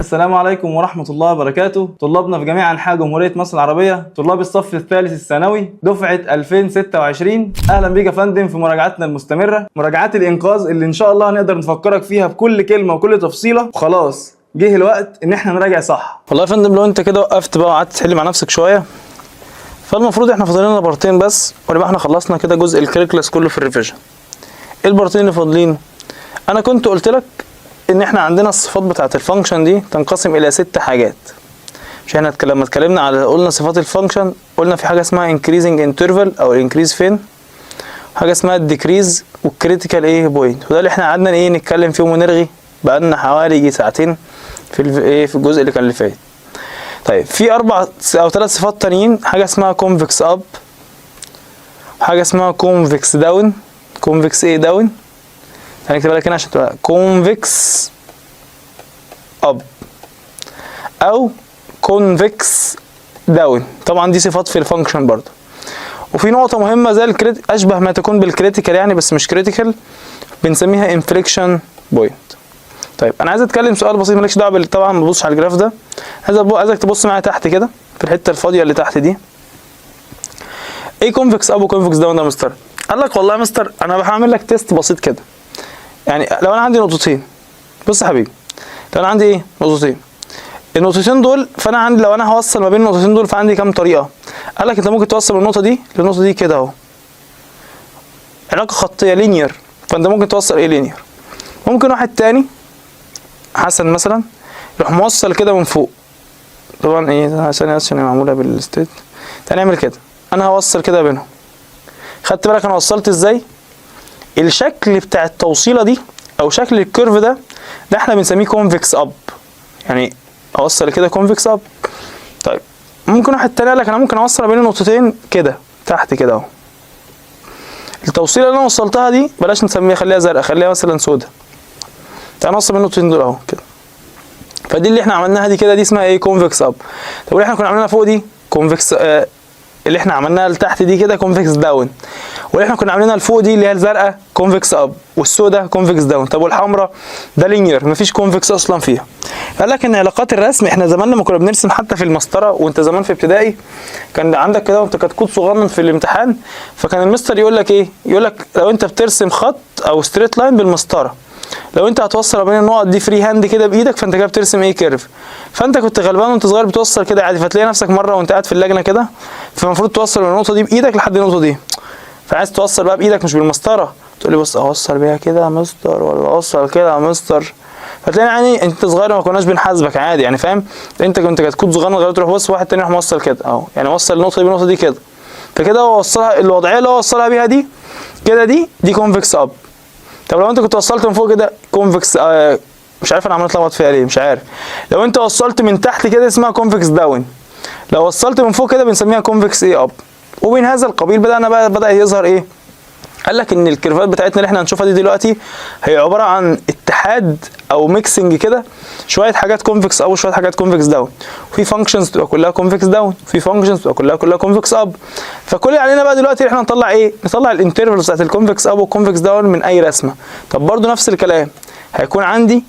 السلام عليكم ورحمة الله وبركاته. طلابنا في جميع أنحاء جمهورية مصر العربية، طلاب الصف الثالث الثانوي دفعة 2026. أهلا بيك يا فندم في مراجعتنا المستمرة، مراجعات الإنقاذ اللي إن شاء الله هنقدر نفكرك فيها بكل كلمة وكل تفصيلة. وخلاص جه الوقت إن إحنا نراجع صح. والله يا فندم لو أنت كده وقفت بقى وقعدت تحل مع نفسك شوية، فالمفروض إحنا فاضلين لنا بارتين بس ونبقى إحنا خلصنا كده جزء الكالكولاس كله في الريفيجن. إيه البارتين اللي فاضلين؟ أنا كنت قلت لك ان احنا عندنا الصفات بتاعه الفانكشن دي تنقسم الى 6 حاجات. مش احنا لما اتكلمنا على قلنا صفات الفانكشن، قلنا في حاجه اسمها increasing interval او الانكريز فين، حاجه اسمها الديكريز والكريتيكال ايه بوينت، وده اللي احنا قعدنا ايه نتكلم فيهم ونرغي بقالنا حوالي ساعتين في الجزء اللي كان اللي فات. طيب في 4 أو 3 صفات تانيين، حاجه اسمها كونفكس اب، حاجه اسمها كونفكس داون، كونفكس ايه داون، هنكتب بالك هنا عشان تبقى كونفكس اب او كونفكس داون. طبعا دي صفات في الفانكشن برضه. وفي نقطه مهمه زي اشبه ما تكون بالكريتيكال يعني بس مش كريتيكال، بنسميها انفليكشن بوينت. طيب انا عايز اتكلم سؤال بسيط، مالكش دعوه طبعا ما تبصش على الجراف ده، عايزك تبص معايا تحت كده في الحته الفاضيه اللي تحت دي. ايه كونفكس اب وكونفكس داون ده يا مستر؟ قال لك والله يا مستر انا هعمل لك تيست بسيط كده. يعني لو انا عندي نقطتين، بص يا حبيبي، لو انا عندي ايه نقطتين، النقطتين دول، فانا عندي لو انا هوصل ما بين النقطتين دول فعندي كام طريقه. قال لك انت ممكن توصل من النقطه دي للنقطه دي كده اهو، علاقه خطيه لينير، فانت ممكن توصل ايه لينير. ممكن واحد تاني حسن مثلا يروح موصل كده من فوق، طبعا ايه عشان معموله بالستيت، تعالى نعمل كده، انا هوصل كده بينهم. خدت بالك انا وصلت ازاي؟ الشكل بتاع التوصيله دي او شكل الكيرف ده احنا بنسميه كونفكس اب، يعني اوصل كده كونفكس اب. طيب ممكن واحد تاني قال لك انا ممكن اوصل بين النقطتين كده تحت كده اهو. التوصيله اللي انا وصلتها دي بلاش نسميها، خليها زرقاء، خليها مثلا سودا. تعال نوصل بين النقطتين دول اهو كده. فدي اللي احنا عملناها دي كده، دي اسمها ايه؟ كونفكس اب. طب اللي احنا كنا عاملينها فوق دي كونفكس، اللي احنا عملناها لتحت دي كده كونفكس داون، واللي احنا كنا عاملينها لفوق دي اللي هي الزرقاء كونفكس اب والسوداء كونفكس داون. طب والحمراء ده لينير مفيش كونفكس اصلا فيها. قال لك ان علاقات الرسم، احنا زمان لما كنا بنرسم حتى في المسطره وانت زمان في ابتدائي كان عندك كده وانت كتكوت صغنن في الامتحان، فكان المستر يقول لك ايه؟ يقول لك لو انت بترسم خط او ستريت لاين بالمسطره، لو انت هتوصل بين النقط دي فري هاند كده بايدك فانت كده بترسم ايه؟ كيرف. فانت كنت غلبان وانت صغير بتوصل كده عادي، فتلاقي نفسك مره وانت قاعد في اللجنه كده فالمفروض توصل من النقطه دي بايدك لحد النقطه دي، فعايز توصل بقى بايدك مش بالمسطره، تقول لي بص اوصل بيها كده يا مستر ولا اوصل كده يا مستر، فتلاقي يعني انت صغير ما كناش بنحاسبك عادي يعني فاهم، انت كنت كتكوت صغير غير تروح بص واحد تاني يروح موصل كده اهو، يعني وصل النقطه دي بالنقطه دي كده، فكده هو وصلها الوضعيه اللي هو وصلها بيها دي كده، دي كونفكس اب. طب لو انت كنت وصلت من فوق كده كونفكس مش عارف انا عمال اتلخبط فيها ليه مش عارف. لو انت وصلت من تحت كده اسمها كونفكس داون، لو وصلت من فوق كده بنسميها كونفكس ايه اب. ومن هذا القبيل بدأ يظهر ايه؟ قال لك ان الكيرفات بتاعتنا اللي احنا هنشوفها دي دلوقتي هي عباره عن اتحاد او ميكسنج كده، شويه حاجات كونفكس اب وشويه حاجات كونفكس داون، وفي فانكشنز تبقى كلها كونفكس داون، وفي فانكشنز تبقى كلها كونفكس اب. فكل اللي علينا بقى دلوقتي احنا نطلع ايه؟ نطلع الانترفلز بتاعت الكونفكس اب والكونفكس داون من اي رسمه. طب برده نفس الكلام، هيكون عندي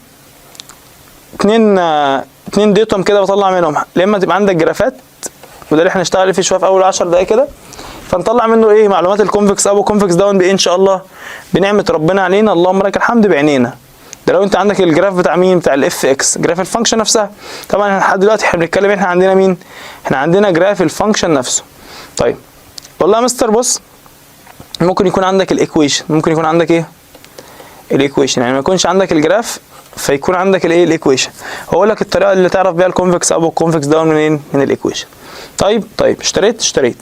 اتنين ديتوم كده بطلع منهم، لما تبقى عندك جرافات وده اللي احنا هنشتغل فيه شويه في اول 10 دقايق كده، فنطلع منه ايه؟ معلومات الكونفكس اب والكونفكس داون بايه ان شاء الله؟ بنعمه ربنا علينا اللهم لك الحمد بعينينا. ده لو انت عندك الجراف بتاع مين؟ بتاع الاف اكس، جراف الفانكشن نفسها. طبعا لحد دلوقتي احنا بنتكلم احنا عندنا مين؟ احنا عندنا جراف الفانكشن نفسه. طيب والله يا مستر بص، ممكن يكون عندك الايكويشن، ممكن يكون عندك ايه؟ الايكويشن، يعني ما يكونش عندك الجراف فيكون عندك الايه؟ الايكويشن. هقول لك الطريقه اللي تعرف بيها الكونفكس اب والكونفكس داون منين؟ من الايكويشن. طيب اشتريت.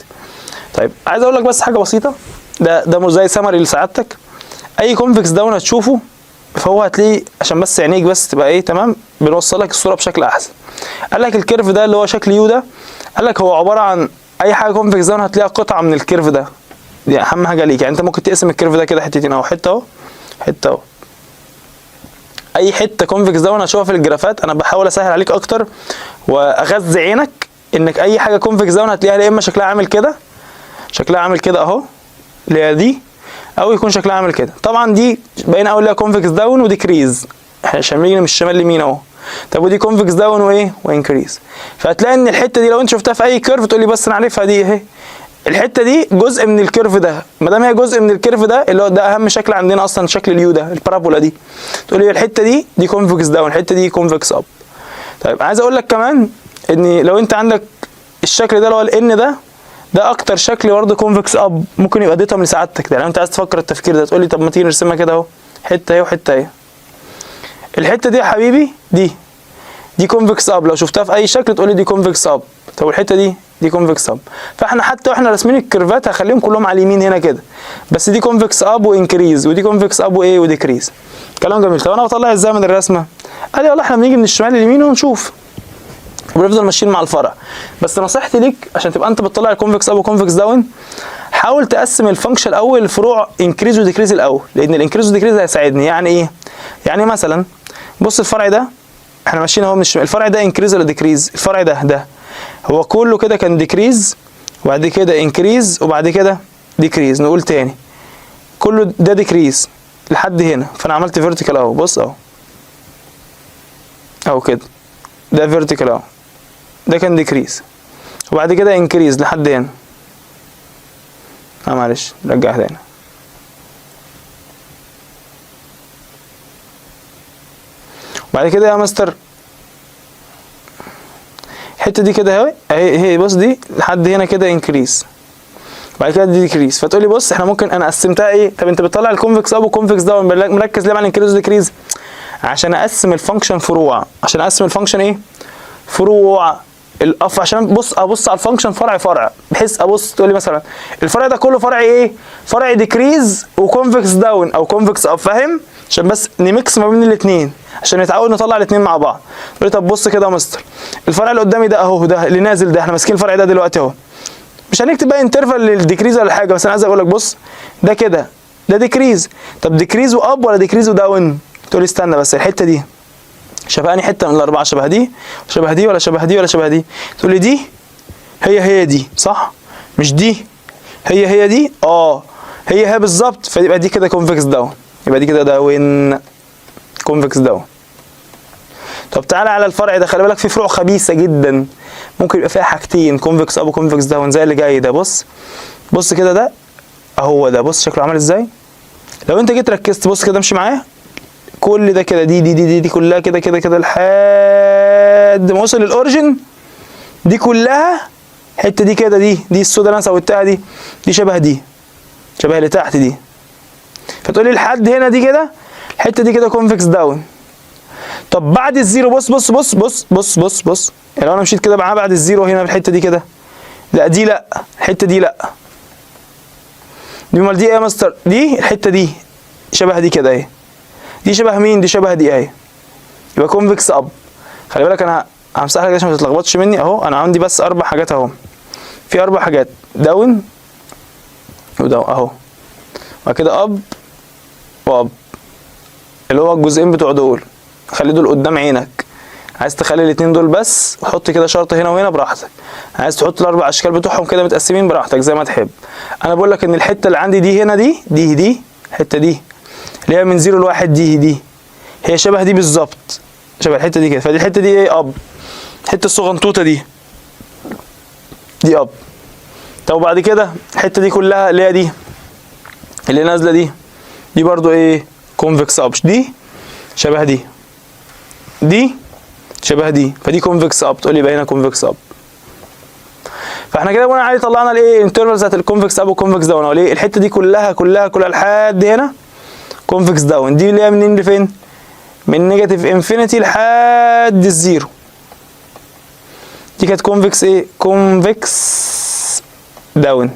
طيب عايز اقول لك بس حاجه بسيطه، ده مش زي سمري لسعادتك. اي كونفكس داون هتشوفه فهو هتلاقيه عشان بس عينيك بس تبقى ايه تمام، بنوصل لك الصوره بشكل احسن. قال لك الكيرف ده اللي هو شكل يو ده، قال لك هو عباره عن اي حاجه كونفكس داون هتلاقيها قطعه من الكيرف ده، دي اهم حاجه ليك. يعني انت ممكن تقسم الكيرف ده كده حتتين اهو، حته اهو، اي حته كونفكس داون هتشوفها في الجرافات. انا بحاول اسهل عليك اكتر واغذي عينك انك اي حاجه كونفكس داون هتلاقيها يا اما شكلها عامل كده اهو اللي هي دي، او يكون شكلها عامل كده. طبعا دي باين قوي ليها كونفكس داون وديكريز، عشان نيجي من الشمال لمين اهو، طب ودي كونفكس داون وايه وانكريز. فهتلاقي ان الحته دي لو انت شفتها في اي كيرف تقول لي بس انا عارفها دي اهي، الحته دي جزء من الكيرف ده، ما دام هي جزء من الكيرف ده اللي هو ده اهم شكل عندنا اصلا شكل اليو ده البارابولا دي، تقول لي الحته دي كونفكس داون، الحته دي كونفكس اب. طيب عايز اقول لك كمان ان لو انت عندك الشكل ده اللي هو الان ده اكتر شكل برضه كونفكس اب ممكن يبقى اديتهم لسعادتك. يعني لو انت عايز تفكر التفكير ده تقول لي طب ما تيجي نرسمها كده اهو، حته اهي وحته اهي. الحته دي يا حبيبي دي كونفكس اب، لو شفتها في اي شكل تقول لي دي كونفكس اب. طب الحته دي كونفكس اب. فاحنا حتى واحنا راسمين الكيرفات هخليهم كلهم على اليمين هنا كده، بس دي كونفكس اب وانكريز، ودي كونفكس اب وايه وديكريز. كلام جميل. طب انا بطلع ازاي من الرسمه؟ قال لي والله احنا بنيجي من الشمال لليمين ونشوف وبنفضل ماشيين مع الفرع. بس نصيحتي ليك عشان تبقى انت بتطلع الكونفكس اب وكونفكس داون، حاول تقسم الفانكشن الاول لفروع انكريز وديكريز الاول، لان الانكريز وديكريز هيساعدني. يعني ايه؟ يعني مثلا بص الفرع ده احنا ماشيين اهو من الشمال، الفرع ده انكريز ولا ديكريز؟ الفرع ده هو كله كده كان ديكريز وبعد كده انكريز وبعد كده ديكريز. نقول تاني كله ده ديكريز لحد هنا، فانا عملت فيرتيكال اهو، بص اهو كده، ده فيرتيكال اهو، ده كان ديكريز وبعد كده انكريز لحد هنا. معلش رجعها تاني. بعد كده يا مستر الحته دي كده اهي بص دي لحد هنا كده انكريز بعد كده دي ديكريز. فتقول لي بص احنا ممكن انا قسمتها ايه؟ طب انت بتطلع الكونفكس اب والكونفكس داون مركز ليه مع الانكريز وديكريز؟ عشان اقسم الفانكشن فروع. عشان اقسم الفانكشن ايه؟ فروع. عشان ابص على الفانكشن فرع بحيث ابص تقول لي مثلا الفرع ده كله فرع ايه؟ فرع ديكريز وكونفكس داون او كونفكس اب، فاهم؟ عشان بس نميكس ما بين الاثنين عشان نتعود نطلع الاثنين مع بعض. تقول لي طب بص كده يا مستر الفرع اللي قدامي ده اهو، ده اللي نازل ده احنا ماسكين الفرع ده دلوقتي اهو، مش هنكتب بقى انترفال للديكريز ولا حاجه، بس انا عايز اقول لك بص ده كده ده ديكريز. طب ديكريز واب ولا ديكريز وداون؟ تقول لي استنى بس الحته دي شبه انهي حته من الاربعه؟ شبه دي ولا شبه دي ولا شبه دي؟ تقول لي دي هي دي صح؟ مش دي هي دي؟ هي بالظبط. فيبقى دي كده كونفكس داون، يبقى دي كده داون كونفكس داون. طب تعالى على الفرع ده، خلي بالك في فروع خبيثه جدا ممكن يبقى فيها حاجتين كونفكس اب وكونفكس داون زي اللي جاي ده. بص كده ده اهو، ده بص شكله عامل ازاي. لو انت جيت ركزت بص كده امشي معايا، كل ده كده دي كلها كده لحد ما وصل للاوريجن، دي كلها الحته دي كده دي السودا اللي انا سويتها دي شبه شبه اللي تحت دي. فتقول لي لحد هنا دي كده الحته دي كده كونفكس داون. طب بعد الزيرو بص يعني لو انا مشيت كده معاه بعد الزيرو هنا في الحته دي كده، لا دي لا، الحته دي لا، دي امال دي ايه يا مستر؟ دي الحته دي شبه دي كده اهي، دي شبه مين؟ دي شبه دي اهي، يبقى كونفكس اب. خلي بالك انا همسح لك عشان ما تتلخبطش مني اهو، انا عندي بس 4 حاجات اهو، في 4 حاجات داون وداون اهو، وبعد كده اب واب اللي هو الجزئين بتوع دول، خلي دول قدام عينك. عايز تخلي الاثنين دول بس حط كده شرطه هنا وهنا براحتك، عايز تحط ال4 اشكال بتوعهم كده متقسمين براحتك زي ما تحب. انا بقول لك ان الحته اللي عندي دي هنا دي الحته دي اللي هي من 0 ل1 دي هي شبه دي بالظبط، شبه الحته دي كده. فدي الحته دي ايه؟ اب. الحته الصغنطوطه دي اب. طب وبعد كده الحته دي كلها اللي هي دي اللي نازله دي برضو ايه؟ كونفكس اب. دي شبه دي شبه دي، فدي كونفكس اب. تقول لي يبقى هنا كونفكس اب. فاحنا كده بناء عليه طلعنا الايه؟ الانترفال بتاعت الكونفكس اب والكونفكس داون. وليه الحته دي كلها لحد هنا كونفكس داون. دي اللي هي منين لفين؟ من نيجاتيف انفينيتي لحد الزيرو. دي كانت كونفكس ايه؟ كونفكس داون.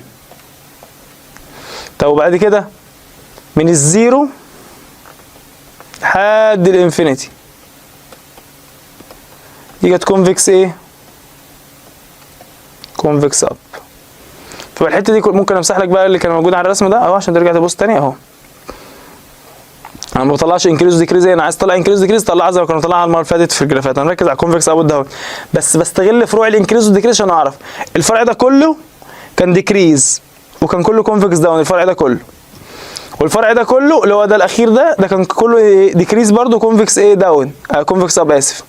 طب وبعد كده من الزيرو لحد الانفينيتي دي كانت كونفكس ايه؟ كونفكس اب. فبقى الحته دي ممكن امسح لك بقى اللي كان موجود على الرسم ده اهو عشان ترجع تبص تاني اهو. انا ما بطلعش انكريز وديكريز، انا عايز اطلع انكريز وديكريز طلعها زي ما كنا بنطلعها المره اللي فاتت في الجرافات. انا مركز على الكونفكس اب والداون بس بستغل فروع الانكريز والديكريز عشان اعرف الفرع ده كله كان ديكريز وكان كله كونفكس داون، الفرع ده كله، والفرع ده كله اللي هو ده الاخير ده كان كله ديكريز برضو كونفكس ايه؟ داون، كونفكس اب اسف.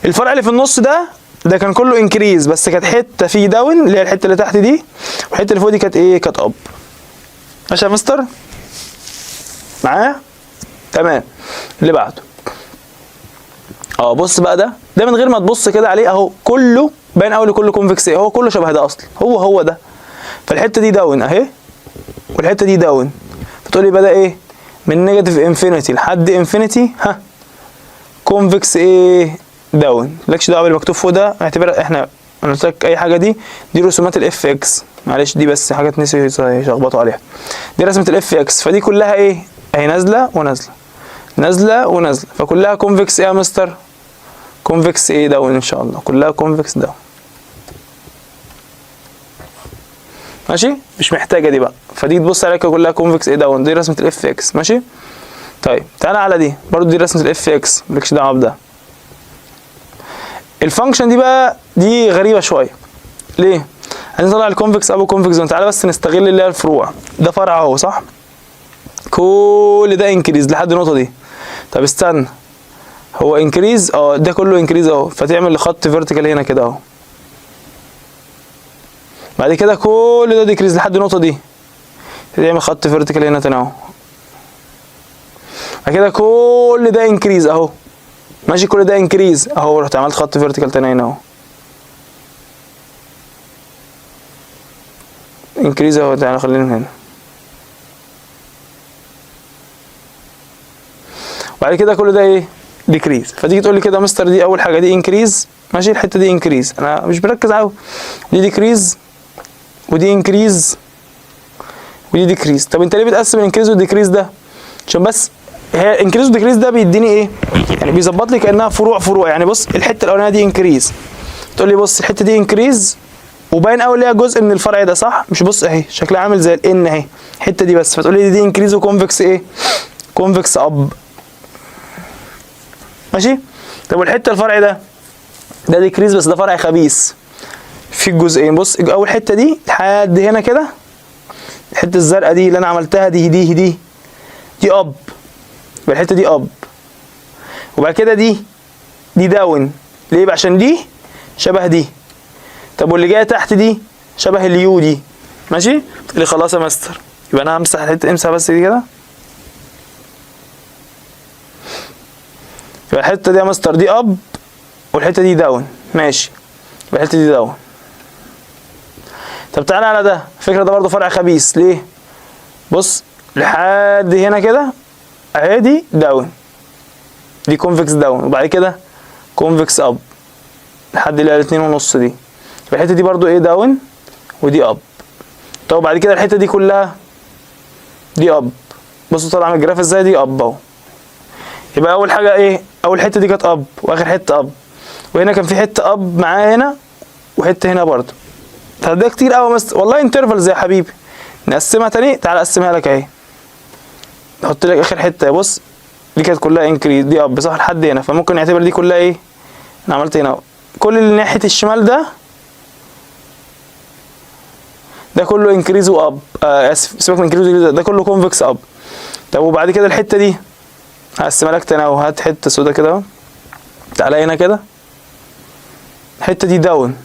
الفرع اللي في النص ده كان كله انكريز، بس كانت حته فيه داون اللي هي الحته اللي تحت دي، والحته اللي فوق دي كانت ايه؟ كانت اب. ماشي يا مستر معايا؟ تمام. اللي بعده بص بقى، ده من غير ما تبص كده عليه اهو، كله باين قوي كله كونفكس ايه، هو كله شبه ده اصلا، هو ده. فالحته دي داون اهي، والحته دي داون، فتقول لي بدا ايه؟ من نيجاتيف انفينيتي لحد انفينيتي، ها كونفكس ايه؟ داون. مالكش دعوه باللي مكتوب فوق ده، اعتبر احنا انا قلت لك اي حاجه دي رسومات الاف اكس، معلش دي بس حاجه نسي يشخبطوا عليها. دي رسمه الاف اكس، فدي كلها ايه؟ اهي نازله ونازله، نازله ونازله، فكلها كونفكس ايه يا مستر؟ كونفكس ايه؟ داون ان شاء الله، كلها كونفكس داون. ماشي؟ مش محتاجه دي بقى، فدي تبص عليها كلها كونفكس ايه؟ داون. دي رسمه الاف اكس. ماشي؟ طيب تعالى على دي برضو، دي رسمه الاف اكس، مالكش دعوه بده. الفانكشن دي بقى دي غريبه شويه. ليه؟ هنطلع الكونفكس اب وكونفكس داون. تعالى بس نستغل اللي هي الفروع. ده فرع اهو صح؟ كل ده انكريز لحد النقطه دي. طب استنى، هو انكريز ده كله انكريز اهو، فتعمل خط فيرتيكال هنا كده اهو. بعد كده كل ده ديكريز لحد النقطه دي، تعمل خط فيرتيكال هنا تاني اهو. بعد كده كل ده انكريز اهو، ماشي؟ كل ده انكريز اهو، رحت عملت خط فيرتيكال تاني هنا اهو، انكريز اهو. تعالى خلينا هنا. وبعد كده كل ده ايه؟ ديكريز. فتيجي تقول لي كده مستر دي اول حاجه دي انكريز، ماشي؟ الحته دي انكريز، انا مش بركز قوي. دي ديكريز ودي انكريز ودي ديكريز. طب انت ليه بتقسم الانكريز والديكريز ده؟ عشان بس هي الانكريز والديكريز ده بيديني ايه؟ يعني بيظبط لي كانها فروع. يعني بص الحته الاولانيه دي انكريز، تقول لي بص الحته دي انكريز وباين قوي ليها جزء من الفرع ده صح؟ مش بص اهي شكلها عامل زي الان اهي الحته دي بس، فتقول لي دي انكريز وكونفكس ايه؟ كونفكس اب. ماشي؟ طب والحته الفرع ده ديكريز، بس ده فرع خبيث في الجزئين. بص اول حته دي لحد هنا كده، الحته الزرقاء دي اللي انا عملتها دي اب، يبقى الحته دي اب. وبعد كده دي داون. ليه بقى؟ عشان دي شبه دي. طب واللي جايه تحت دي شبه اليو دي. ماشي؟ اللي خلاص يا مستر، يبقى انا همسح الحته، امسح بس دي كده. يبقى الحته دي يا مستر دي اب والحته دي داون. ماشي؟ يبقى الحته دي داون. طب تعالى على ده، الفكره ده برضو فرع خبيث. ليه؟ بص لحد هنا كده اهي دي داون، دي كونفكس داون، وبعد كده كونفكس اب لحد اللي هي 2.5 دي. يبقى الحته دي برضو ايه؟ داون ودي اب. طب بعد كده الحته دي كلها دي اب. بصوا طالعه من الجراف ازاي؟ دي اب اهو. يبقى اول حاجه ايه؟ اول حته دي كانت اب، واخر حته اب، وهنا كان في حته اب معاه هنا وحته هنا برضو. طب ده كتير قوي والله انترفالز يا حبيبي. نقسمها تاني، تعالى اقسمها لك اهي. نحط لك اخر حته. بص دي كانت كلها انكريز، دي اب صح لحد هنا، فممكن نعتبر دي كلها ايه؟ انا عملت هنا كل اللي ناحيه الشمال ده كله انكريز واب. اسف سيبك من انكريز، ده كله كونفكس اب. طب وبعد كده الحته دي هقسمها لك تاني اهو. هات حته سودا كده اهو، تعالى هنا كده، الحته دي داون.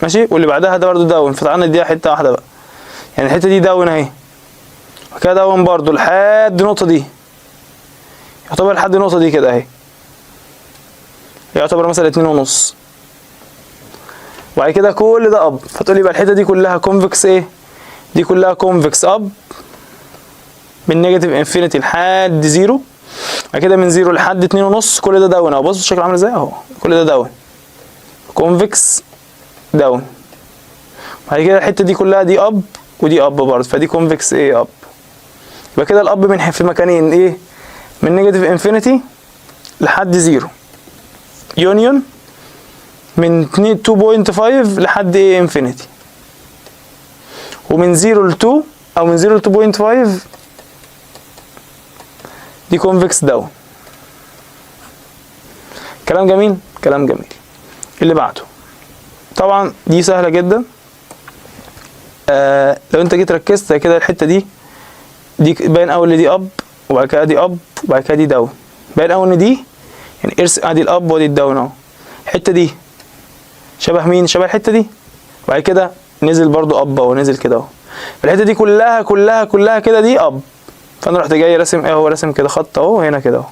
ماشي؟ واللي بعدها ده برضو داون، فتعالى نديها حته واحده بقى. يعني الحته دي داون اهي، وكده داون برضو لحد النقطه دي، يعتبر لحد النقطه دي كده اهي، يعتبر مثلا 2.5. وبعد كده كل ده اب، فتقول لي بقى الحته دي كلها كونفكس ايه؟ دي كلها كونفكس اب من نيجاتيف انفينيتي لحد 0. بعد كده من 0 لحد 2.5 كل ده داون اهو. بص الشكل عامل ازاي اهو، كل ده داون كونفكس داون. بعد كده الحته دي كلها دي اب ودي اب برضه، فدي كونفكس ايه؟ اب. يبقى كده الاب من في مكانين ايه؟ من نيجاتيف انفينيتي لحد 0 يونيون، من 2.5 لحد ايه؟ انفينيتي. ومن 0 ل 2 او من 0 ل 2.5 دي كونفكس داون. كلام جميل، كلام جميل. اللي بعده طبعا دي سهله جدا. لو انت جيت ركزت كده الحته دي باين اول ان دي اب، وبعد كده دي اب، وبعد كده دي داون. باين اول ان دي يعني ارسم ادي الاب وادي الداون اهو. الحته دي شبه مين؟ شبه الحته دي. وبعد كده نزل برضو اب اهو، نزل كده اهو. الحته دي كلها كده دي اب. فانا رحت جاي راسم ايه، هو راسم كده خط اهو هنا كده اهو.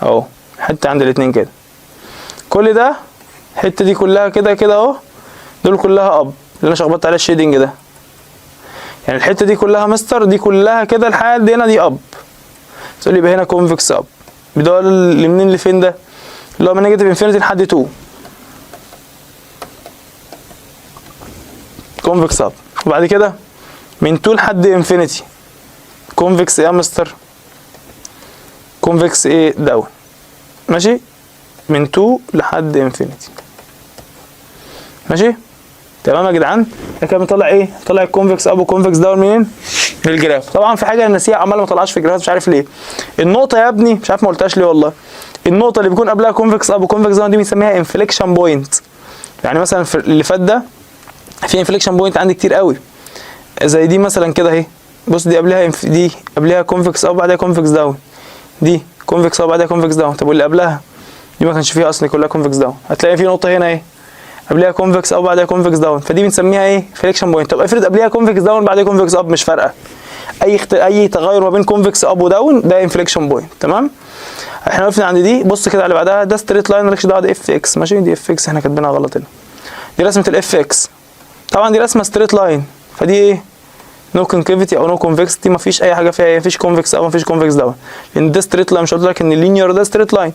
اهو حته عند الاتنين كده. كل ده الحته دي كلها كده اهو، دول كلها اب اللي انا شخبطت عليها الشيدنج ده. يعني الحته دي كلها مستر، دي كلها كده لحد هنا دي اب. تقول لي يبقى هنا كونفكس اب. ده اللي منين لفين ده؟ اللي هو من نيجاتيف انفينيتي لحد 2 كونفكس اب. وبعد كده من 2 لحد انفينيتي كونفكس ايه يا مستر؟ كونفكس ايه داون. ماشي؟ من 2 لحد انفينيتي. ماشي؟ تمام يا جدعان؟ ده كده بنطلع ايه؟ بنطلع الكونفكس اب وكونفكس داون منين؟ من الجراف. طبعا في حاجه انا ناسيها عمال ما طلعش في الجرافات مش عارف ليه. النقطه يا ابني مش عارف ما قلتهاش ليه والله. النقطه اللي بيكون قبلها كونفكس اب وكونفكس داون دي بنسميها انفليكشن بوينت. يعني مثلا في اللي فات ده في انفليكشن بوينت عندي كتير قوي. زي دي مثلا كده اهي. بص دي قبلها دي قبلها كونفكس اب بعدها كونفكس داون. دي كونفكس اب بعدها كونفكس داون. طب واللي قبلها دي ما كانش فيها اصلا كلها كونفكس داون. هتلاقي في نقطه هنا اهي قبلها كونفكس اب بعدها كونفكس داون. فدي بنسميها ايه؟ انفليكشن بوينت. طب افرض قبلها كونفكس داون بعدها كونفكس اب، مش فارقه. اي تغير ما بين كونفكس اب وداون ده انفليكشن بوينت. تمام؟ احنا وقفنا عند دي. بص كده على اللي بعدها، ده ستريت لاين مالكش دعوه، ده اف اكس. ماشي؟ دي اف اكس احنا كاتبينها غلط هنا. دي رسمه الاف اكس. طبعا دي رسمه ستريت لاين، فدي ايه؟ نو كونكيفيتي او نو كونفكستي، مفيش اي حاجه فيها، مفيش كونفكس او مفيش كونفكس داون، لان ده ستريت لاين. مش قلت لك ان اللينير ده ستريت لاين؟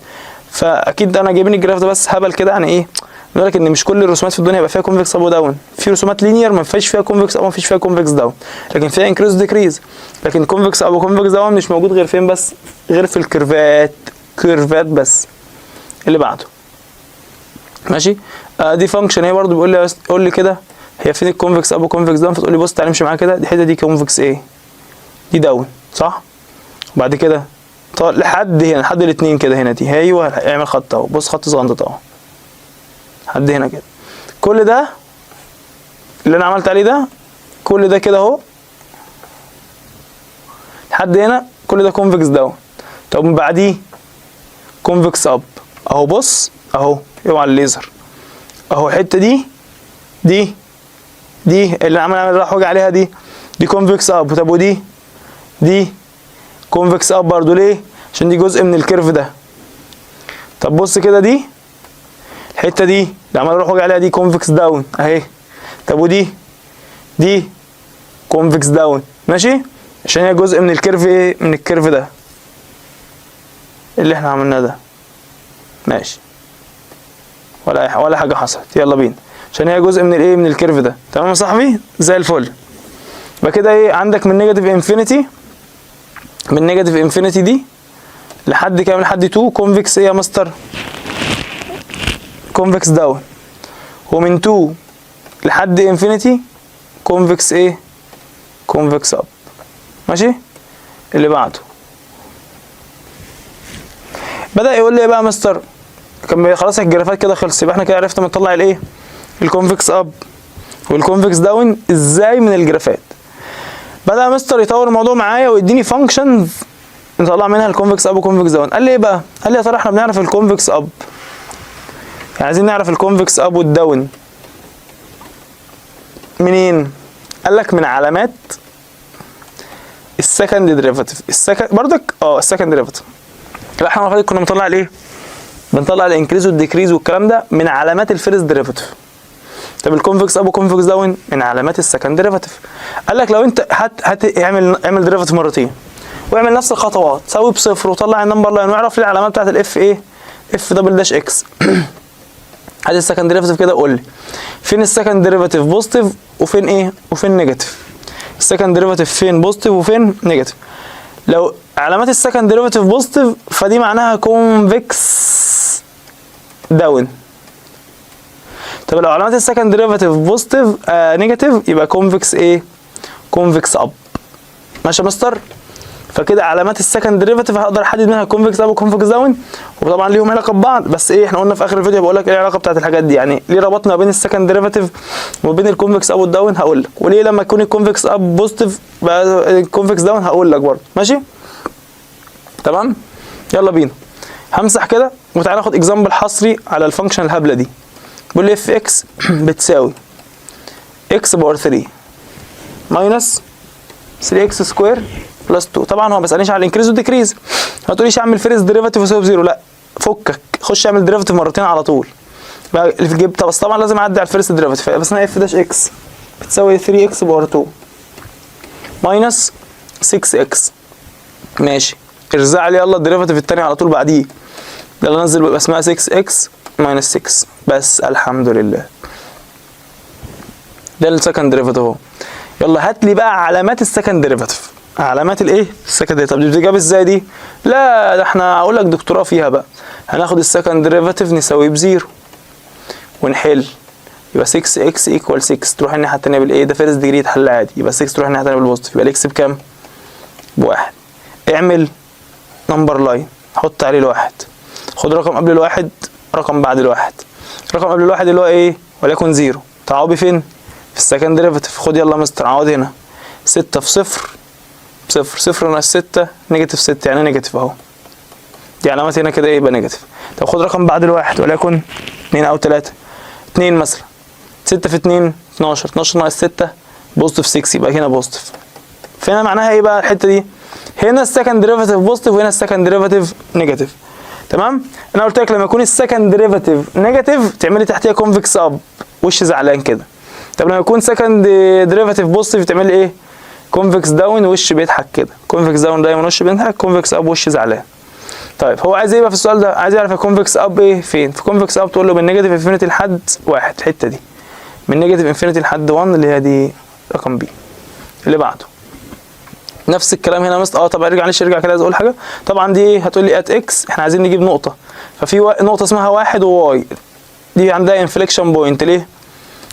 فاكيد انا جايبين الجراف ده بس هبل كده. يعني ايه؟ بيقول لك ان مش كل الرسومات في الدنيا يبقى فيها كونفكس اب وداون. في رسومات لينير ما فيش فيها كونفكس اب وما فيش فيها كونفكس داون، لكن فيها انكريز وديكريز. لكن كونفكس اب وكونفكس داون مش موجود غير فين بس؟ غير في الكيرفات. كيرفات بس. اللي بعده. ماشي؟ دي فانكشن هي برضو بيقول لي قول لي كده هي فين الكونفكس اب وكونفكس داون؟ فتقول لي بص تعالى امشي معايا كده. الحته دي كونفكس ايه؟ دي داون صح؟ وبعد كده لحد هنا لحد الاثنين كده هنا دي. ايوه اعمل خط اهو. بص خط صغنطط اهو لحد هنا كده. كل ده اللي انا عملت عليه ده، كل ده كده اهو لحد هنا، كل ده كونفكس داون. طب من بعديه كونفكس اب اهو. بص اهو اوعى الليزر اهو. الحته دي اللي عمال راح وجع عليها دي كونفكس اب. طب ودي كونفكس اب برضو. ليه؟ عشان دي جزء من الكيرف ده. طب بص كده دي الحته دي اللي عمال اروح وجع عليها دي كونفكس داون اهي. طب ودي كونفكس داون. ماشي؟ عشان هي جزء من الكيرف ايه؟ من الكيرف ده اللي احنا عملناه ده. ماشي؟ ولا حاجه حصلت. يلا بينا. عشان هي جزء من الايه؟ من الكيرف ده. تمام يا صاحبي؟ زي الفل. يبقى كده ايه عندك؟ من نيجاتيف انفينيتي، من نيجاتيف انفينيتي دي لحد كام؟ لحد 2 كونفكس ايه يا مستر؟ كونفكس داون. ومن 2 لحد انفينيتي كونفكس ايه؟ كونفكس اب. ماشي؟ اللي بعده بدأ يقول لي ايه بقى مستر؟ كان خلاص الجرافات كده خلص. يبقى احنا كده عرفنا نطلع الايه؟ الكونفكس اب والكونفكس داون ازاي من الجرافات. بدأ مستر يطور الموضوع معايا ويديني فانكشنز نطلع منها الكونفكس اب وكونفكس داون. قال لي ايه بقى؟ قال لي يا ترى احنا بنعرف الكونفكس اب، يعني عايزين نعرف الكونفكس اب والداون منين؟ قال لك من علامات السكند ديريفاتيف. السكند برضك السكند ديريفاتيف. يبقى احنا المره كنا بنطلع الايه؟ بنطلع الانكريز والديكريز والكلام ده من علامات الفيرست ديريفاتيف. طب الكونفكس اب وكونفكس داون من علامات السكند ديريفاتيف. قال لك لو انت اعمل ديريفاتيف مرتين واعمل نفس الخطوات، ساوي بصفر وطلع النمبر لاين واعرف لي العلامات بتاعت الاف ايه؟ اف دبل داش اكس. ادي السكند ديريفاتيف كده. قول لي فين السكند ديريفاتيف بوزيتيف وفين ايه؟ وفين نيجاتيف. السكند ديريفاتيف فين بوزيتيف وفين نيجاتيف. لو علامات السكند ديريفاتيف بوزيتيف فدي معناها كونفكس داون. طب لو علامات السكند ديريفاتيف بوزيتيف نيجاتيف يبقى كونفكس ايه؟ كونفكس اب. ماشي يا مستر؟ فكده علامات السكند ديريفاتيف هقدر احدد منها كونفكس اب وكونفكس داون، وطبعا ليهم علاقه ببعض، بس ايه احنا قلنا في اخر الفيديو بقول لك ايه العلاقه بتاعت الحاجات دي، يعني ليه ربطنا بين السكند ديريفاتيف وبين الكونفكس اب والداون هقول لك، وليه لما يكون الكونفكس اب بوزيتيف بقى الكونفكس داون هقول لك برضه. ماشي تمام، يلا بينا همسح كده وتعالى ناخد اكزامبل حصري على الفانكشن الهبله دي. بيقول لي اف اكس بتساوي اكس باور 3 ماينس 3 اكس سكوير بلس 2. طبعا هو ما بيسالنيش على الانكريز والديكريز، ما تقوليش اعمل فيرست ديريفاتيف يساوي بزيرو، لا فكك خش اعمل ديريفاتيف مرتين على طول بقى اللي في الجيب. بس طبعا لازم اعدي على الفيرست ديريفاتيف، بس انا اف داش اكس بتساوي 3 اكس باور 2 ماينس 6 اكس. ماشي ارزع لي يلا الديريفاتيف الثاني على طول بعديه، يلا ننزل بيبقى اسمها 6 اكس ماينس 6 بس. الحمد لله ده السكند ديريفاتيف اهو. يلا هات لي بقى علامات السكند ديريفاتيف، علامات الايه السكند ديريفاتيف. طب دي بتتجاب ازاي دي؟ لا ده احنا هقول لك دكتوراه فيها بقى. هناخد السكند ديريفاتيف نساويه بزيرو ونحل، يبقى 6 اكس ايكوال 6 تروح الناحيه الثانيه بالايه، ده فيرست ديجري يتحل عادي، يبقى 6 تروح الناحيه الثانيه بالبوزيتيف، يبقى الاكس بكام؟ بواحد. اعمل نمبر لاين حط عليه الواحد، خد رقم قبل الواحد رقم بعد الواحد، رقم قبل الواحد اللي هو ايه وليكن زيرو، تعوضي فين؟ في السكند ديريفاتيف. خد يلا مستر عوض هنا 6 في صفر صفر، صفر ناقص 6 نيجاتيف 6 يعني نيجاتيف اهو، دي علامات هنا كده ايه يبقى نيجاتيف. طب خد رقم بعد الواحد وليكن 2 او 3، 2 مثلا، 6 في 2 12، 12 ناقص 6 بوزيتيف 6 يبقى هنا بوزيتيف. فهنا معناها ايه بقى الحته دي؟ هنا السكند ديريفاتيف بوزيتيف وهنا السكند ديريفاتيف نيجاتيف. تمام؟ انا قلت لك لما يكون السكند ديريفاتيف نيجاتيف تعملي تحتيها كونفكس اب وش زعلان كده. طب لما يكون سكند ديريفاتيف بوزيتيف تعملي ايه؟ كونفكس داون وش بيضحك كده، كونفكس داون دايما وش بيضحك، كونفكس اب وش زعلان. طيب هو عايز ايه بقى في السؤال ده؟ عايز يعرف الكونفكس اب ايه فين؟ في كونفكس اب تقول له من نيجاتيف انفينيتي لحد 1 الحته دي، من نيجاتيف انفينيتي لحد 1 اللي هي دي رقم بي. اللي بعده نفس الكلام هنا طب ارجع معلش ارجع كده عايز اقول حاجه. طبعا دي ايه؟ هتقول لي ات اكس احنا عايزين نجيب نقطه، ففي نقطه اسمها 1 وواي دي عندها انفليكشن بوينت. ليه؟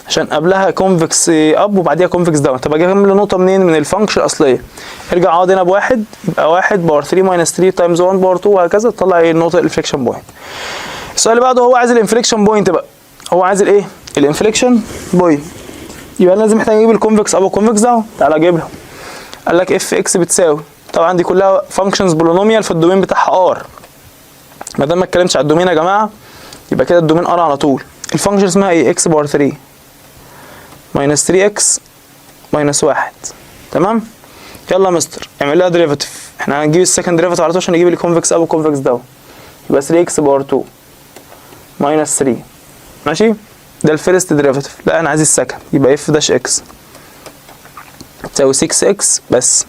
عشان قبلها كونفكس اب وبعديها كونفكس داون. طب اجي اكمل النقطه منين؟ من الفانكشن الاصليه. ارجع اقعد هنا بواحد يبقى 1 باور 3 ماينس 3 تايمز 1 باور 2 وهكذا تطلع ايه النقطه الانفليكشن بوينت. السؤال اللي بعده هو عايز الانفليكشن بوينت بقى، هو عايز الايه؟ الانفليكشن بوينت. يبقى انا لازم محتاج اجيب الكونفكس اب والكونفكس داون. تعالى اجيبهم. قال لك اف اكس بتساوي، طبعا دي كلها فانكشنز بولينوميال في الدومين بتاعها ار. ما دام ما اتكلمتش على الدومين يا جماعه يبقى كده الدومين ار على طول. الفانكشن اسمها ايه؟ اكس باور 3 ماينس 3 اكس ماينس 1. تمام؟ يلا يا مستر اعمل لها ديريفاتيف. احنا هنجيب السكند ديريفاتيف على طول عشان نجيب الكونفكس اب والكونفكس داون. يبقى 3 اكس باور 2 ماينس 3. ماشي؟ ده الفيرست ديريفاتيف. لا انا عايز السكند، يبقى اف داش اكس تساوي 6 اكس بس.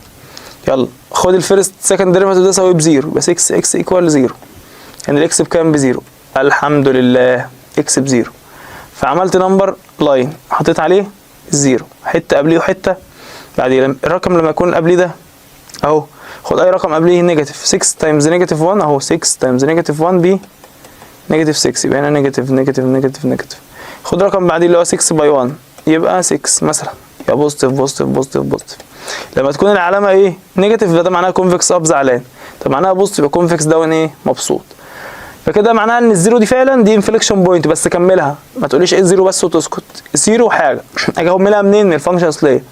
يلا خد الفيرست سكند ديريفاتيف ده ساوي بزيرو، يبقى 6 اكس ايكوال 0. يعني الاكس بكام؟ بزيرو. الحمد لله اكس بزيرو. فعملت نمبر لاين حطيت عليه الزيرو، حته قبليه وحته بعديه. الرقم لما يكون قبليه ده اهو، خد اي رقم قبليه نيجاتيف 6 تايمز نيجاتيف 1 اهو، 6 تايمز نيجاتيف 1 ب نيجاتيف 6 يبقى هنا نيجاتيف نيجاتيف نيجاتيف نيجاتيف. خد رقم بعديه اللي هو 6 باي 1 يبقى 6 مثلا، يبقى بوزيتيف بوزيتيف بوزيتيف بوزيتيف. لما تكون العلامه ايه؟ نيجاتيف ده معناها كونفكس اب زعلان، طب معناها بوزيتيف يبقى كونفكس داون ايه؟ مبسوط. فكده معناها ان الزيرو دي فعلا دي انفليكشن بوينت، بس كملها ما تقوليش ايه الزيرو بس وتسكت. زيرو حاجه اجي اكملها منين؟ من الفانكشن الاصليه.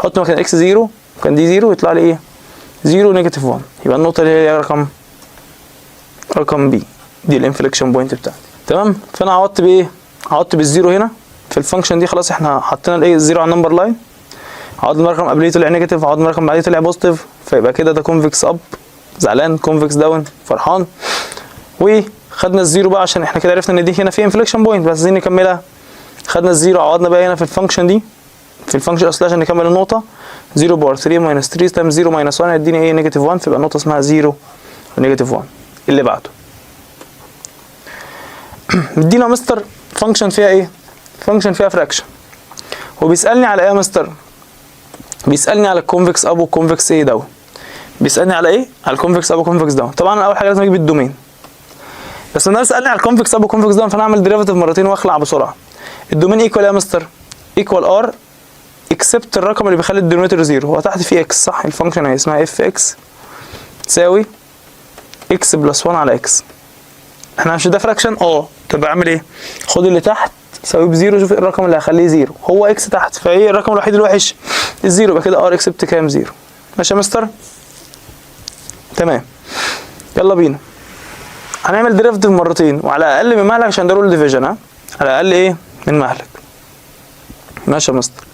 احط مكان اكس زيرو وكان دي زيرو يطلع لي ايه؟ زيرو نيجاتيف 1. يبقى النقطه اللي هي رقم بي دي الانفليكشن بوينت بتاعتي. تمام؟ فانا عوضت بايه؟ عوضت بالزيرو هنا في الفانكشن دي. خلاص احنا حطينا الايه؟ الزيرو على النمبر لاين، عوضنا الرقم قبليه طلع نيجاتيف، عوضنا الرقم بعديه طلع بوزيتيف، فيبقى كده ده كونفكس اب زعلان، كونفكس داون فرحان. وخدنا الزيرو بقى عشان احنا كده عرفنا ان دي هنا في انفليكشن بوينت، بس عايزين نكملها. خدنا الزيرو عوضنا بقى هنا في الفانكشن دي في الفانكشن الاصليه عشان نكمل النقطه. 0 باور 3 ماينس 3 تايمز 0 ماينس 1 هيديني ايه؟ نيجاتيف 1. فيبقى النقطه اسمها 0 ونيجاتيف 1. اللي بعده مدينا مستر فانكشن فيها ايه؟ فانكشن فيها فراكشن. هو بيسالني على ايه يا مستر؟ بيسالني على الكونفكس اب والكونفكس ايه داون. بيسالني على ايه؟ على الكونفكس اب والكونفكس داون. طبعا انا اول حاجه لازم اجيب الدومين، بس الناس سالني على الكونفكس اب والكونفكس داون فانا اعمل ديريفاتيف مرتين واخلع بسرعه. الدومين ايكوال يا مستر؟ ايكوال ار اكسبت الرقم اللي بيخلي الدينومينيتور زيرو. هو تحت فيه اكس صح؟ الفانكشن هي اسمها اف اكس تساوي اكس بلس 1 على اكس. احنا مش ده فراكشن؟ طب اعمل ايه؟ خد اللي تحت ساوي بزيرو، شوف الرقم اللي هخليه زيرو، هو اكس تحت، فايه الرقم الوحيد الوحش؟ الزيرو، يبقى كده ار اكسبت كام؟ زيرو. ماشي يا مستر؟ تمام. يلا بينا هنعمل ديريفيتيف مرتين وعلى الاقل من مهلك عشان ده رول ديفيجن. على الاقل ايه؟ من مهلك. ماشي يا مستر.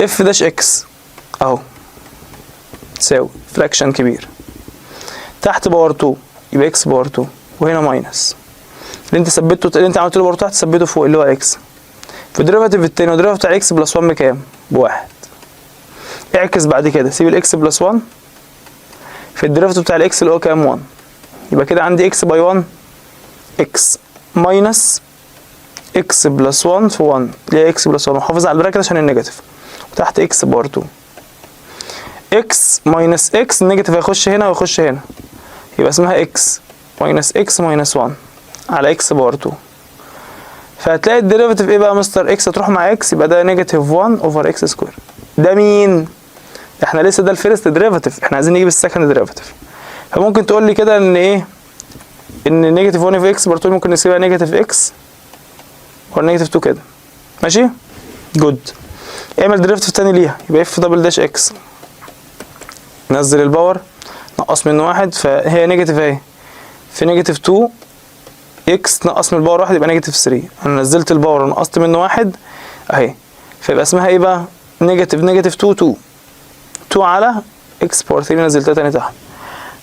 اف داش اكس اهو تساوي فراكشن كبير تحت باور 2 يبقى اكس باور 2 وهنا ماينس اللي انت ثبته، اللي انت عملت له باور تحت ثبته فوق اللي هو اكس. في الديريفيتيف التاني والديريفيتيف بتاع اكس بلس 1 بكام؟ بواحد. اعكس بعد كده سيب الاكس بلس 1 في الديريفيتيف بتاع الاكس اللي هو كام؟ 1. يبقى كده عندي اكس باي 1 اكس ماينس اكس بلس 1 في 1 اللي هي اكس بلس 1، وحافظ على البراكت عشان النيجاتيف، وتحت اكس باور 2. اكس ماينس اكس النيجاتيف هيخش هنا ويخش هنا، يبقى اسمها اكس ماينس اكس ماينس 1 على اكس باور 2. فهتلاقي الديريفيتيف ايه بقى يا مستر؟ اكس هتروح مع اكس يبقى ده نيجاتيف 1 اوفر اكس سكوير. ده مين؟ احنا لسه ده الفيرست ديريفيتيف، احنا عايزين نجيب السكند ديريفيتيف. فممكن تقول لي كده ان ايه؟ ان نيجاتيف 1 في اكس باور 2 ممكن نسيبها نيجاتيف اكس ولا نيجاتيف 2 كده. ماشي؟ جود. اعمل ديريفيتيف تاني ليها يبقى اف دبل داش اكس، نزل الباور نقص منه واحد فهي نيجاتيف اهي، في نيجاتيف 2 اكس نقص من الباور واحد يبقى نيجاتيف 3. انا نزلت الباور ونقصت منه واحد اهي، فيبقى اسمها ايه بقى؟ نيجاتيف 2 على اكس باور 3 نزلتها تاني تحت.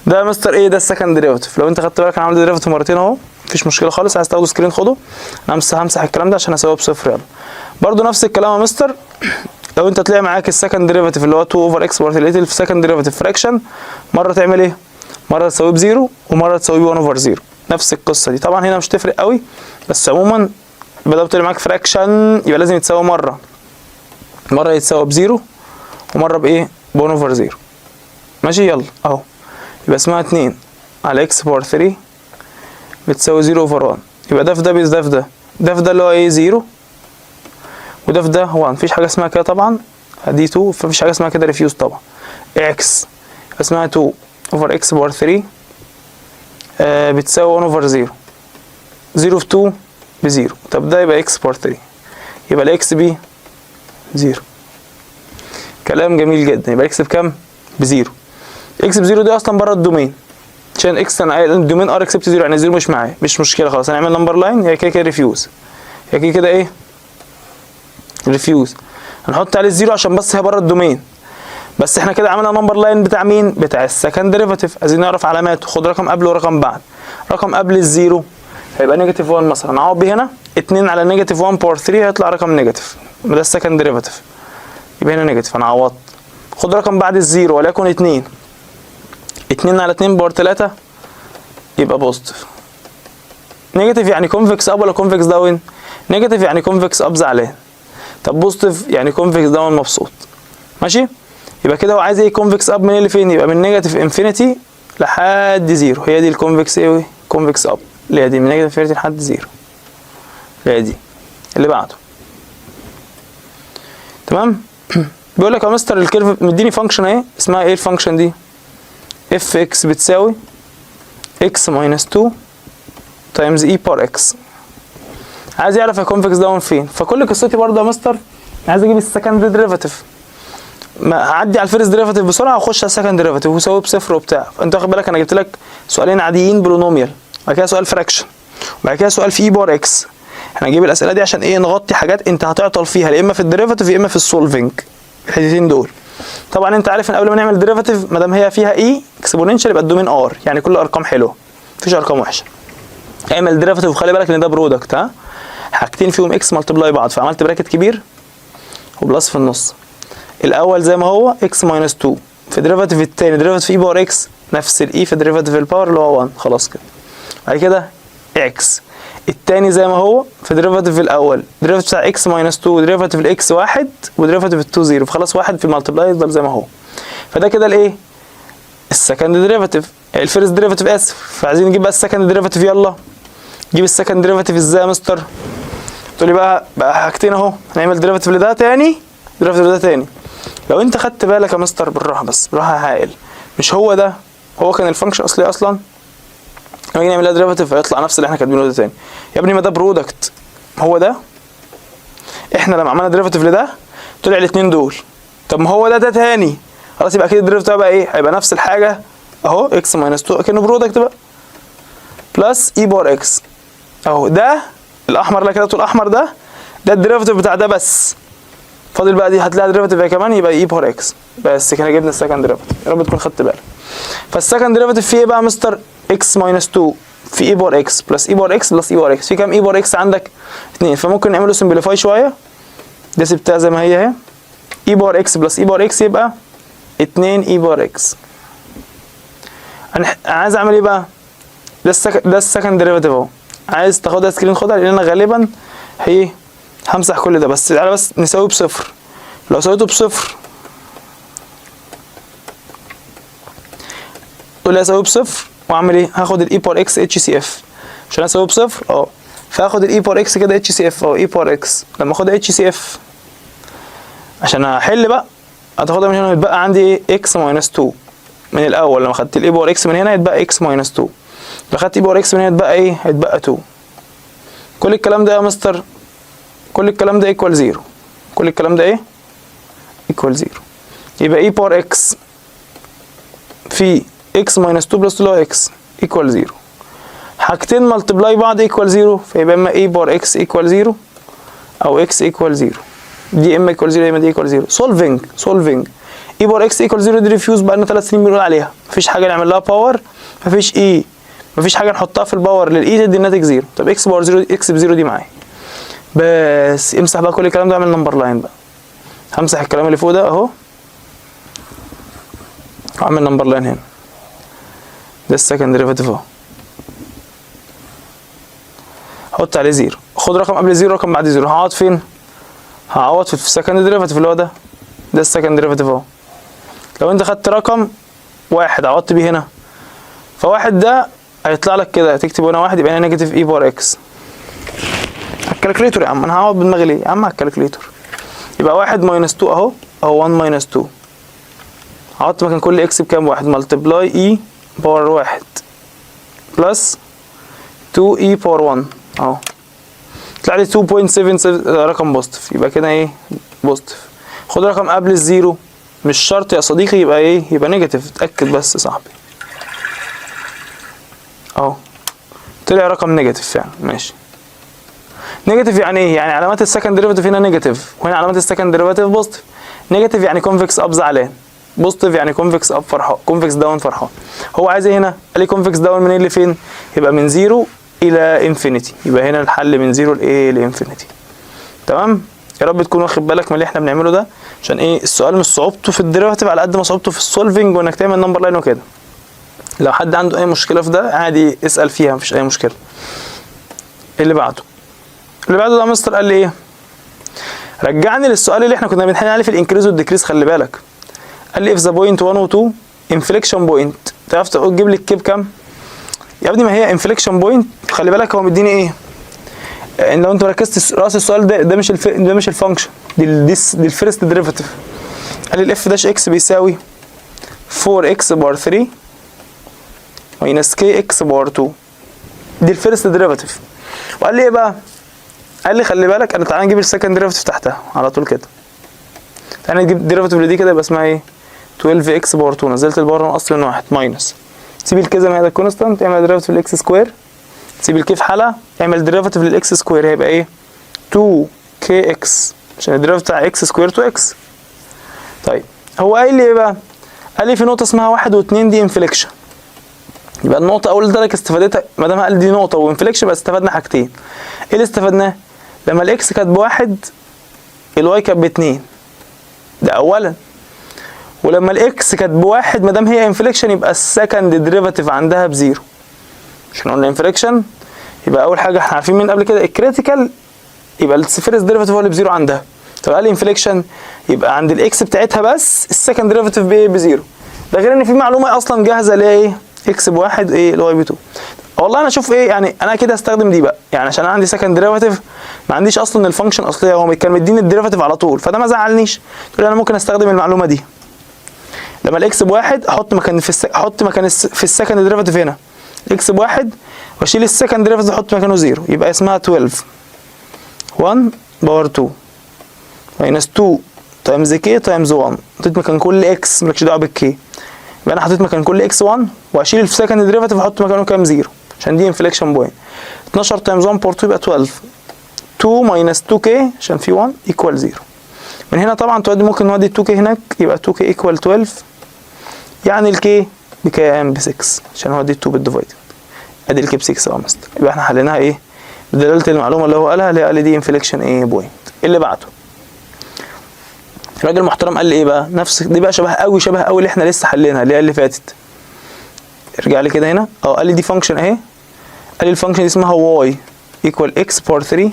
ده مستر ايه؟ ده السكند ديريفيتيف. لو انت خدت بالك انا عملت ديريفيتيف مرتين اهو، مفيش مشكله خالص. عايز تاخده سكرين خده، انا همسح الكلام ده عشان اسويه بصفر. يلا برده نفس الكلام يا مستر. لو انت طلع معاك السكند ديريفيتيف اللي هو 2 اوفر اكس باور 3، لقيت السكند ديريفيتيف فراكشن، مره تعمل ايه؟ مره تساويه بزيرو ومره تساويه 1 اوفر 0. نفس القصه دي. طبعا هنا مش تفرق قوي، بس عموما بدل طلع معاك فراكشن يبقى لازم يتساوي مره يتساوي بزيرو ومره بايه؟ ب 1 اوفر 0. ماشي؟ يلا اهو يبقى اسمها 2 على اكس باور 3 بتساوي 0 اوفر 1. يبقى ده في ده بيز ده في ده، ده في ده اللي هو ايه؟ 0 وده في ده 1. مفيش حاجه اسمها كده طبعا، دي 2 فمفيش حاجه اسمها كده ريفيوز طبعا. اكس اسمها 2 اوفر اكس باور 3 بتساوي 1 اوفر 0. 0 في 2 ب0. طب ده يبقى اكس باور 3، يبقى الاكس ب 0. كلام جميل جدا. يبقى اكس بكام؟ ب0. اكس ب0 دي اصلا بره الدومين، عشان اكس انا الدومين ار اكسبت 0 يعني 0 مش معايا، مش مشكله خلاص. هنعمل نمبر لاين هي كده ريفيوز، هي كده ايه؟ ريفيوز. هنحط عليه الزيرو عشان بس هي بره الدومين. بس احنا كده عملنا نمبر لاين بتاع مين؟ بتاع السكند ديريفيتيف. عايزين نعرف علاماته. خد رقم قبل ورقم بعد. رقم قبل الزيرو هيبقى نيجاتيف 1 مثلا، نعوض بيه هنا 2 على نيجاتيف 1 باور 3 هيطلع رقم نيجاتيف، ده السكند ديريفيتيف يبقى هنا نيجاتيف. انا عوضت. خد رقم بعد الزيرو وليكن 2 على 2 باور 3 يبقى بوزيتيف. نيجاتيف يعني كونفكس اب ولا كونفكس داون؟ نيجاتيف يعني كونفكس اب زعلان. طب بوزيتيف يعني كونفكس داون مبسوط. ماشي؟ يبقى كده هو عايز ايه؟ كونفكس اب من اللي فين؟ يبقى من نيجاتيف انفينيتي لحد 0. هي دي الكونفكس ايه؟ كونفكس اب اللي هي دي من نيجاتيف انفينيتي لحد 0. هي دي اللي بعده. تمام؟ بيقول لك يا مستر الكيرف مديني فانكشن اهي، اسمها ايه الفانكشن دي؟ اف اكس بتساوي اكس ماينس 2 تايمز اي بار اكس. عايز يعرف الكونفكس داون فين. فكل قصتي برضه يا مستر عايز اجيب السكند ديريفيتيف، هعدي على الفيرست ديريفيتيف بسرعه واخش على السكند ديريفيتيف واساويه بصفر وبتاع. فانت واخد بالك انا جبت لك سؤالين عاديين بولينوميال، بعد كده سؤال فراكشن، وبعد كده سؤال في اي بار اكس. احنا هنجيب الاسئله دي عشان ايه؟ نغطي حاجات انت هتعطل فيها يا اما في الديريفيتيف يا اما في السولفنج، الحتتين دول. طبعا انت عارف ان قبل ما نعمل ديريفيتيف ما دام هي فيها اي اكسبوننشال يبقى الدومين ار، يعني كل ارقام حلوه مفيش ارقام وحشه. اعمل ديريفيتيف وخلي بالك ان ده برودكت، ها حاجتين فيهم اكس ملتبلاي بعض، فعملت براكت كبير وبلس في النص. الاول زي ما هو اكس ماينس 2، في ديريفيتيف الثاني ديريفيتيف اي باور اكس نفس الاي في ديريفيتيف الباور اللي هو 1. خلاص كده. بعد كده اكس الثاني زي ما هو في ديريفيتيف الاول، ديريفيتيف بتاع اكس ماينس 2 ديريفيتيف الاكس 1 وديريفيتيف ال 2 0. فخلاص واحد في الملتبلاي يفضل زي ما هو. فده كده الايه؟ السكند ديريفيتيف، الفيرست ديريفيتيف اسف. فعايزين نجيب بقى السكند ديريفيتيف. يلا نجيب السكند ديريفيتيف ازاي يا مستر؟ تقول لي بقى حاجتين اهو، هنعمل ديريفيتيف لده تاني ديريفيتيف لده تاني. لو انت خدت بالك يا مستر بالراحه بس بالراحه يا عاقل، مش هو ده هو كان الفانكشن اصلي اصلا لما نيجي نعملها ديريفاتيف هيطلع نفس اللي احنا كاتبينه ده تاني. يا ابني ما ده برودكت هو ده، احنا لما عملنا ديريفاتيف لده طلع الاثنين دول، طب ما هو ده تاني خلاص، يبقى اكيد الديريفاتيف بقى ايه؟ هيبقى نفس الحاجه اهو اكس ماينس 2 كانه برودكت بقى بلس اي بار اكس اهو. ده الاحمر اللي كتبته الاحمر ده الديريفاتيف بتاع ده بس، فاضل بقى دي هتلاقي ديريفاتيف هي كمان يبقى اي بار اكس بس كده جبنا السكند ديريفاتيف. يا رب تكون خدت بالك. فالسكند ديريفاتيف فيه ايه بقى مستر؟ اكس ماينس 2 في اي بار اكس بلس اي بار اكس بلس اي بار اكس. في كام اي بار اكس عندك؟ 2. فممكن نعمله سمبليفاي شويه، ده سبتها زي ما هي اهي، اي بار اكس بلس اي بار اكس يبقى 2 اي بار اكس. انا عايز اعمل ايه بقى؟ ده السكند ديريفاتيف اهو، عايز تاخدها سكرين خدها لان انا غالبا هي همسح كل ده، بس تعالى بس نساوي بصفر. لو سويته بصفر تقول لي اساوي بصفر واعمل ايه؟ هاخد الاي بار اكس اتش سي اف عشان اساوي بصفر فاخد الاي بار اكس كده اتش سي اف اي بار اكس. لما اخدها اتش سي اف عشان احل بقى هتاخدها من هنا يتبقى عندي ايه؟ اكس ماينس 2 من الاول. لما خدت الاي بار اكس من هنا يتبقى اكس ماينس 2، لو خدت اي بار اكس من هنا يتبقى ايه؟ هيتبقى 2. كل الكلام ده يا مستر كل الكلام ده ايكوال 0، كل الكلام ده ايه؟ ايكوال 0. يبقى اي بار اكس في اكس ماينس 2 بلس 2 اللي هو اكس ايكوال 0. حاجتين ملتبلاي بعض ايكوال 0، فيبقى اما اي بار اكس ايكوال 0 او اكس ايكوال 0. دي اما ايكوال 0 يا اما دي ايكوال 0. سولفينج اي بار اكس ايكوال 0 دي ريفيوز بقى لنا 3 سنين بنقول عليها، مفيش حاجه نعمل لها باور، مفيش اي، مفيش حاجه نحطها في الباور للاي تدي الناتج 0. طب اكس باور 0 اكس ب 0 دي معايا بس. امسح بقى كل الكلام ده اعمل نمبر لاين بقى. همسح الكلام اللي فوق ده اهو واعمل نمبر لاين هنا. ده السكند ديريفاتيف اهو، حط عليه 0، خد رقم قبل 0 رقم بعد 0. هقعد فين؟ هعوض في السكند ديريفاتيف اللي هو ده السكند ديريفاتيف اهو. لو انت خدت رقم 1 عوضت بيه هنا، فواحد ده هيطلع لك كده، تكتب هنا 1 يبقى هنا نيجاتيف اي بار اكس. الكالكوليتور يا عم، انا هقعد بدماغي ليه يا عم على الكالكوليتور. يبقى 1 ماينس 2 اهو 1 ماينس 2. عوضت مكان كل اكس بكام؟ 1 ملتبلاي اي باور 1 بلس 2 اي باور 1 اهو، طلع لي 2.77 رقم بوزيتيف. يبقى كده ايه؟ بوزيتيف. خد رقم قبل الزيرو، مش شرط يا صديقي يبقى ايه؟ يبقى نيجاتيف، اتاكد بس يا صاحبي اهو، طلع رقم نيجاتيف فعلا. ماشي، نيجاتيف يعني ايه؟ يعني علامات السكند ديريفاتيف هنا نيجاتيف وهنا علامات السكند ديريفاتيف بوزيتيف. نيجاتيف يعني كونفكس اب زعلان، بوزيتيف يعني كونفكس اب فرحان، كونفكس داون فرحان. هو عايز ايه هنا؟ قال لي كونفكس داون منين لفين؟ يبقى من 0 الى انفينيتي. يبقى هنا الحل من 0 لايه؟ لانفينيتي. تمام؟ يا رب تكون واخد بالك من اللي احنا بنعمله ده، عشان ايه؟ السؤال مش صعوبته في الديريفاتيف على قد ما صعوبته في السولفنج وانك تعمل نمبر لاين وكده. لو حد عنده اي مشكله في ده عادي اسال فيها، مفيش اي مشكله. اللي بعده ده مستر قال لي ايه؟ رجعني للسؤال اللي احنا كنا بنحل عليه في الانكريز والديكريز. خلي بالك، قال لي if the point 1 و 2 inflection point، تعرف تجيب لي الكيب كام؟ يا ابني ما هي inflection point. خلي بالك هو مديني ايه؟ ان لو انت ركزت راس السؤال ده مش الفانكشن، دي الفيرست ديريفاتيف. قال لي الاف داش اكس بيساوي 4x بار 3 ماينس كي اكس بار 2، دي الفيرست ديريفاتيف. وقال لي ايه بقى؟ قال لي خلي بالك، انا تعالى نجيب السكند ديريفاتيف تحتها على طول كده. تعالى نجيب الديريفاتيف اللي دي كده يبقى اسمها ايه؟ 12x بار 2، نزلت البار من اصل من 1 ماينس، تسيب الكي زي ما هي ده كونستانت، اعمل ديريفاتيف للاكس سكوير، تسيب الكي في حالها، اعمل ديريفاتيف للاكس سكوير هيبقى ايه؟ 2kx عشان الديريفاتيف بتاع اكس سكوير 2x. طيب هو قايل لي ايه بقى؟ قال لي في نقطه اسمها 1 و2 دي انفليكشن. يبقى النقطه اول درجه استفادتها ما دام قال دي نقطه وانفليكشن، بقى استفدنا حاجتين. ايه اللي استفدناه؟ لما الاكس كانت ب1 الواي كانت ب2، ده اولا. ولما الاكس كانت ب1 ما دام هي انفليكشن يبقى السكند ديريفاتيف عندها ب0. عشان قلنا انفليكشن يبقى اول حاجه احنا عارفين من قبل كده الكريتيكال يبقى الفيرست ديريفاتيف هو اللي ب0 عندها. طب قال لي انفليكشن يبقى عند الاكس بتاعتها بس السكند ديريفاتيف ب0. ده غير ان في معلومه اصلا جاهزه اللي هي ايه؟ اكس ب1 ايه الواي ب2. والله انا اشوف ايه يعني، انا كده هستخدم دي بقى، يعني عشان انا عندي سكند ديريفاتيف ما عنديش اصلا الفانكشن اصليه، هو كان مديني الديريفاتيف على طول، فده ما زعلنيش. تقول انا ممكن استخدم المعلومه دي. لما الاكس بواحد احط مكان في السكند ديريفاتيف هنا الاكس بواحد، واشيل السكند ديريفاتيف احط مكانه 0، يبقى اسمها 12 1 باور 2 ماينس 2 تايمز كي تايمز 1. حطيت مكان كل اكس، مالكش دعوه بالكي، يبقى انا حطيت مكان كل اكس 1 واشيل السكند ديريفاتيف احط مكانه كام 0 عشان دي انفليكشن بوينت. 12 تايمز 1 باور 2 يبقى 12. 2 ماينس 2 كي عشان في 1 ايكوال 0. من هنا طبعا تودي ممكن نودي 2 كي هناك، يبقى 2 كي ايكوال 12، يعني الكي بكام؟ ب 6 عشان هودي 2 بالديفايدد. ادي الكي ب 6 يا مستر. يبقى احنا حليناها ايه؟ بدلاله المعلومه اللي هو قالها، اللي قال لي دي انفليكشن ايه بوينت. اللي بعده الراجل المحترم قال لي ايه بقى؟ نفس دي بقى شبه قوي اللي احنا لسه حلينها اللي هي اللي فاتت. ارجع لي كده هنا، قال لي دي فانكشن اهي، قال لي الفانكشن دي اسمها y equal x باور 3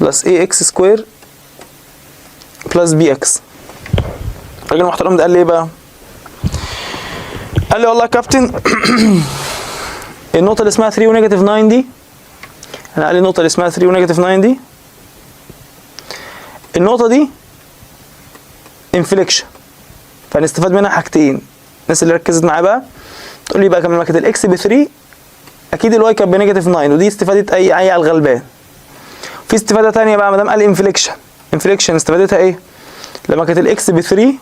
بلس ax سكوير بلس bx. الراجل المحترم ده قال لي ايه بقى؟ قال لي والله يا كابتن النقطة اللي اسمها 3 ونيجاتيف 9 دي، انا قال لي النقطة اللي اسمها 3 ونيجاتيف 9 دي، النقطة دي انفليكشن، فهنستفاد منها حاجتين. الناس اللي ركزت معايا بقى تقول لي بقى كمان كانت الاكس ب 3 اكيد الواي كانت بنيجاتيف 9، ودي استفادة اي على الغلبان. في استفادة تانية بقى ما دام قال انفليكشن استفادتها ايه؟ لما كانت الاكس ب 3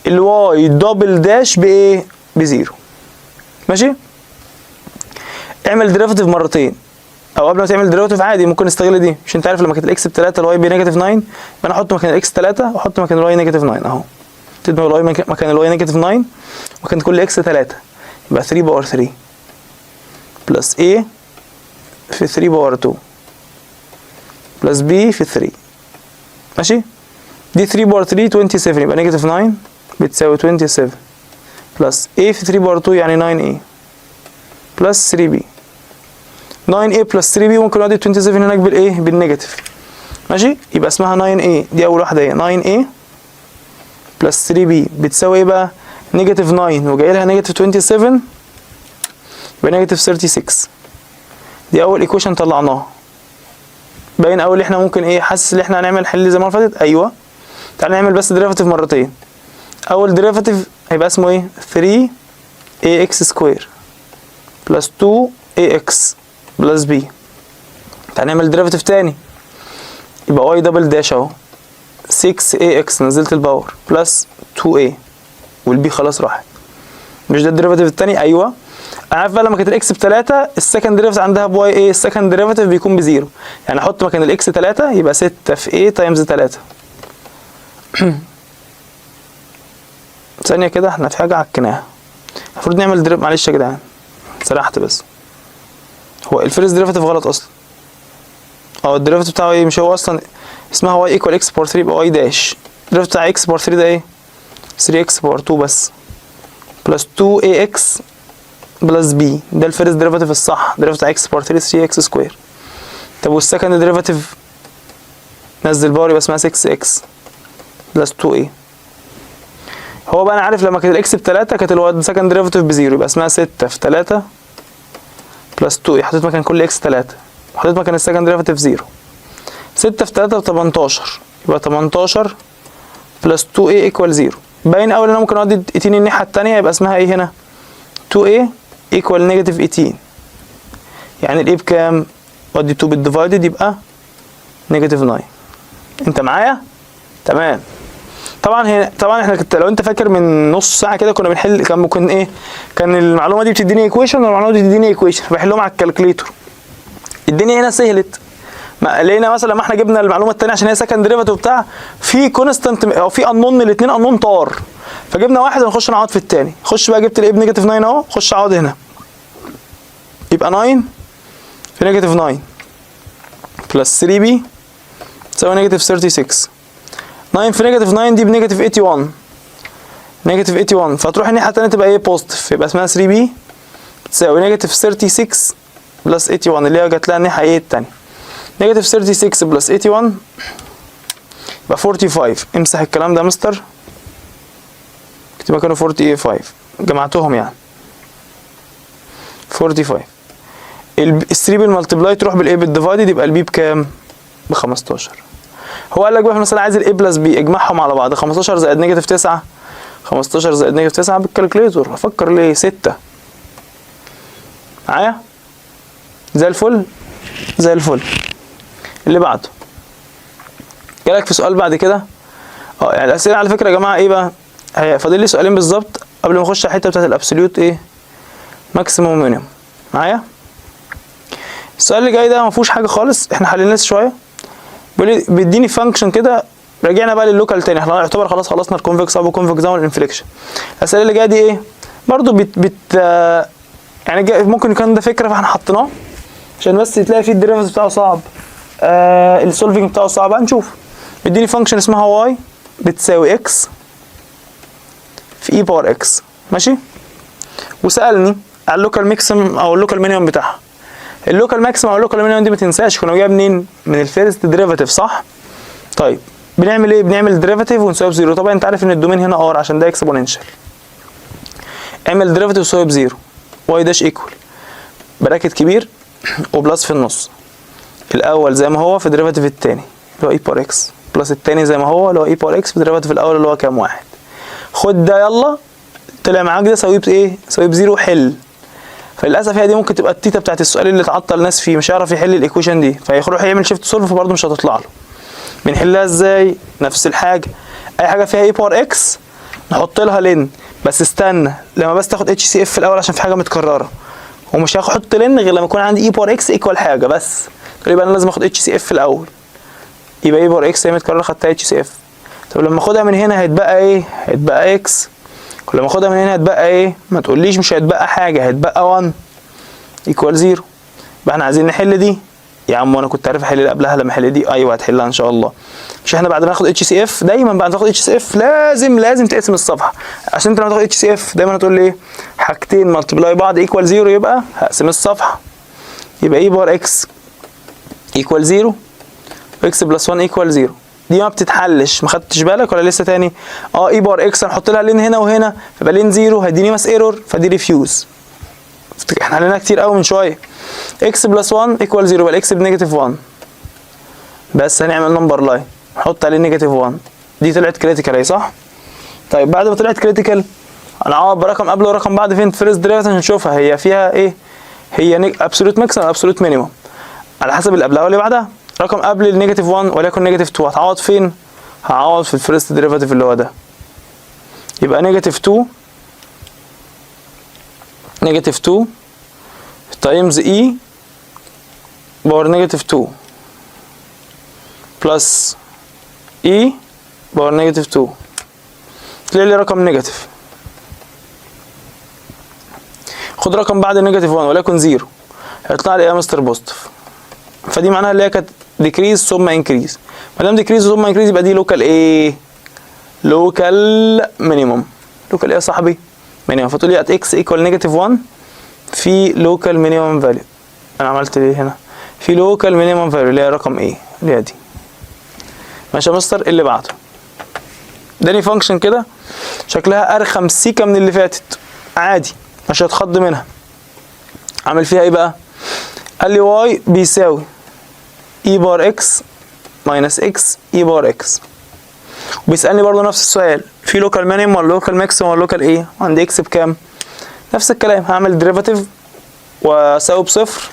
الواي دبل داش بايه؟ ب0. ماشي؟ اعمل ديريفاتيف مرتين، او قبل ما تعمل ديريفاتيف عادي ممكن نستغل دي. مش انت عارف لما كانت الاكس ب 3 الواي بنيجاتيف 9، يبقى انا احط مكان الاكس 3 واحط مكان الواي نيجاتيف 9 اهو. تدمج الواي مكان الواي نيجاتيف 9 وكان كل اكس 3، يبقى 3 باور 3 بلس a في 3 باور 2 بلس b في 3. ماشي؟ دي 3 باور 3 27، يبقى نيجاتيف 9 بتساوي 27 بلس a في 3 باور 2 يعني 9a بلس 3b. 9a بلس 3b ممكن نودي 27 هناك بالايه؟ بالنيجاتيف. ماشي؟ يبقى اسمها 9a، دي اول واحده اهي 9a بلس 3b بتساوي ايه بقى؟ نيجاتيف 9 وجاي لها نيجاتيف 27 يبقى نيجاتيف 36. دي اول ايكويشن طلعناها. باين اول احنا ممكن ايه؟ حاسس ان احنا هنعمل حل زي ما فاتت؟ ايوه. تعال نعمل بس ديريفاتيف مرتين. اول ديريفاتيف هيبقى اسمه ايه؟ 3ax سكوير بلس 2ax بلس b. تعال نعمل ديريفاتيف تاني، يبقى y دبل داش اهو 6ax نزلت الباور بلس 2a والبي خلاص راحت. مش ده الديريفاتيف التاني؟ ايوه. انا عارف بقى لما كانت الاكس ب 3 السكند ديريفاتيف عندها بواي ايه؟ السكند ديريفاتيف بيكون بزيرو، يعني احط مكان الاكس 3 يبقى 6 في a تايمز 3. ثانيه كده احنا في حاجه عكناها، المفروض نعمل معلش يا جدعان سرحت بس. هو الفيرست ديريفاتيف غلط اصلا. الديريفاتيف بتاعه ايه؟ مش هو اصلا اسمها واي ايكوال اكس باور 3 يبقى واي داش. الديريفاتيف بتاع اكس باور 3 ده ايه؟ 3x باور 2 بس بلس 2ax بلس b. ده الفيرست ديريفاتيف الصح. الديريفاتيف بتاع اكس باور 3 3x سكوير. طب والسكند ديريفاتيف نزل باور يبقى اسمها 6x بلس 2a. هو بقى انا عارف لما كانت الاكس ب 3 كانت السكند ديريفاتيف بزيرو، يبقى اسمها 6 في 3 بلس 2a. حطيت مكان كل اكس 3 وحطيت مكان السكند ديريفاتيف 0. 6 في 3 ب 18 يبقى 18 بلس 2a ايكوال 0. باين اول انا ممكن اودي 18 الناحيه الثانيه يبقى اسمها ايه هنا؟ 2a ايكوال نيجاتيف 18. يعني الايه بكام؟ اودي 2 بالديفايدد يبقى نيجاتيف 9. انت معايا؟ تمام. طبعا احنا لو انت فاكر من نص ساعه كده كنا بنحل، كان ممكن ايه؟ كان المعلومه دي بتديني ايكويشن والمعلومه دي بتديني ايكويشن بحلهم على الكالكوليتور. الدنيا هنا سهلت. لقينا مثلا لما احنا جبنا المعلومه الثانيه عشان هي سكند ديريفاتيف بتاع في كونستانت او في انون، الاثنين انون طار، فجبنا واحد ونخش نعوض في الثاني. خش بقى جبت الايه بنيجاتيف 9 اهو، خش اعوض هنا يبقى 9 في نيجاتيف 9 بلس 3b تساوي نيجاتيف 36. 9 في نيجاتيف 9 دي بنيجاتيف 81 نيجاتيف 81، فتروح الناحيه الثانيه تبقى ايه؟ بوزيتيف، يبقى اسمها 3b تساوي نيجاتيف 36 بلس 81 اللي هي جت لها الناحيه ايه الثانيه. نيجاتيف 36 بلس 81 يبقى 45. امسح الكلام ده يا مستر، كتب مكانه 45 جمعتهم يعني 45. ال 3 بالمالتيبلاي تروح بالايه بالديفايدد يبقى البي بكام؟ ب 15. هو قال لك بقى مثلا عايز الاي بلس بي اجمعهم على بعض. 15 زائد نيجاتيف 9 15 زائد نيجاتيف 9 بالكالكليتور، افكر ليه 6 معايا زي الفل زي الفل. اللي بعده جالك في سؤال بعد كده يعني الاسئله على فكره يا جماعه ايه بقى، فاضل لي سؤالين بالظبط قبل ما اخش على الحته بتاعت الابسوليوت ايه ماكسيموم مينيمم معايا. السؤال اللي جاي ده ما فيهوش حاجه خالص، احنا حليناه شويه، بيديني فانكشن كده. رجعنا بقى لللوكال تاني، احنا يعتبر خلاص خلصنا الكونفكس اب وكونفكس داون والانفليكشن. الاسئله اللي جايه دي ايه برضو يعني ممكن يكون ده فكره فاحنا حطيناه عشان بس تلاقي فيه الديريفيتيف بتاعه صعب، السولفنج بتاعه صعب. هنشوف. بيديني فانكشن اسمها واي بتساوي اكس في اي باور اكس ماشي، وسالني على اللوكال ماكسيمم او اللوكال مينيمم بتاعها. اللوكال ماكسيمم او اللوكال مينيمم دي ما تنساش كنا جايبها منين؟ من الفيرست ديريفيتيف صح؟ طيب بنعمل ايه؟ بنعمل ديريفيتيف ونساوي بزيرو. طبعا انت عارف ان الدومين هنا ار عشان ده اكسبوننشال. اعمل ديريفيتيف وساوي بزيرو، واي داش ايكوال براكت كبير وبلس في النص، الاول زي ما هو في ديريفيتيف الثاني اللي هو اي باور اكس بلس الثاني زي ما هو اللي هو اي باور اكس في ديريفيتيف الاول اللي هو كام واحد. خد ده يلا طلع معاك ده ساويه بايه؟ ساويه بزيرو حل. فللاسف هي دي ممكن تبقى التيتا بتاعت السؤال اللي اتعطل الناس فيه، مش هيعرف يحل الايكويشن دي فيروح يعمل شيفت سولف فبرضه مش هتطلع له. بنحلها ازاي؟ نفس الحاجه، اي حاجه فيها اي باور اكس نحط لها لين، بس استنى لما بس تاخد اتش سي اف في الاول عشان في حاجه متكرره، ومش هاخد لين غير لما يكون عندي اي باور اكس ايكوال حاجه بس. يبقى انا لازم اخد اتش سي اف الاول، يبقى اي باور اكس هي متكرره خدتها اتش سي اف. طب لما اخدها من هنا هيتبقى ايه؟ هيتبقى اكس. ولما اخدها من هنا هتبقى ايه؟ ما تقوليش مش هيتبقى حاجه، هيتبقى 1 ايكوال 0. يبقى احنا عايزين نحل دي يا عم، وانا كنت عارف احل اللي قبلها لما احل دي. ايوه هتحلها ان شاء الله. مش احنا بعد ما ناخد اتش سي اف دايما بعد ما تاخد اتش سي اف لازم تقسم الصفحه، عشان انت لما تاخد اتش سي اف دايما هتقول لي ايه؟ حاجتين ملتبلاي بعض ايكوال 0 يبقى هقسم الصفحه. يبقى اي باور اكس ايكوال 0 واكس بلس 1 ايكوال 0. دي ما بتتحلش، ما خدتش بالك ولا لسه تاني؟ اي باور اكس هنحط لها لين هنا وهنا فيبقى لين 0 هيديني ماس ايرور فدي ريفيوز. احنا حليناها كتير قوي من شويه. اكس بلس 1 ايكوال 0 يبقى الاكس بنيجاتيف 1، بس هنعمل نمبر لاين نحط عليه نيجاتيف 1. دي طلعت كريتيكال اهي صح؟ طيب بعد ما طلعت كريتيكال هنعوض برقم قبل ورقم بعد فين؟ فيرست ديريفيتيف عشان نشوفها هي فيها ايه؟ هي ابسولوت ماكسيمم ولا ابسولوت مينيمم على حسب اللي قبلها واللي بعدها. رقم قبل النيجاتيف 1 وليكن نيجاتيف 2 هتعوض فين؟ هعوض في الفيرست ديريفيتيف اللي هو ده. يبقى نيجاتيف 2 تايمز اي باور نيجاتيف 2 بلس اي باور نيجاتيف 2 طلع لي رقم نيجاتيف. خد رقم بعد النيجاتيف 1 وليكن 0 هيطلع لي ايه يا مستر بوزيتيف. فدي معناها اللي هي كانت ديكريز ثم انكريز. ما دام ديكريز ثم انكريز يبقى دي لوكال ايه؟ لوكال مينيمم. لوكال ايه يا صاحبي؟ مينيمم. فتقول لي ات اكس ايكوال نيجاتيف 1 في لوكال مينيمم فاليو. انا عملت ايه هنا؟ في لوكال مينيمم فاليو اللي هي رقم ايه؟ اللي هي دي. ماشي يا مستر. اللي بعده اداني فانكشن كده شكلها ارخم سيكه من اللي فاتت، عادي مش هتخض منها. عامل فيها ايه بقى؟ قال لي واي بيساوي اي بار اكس ماينس اكس اي بار اكس، وبيسالني برضه نفس السؤال في لوكال مينيمم ولا لوكال ماكسيمم ولا لوكال ايه؟ عندي اكس بكام؟ نفس الكلام هعمل ديريفاتيف واساوي بصفر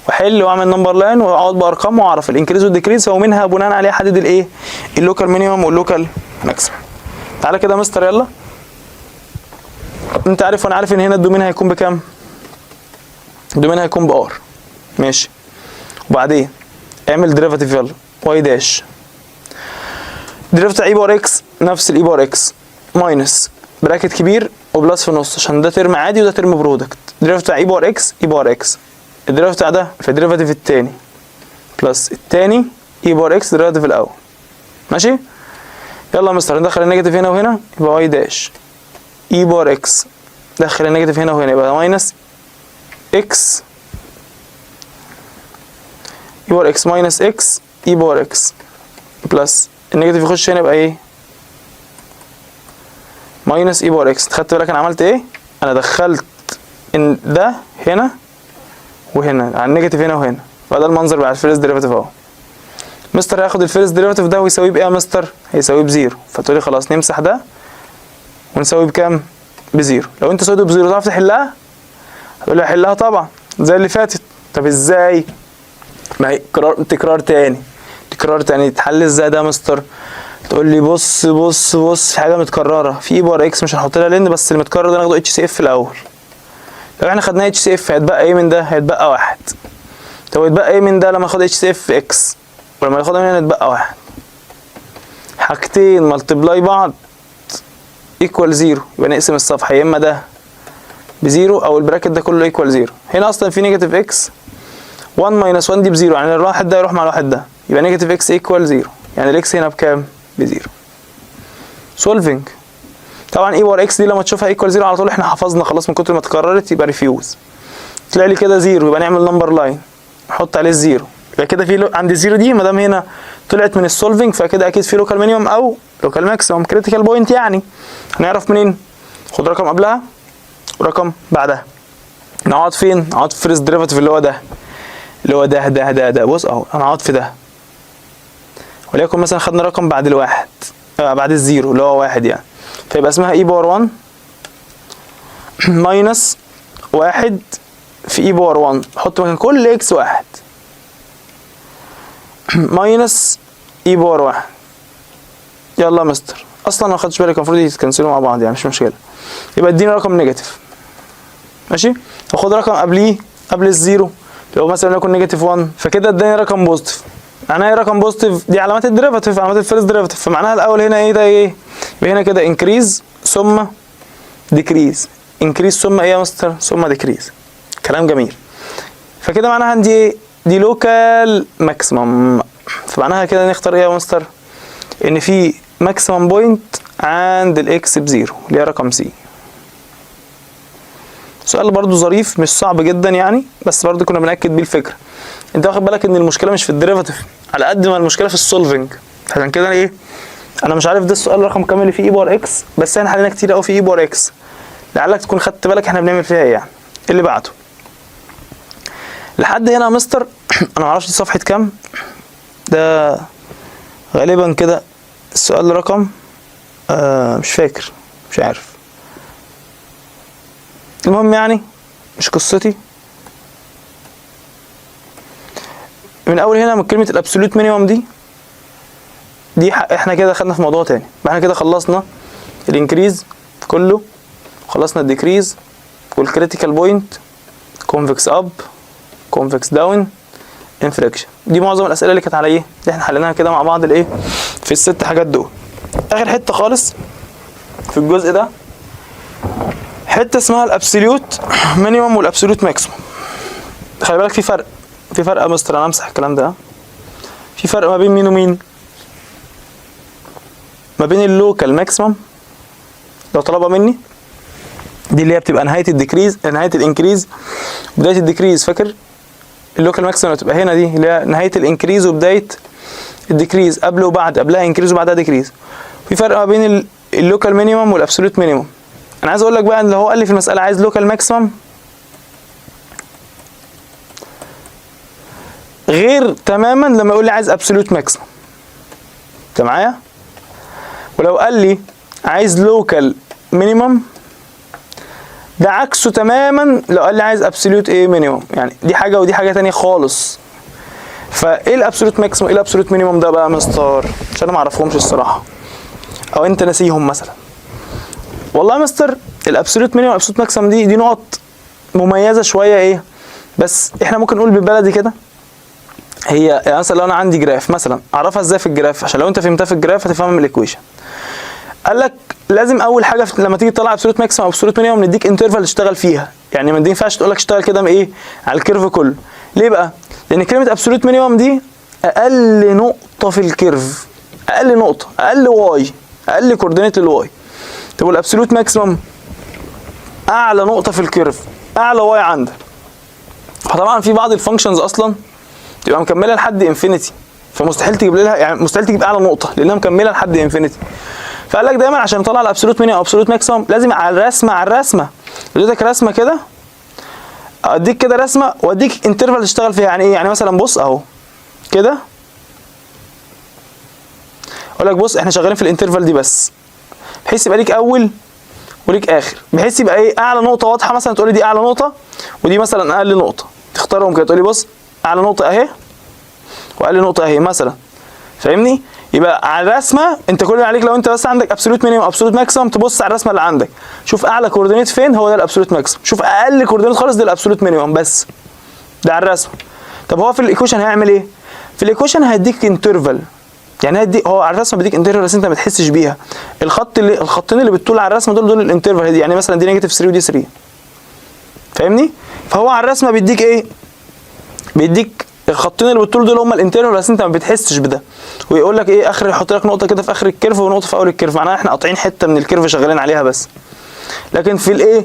واحل واعمل نمبر لاين واقعد بارقام واعرف الانكريز والديكريز ومنها بناء عليه احدد الايه؟ اللوكال مينيمم واللوكال ماكسيمم. تعالى كده يا مستر يلا. انت عارف وانا عارف ان هنا الدومين هيكون بكام؟ الدومين هيكون بار. ماشي. وبعدين اعمل ديريفاتيف يلا واي داش ديريفاتيف اي بار اكس نفس الاي بار اكس ماينس براكت كبير وبلس في النص عشان ده ترم عادي وده ترم برودكت. ديريفاتيف اي بار اكس اي بار اكس، الديريفاتيف ده في الديريفاتيف الثاني بلس الثاني اي بار اكس ديريفاتيف الاول. ماشي. يلا يا مستر ندخل النيجاتيف هنا وهنا يبقى واي داش اي بار اكس، دخل النيجاتيف هنا وهنا يبقى ماينس اكس اي بار اكس ماينس اكس اي بار اكس بلس النيجاتيف يخش هنا يبقى ايه؟ ماينس اي بار اكس. خدت بالك انا عملت ايه؟ انا دخلت ان ده هنا وهنا على النيجاتيف هنا وهنا، فده المنظر بتاع الفيرست ديريفاتيف اهو. مستر هياخد الفيرست ديريفاتيف ده ويساويه بايه يا مستر؟ هيساويه بزيرو. فتقولي خلاص نمسح ده ونساوي بكام؟ بزيرو. لو انت ساويته بزيرو تعرف تحلها؟ هتقول لي هحلها طبعا زي اللي فاتت. طب ازاي؟ ما هي تكرار تاني. تحل ازاي ده يا مستر؟ تقول لي بص في حاجه متكرره في اي بار اكس، مش هنحط لها لين، بس المتكرر ده ناخده اتش سي اف الاول. لو احنا خدناه اتش سي اف هيتبقى ايه من ده؟ هيتبقى 1. طب هيتبقى ايه من ده لما اخد اتش سي اف اكس؟ ولما ناخدها من هنا هيتبقى 1. حاجتين ملتبلاي بعض ايكوال 0، يبقى نقسم الصفحه يا اما ده بزيرو او البراكت ده كله ايكوال 0. هنا اصلا في نيجاتيف اكس، 1 ماينس 1 دي بزيرو، يعني الواحد ده يروح مع الواحد ده، يبقى نيجاتيف اكس ايكوال 0، يعني الاكس هنا بكام؟ بزيرو. سولفنج. طبعا اي بار اكس دي لما تشوفها ايكوال 0 على طول احنا حفظنا خلاص من كتر ما اتكررت، يبقى ريفيوز. طلع لي كده 0، يبقى نعمل نمبر لاين نحط عليه الزيرو، يبقى كده في عند الزيرو دي ما دام هنا طلعت من السولفنج فكده اكيد في لوكال مينيمم او لوكال ماكسيمم كريتيكال بوينت. يعني هنعرف منين؟ خد رقم قبلها ورقم بعدها. نقعد فين؟ نقعد في فيرست ديريفاتيف اللي هو ده بص اهو، انا هقعد في ده، وليكن مثلا خدنا رقم بعد الواحد بعد الزيرو اللي هو 1 يعني، فيبقى اسمها اي باور 1 ماينس 1 في اي باور 1، حط مكان كل اكس 1 ماينس اي باور 1. يلا يا مستر، اصلا ما خدتش بالك المفروض يتكنسلوا مع بعض يعني مش مشكله، يبقى اديني رقم نيجاتيف ماشي، واخد رقم قبليه قبل الزيرو لو مثلا يكون نيجاتيف 1، فكده اداني رقم بوزيتيف. معناها ايه رقم بوزيتيف؟ دي علامات الديريفاتيف، علامات الفيرست ديريفاتيف، فمعناها الاول هنا ايه ده ايه؟ يبقى هنا كده انكريز ثم ديكريز، انكريز ثم ايه يا مستر؟ ثم ديكريز. كلام جميل. فكده معناها دي ايه؟ دي لوكال ماكسيمم، فمعناها كده نختار ايه يا مستر؟ ان في ماكسيمم بوينت عند الاكس بزيرو اللي هي رقم سي. سؤال برضو ظريف مش صعب جدا يعني، بس برضو كنا بنأكد بيه الفكره. انت واخد بالك ان المشكله مش في الديريفاتيف على قد ما المشكله في السولفنج. عشان كده ايه؟ انا مش عارف ده السؤال رقم كام اللي فيه اي بار اكس، بس احنا حلينا كتير قوي في اي بار اكس، لعلك تكون خدت بالك احنا بنعمل فيها ايه يعني. اللي بعده لحد هنا يا مستر انا معرفش دي صفحه كام، ده غالبا كده السؤال رقم مش فاكر مش عارف، المهم يعني مش قصتي. من اول هنا من كلمه الابسولوت مينيمم دي احنا كده خدنا في موضوع تاني. احنا كده خلصنا الانكريز كله، خلصنا الديكريز والكريتيكال بوينت، كونفكس اب كونفكس داون انفليكشن. دي معظم الاسئله اللي كانت على ايه اللي احنا حليناها كده مع بعض الايه في الست حاجات دول. اخر حته خالص في الجزء ده حته اسمها الابسوليوت مينيمم والابسوليوت ماكسيمم. خلي بالك في فرق يا مستر، انا امسح الكلام ده. في فرق ما بين مين ومين؟ ما بين اللوكال ماكسيمم لو طلبها مني دي اللي هي بتبقى نهايه الديكريز نهايه الانكريز بدايه الديكريز. فاكر اللوكال ماكسيمم بتبقى هنا دي اللي هي نهايه الانكريز وبدايه الديكريز، قبل وبعد، قبلها انكريز وبعدها ديكريز. في فرق ما بين اللوكال مينيمم والابسولوت مينيمم. انا عايز اقول لك بقى ان لو هو قال لي في المساله عايز لوكال ماكسيمم غير تماما لما يقول لي عايز ابسولوت ماكسيمم. انت معايا؟ ولو قال لي عايز لوكال مينيمم ده عكسه تماما لو قال لي عايز ابسولوت ايه مينيمم، يعني دي حاجه ودي حاجه ثانيه خالص. فايه الابسولوت ماكسيمم ايه الابسولوت مينيمم ده بقى يا مستر؟ عشان انا ما اعرفهمش الصراحه او انت ناسيهم مثلا. والله يا مستر الابسولوت مينيمم والابسولوت ماكسيمم دي نقط مميزه شويه ايه، بس احنا ممكن نقول بالبلدي كده هي يعني مثلا لو انا عندي جراف مثلا اعرفها ازاي في الجراف عشان لو انت فهمتها في الجراف هتفهمها من الايكويشن. قال لك لازم اول حاجه لما تيجي تطلع ابسولوت ماكسيمم او ابسولوت مينيمم نديك انترفال تشتغل فيها، يعني ما ينفعش تقول لك اشتغل كده ايه على الكيرف كله. ليه بقى؟ لان كلمه ابسولوت مينيمم دي اقل نقطه في الكيرف، اقل نقطه، اقل واي، اقل كوردينيت الواي. طب والابسولوت ماكسيمم اعلى نقطه في الكيرف، اعلى واي عندك. فطبعا في بعض الفانكشنز اصلا تبقى مكمله لحد انفينيتي، فمستحيل تجيب لها يعني مستحيل تجيب اعلى نقطه لانها مكمله لحد انفينيتي. فقال لك دايما عشان نطلع الابسولوت مينيمم او ابسولوت ماكسيمم لازم على الرسمه اديتك رسمه كده، اديك كده رسمه واديك انترفال تشتغل فيها. يعني ايه؟ يعني مثلا بص اهو كده اقول لك بص احنا شغالين في الانترفال دي بس، بحيث يبقى ليك اول وليك اخر، بحيث يبقى ايه اعلى نقطه واضحه، مثلا تقول لي دي اعلى نقطه ودي مثلا اقل نقطه، تختارهم كده تقول لي بص اعلى نقطه اهي واقل نقطه اهي مثلا، فاهمني؟ يبقى على الرسمه انت كل اللي عليك لو انت بس عندك ابسولوت مينيمم ابسولوت ماكسيمم تبص على الرسمه اللي عندك، شوف اعلى كوردينيت فين هو ده الابسولوت ماكسيمم، شوف اقل كوردينيت خالص ده الابسولوت مينيمم، بس ده على الرسمه. طب هو في الايكويشن هيعمل ايه؟ في الايكويشن هيديك انترفال، يعني هيديك هو على الرسمه بيديك انترفال بس انت ما تحسش بيها، الخطين اللي بالطول على الرسمه دول الانترفال دي، يعني مثلا دي نيجاتيف 3 ودي 3، فاهمني؟ فهو على الرسمه بيديك ايه؟ بيديك الخطين اللي بالطول دول هم الانترفال بس انت ما بتحسش بده، ويقول لك ايه اخر، يحط لك نقطه كده في اخر الكيرف ونقطه في اول الكيرف، معناها احنا قاطعين حته من الكيرف شغالين عليها بس. لكن في الايه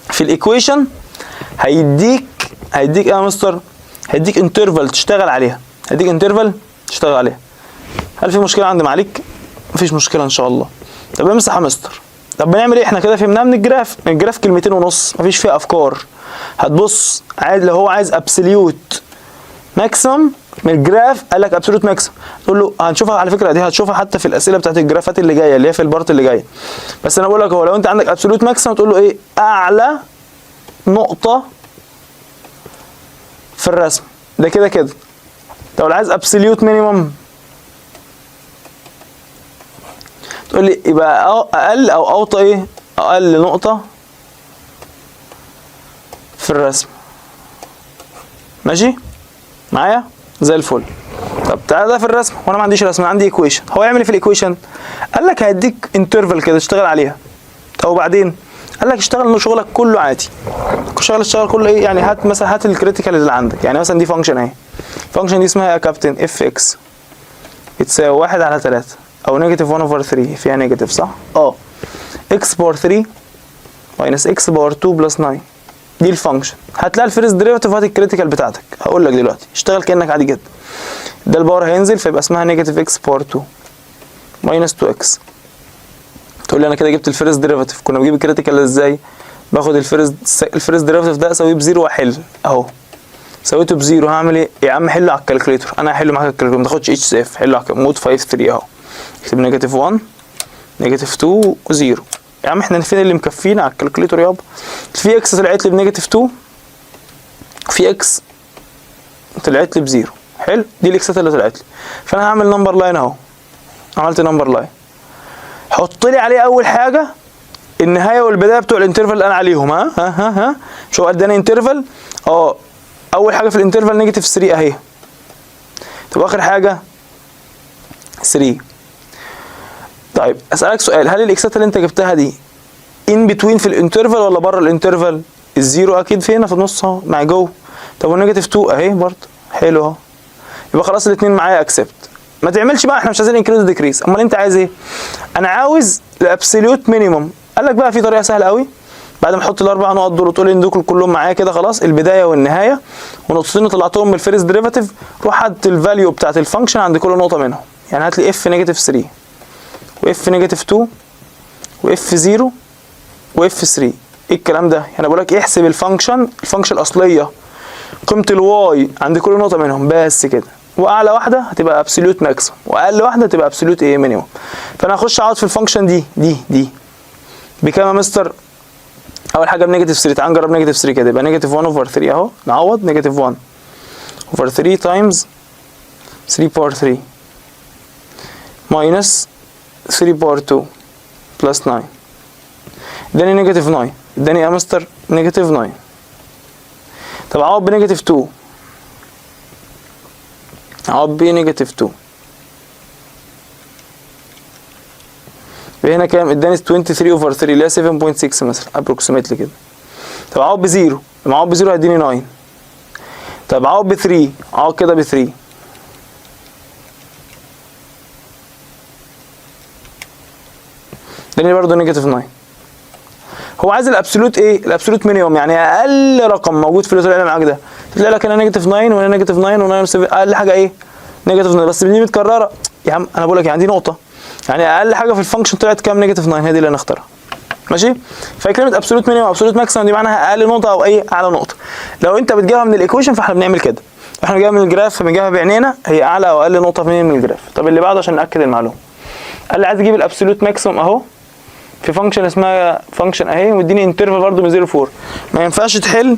في الايكويشن هيديك ايه يا مستر؟ هيديك انترفال تشتغل عليها، هيديك انترفال تشتغل عليها. هل في مشكله عند معاليك؟ مفيش مشكله ان شاء الله. طب امسح يا مستر. طب بنعمل ايه؟ احنا كده فهمناها من الجراف، الجراف كلمتين ونص مفيش فيها افكار. هتبص عايز لو هو عايز ابسوليوت ماكسيمم من الجراف، قال لك ابسوليوت ماكسيمم، تقول له هنشوفها على فكره، دي هتشوفها حتى في الاسئله بتاعت الجرافات اللي جايه اللي هي في البارت اللي جايه. بس انا بقول لك هو لو انت عندك ابسوليوت ماكسيمم تقول له ايه؟ اعلى نقطه في الرسم ده كده كده. طب لو عايز ابسوليوت مينيمم تقول لي يبقى اقل او اوطى ايه؟ اقل نقطه في الرسم. ماشي معايا زي الفل. طب تعالى ده في الرسم وانا ما عنديش رسم، عندي ايكويشن. هو يعمل ايه في الايكويشن؟ قال لك هيديك انترفال كده تشتغل عليها. طب وبعدين قال لك اشتغل شغلك كله عادي، اشتغل كله ايه يعني؟ هات مثلا هات الكريتيكال اللي عندك، يعني مثلا دي فانكشن اهي، الفانكشن دي اسمها يا كابتن اف اكس بتساوي 1 على 3 او نيجاتيف 1 اوفر 3، فيها نيجاتيف صح؟ اكس باور 3 ماينس اكس باور 2 بلس 9، دي الفانكشن. هتلاقي الفيرست ديريفاتيف وهات الكريتيكال بتاعتك، هقول لك دلوقتي اشتغل كانك عادي جدا. ده الباور هينزل فيبقى اسمها نيجاتيف اكس باور 2 ماينس 2 اكس. تقول لي انا كده جبت الفيرست ديريفاتيف، كنا بنجيب الكريتيكال ازاي؟ باخد الفيرست ديريفاتيف ده اساويه بزيرو واحل اهو، سويته بزيرو هعمل ايه؟ يا عم حله على الكالكوليتر، انا هحله معاك الكالكوليتر ما تاخدش اتش سي اف، حله على مود 5 3 اهو، اكتب نيجاتيف 1 نيجاتيف 2 و0. يا عم احنا فين اللي مكفينا على الكالكوليتر يابا؟ في اكس طلعت لي بنيجاتيف 2 في اكس طلعت لي بزيرو، حلو، دي الاكسات اللي طلعت لي. فانا هعمل نمبر لاين اهو، عملت نمبر لاين، حط لي عليه اول حاجه النهايه والبدايه بتوع الانترفال اللي انا عليهم. ها شو اداني انترفال؟ اول حاجه في الانترفال نيجاتيف 3 اهي. طب اخر حاجه 3. طيب اسالك سؤال، هل الاكسات اللي انت جبتها دي ان بتوين في الانترفال ولا بره الانترفال؟ الزيرو اكيد فينا في النص اهو مع جو. طب والنيجاتيف 2 اهي برضه، حلو اهو. يبقى خلاص الاثنين معايا اكسبت. ما تعملش بقى، احنا مش عايزين انكريز ديكريز، امال انت عايز ايه؟ انا عاوز الابسوليوت مينيمم. قال لك بقى في طريقه سهله قوي، بعد ما احط الاربع نقط دول وتقول ان دول كلهم معايا كده خلاص، البدايه والنهايه ونقطتين طلعتهم من الفيرست ديريفاتيف، روح هات الفاليو بتاعت الفانكشن عند كل نقطه منهم. يعني هات لي اف نيجاتيف 3 واف نيجاتيف 2 واف 0 واف 3. ايه الكلام ده؟ يعني بقول لك احسب الفانكشن الاصليه قيمه الواي عند كل نقطه منهم بس كده، واعلى واحده هتبقى ابسوليوت ماكسيمم واقل واحده هتبقى ابسوليوت ايه مينيمم. فانا هخش اقعد في الفانكشن دي بكام يا مستر؟ اول حاجه بنيجاتيف 3، تعال نجرب نيجاتيف 3 كده، يبقى نيجاتيف 1 اوفر 3 اهو، نعوض نيجاتيف 1 اوفر 3 تايمز 3 باور 3 ماينس 3 باور 2 بلس 9، اداني نيجاتيف 9، اداني يا مستر نيجاتيف 9. طب اعوض بنيجاتيف 2، اعوض بنيجاتيف 2 هنا كام؟ اداني 23 اوفر 3 اللي هي 7.6 مثلا ابروكسيمتلي كده. طب اعوض بزيرو، لما اعوض بزيرو هيديني 9. طب اعوض ب 3، اعوض كده ب 3 اداني برضه نيجاتيف 9. هو عايز الابسولوت ايه؟ الابسولوت مينيمم، يعني اقل رقم موجود في اللي طلع معاك ده. تلاقي لك هنا نيجاتيف 9 وهنا نيجاتيف 9 وهنا 7، اقل حاجه ايه؟ نيجاتيف 9، بس دي متكرره. يا عم انا بقول لك يعني دي نقطه، يعني اقل حاجه في الفانكشن طلعت كام؟ نيجاتيف 9، هي دي اللي هنختارها. ماشي؟ فكلمه ابسولوت مينيمم ابسولوت ماكسيمم دي معناها اقل نقطه او ايه؟ اعلى نقطه. لو انت بتجيبها من الايكويشن فاحنا بنعمل كده، احنا بنجيبها من الجراف فبنجيبها بعينينا هي اعلى او اقل نقطه من الجراف. طب اللي بعده عشان ناكد المعلومه، قال لي عايز اجيب الابسولوت ماكسيمم اهو، في فانكشن اسمها فانكشن اهي، واديني انترفال برضه من 0 ل 4. ما ينفعش تحل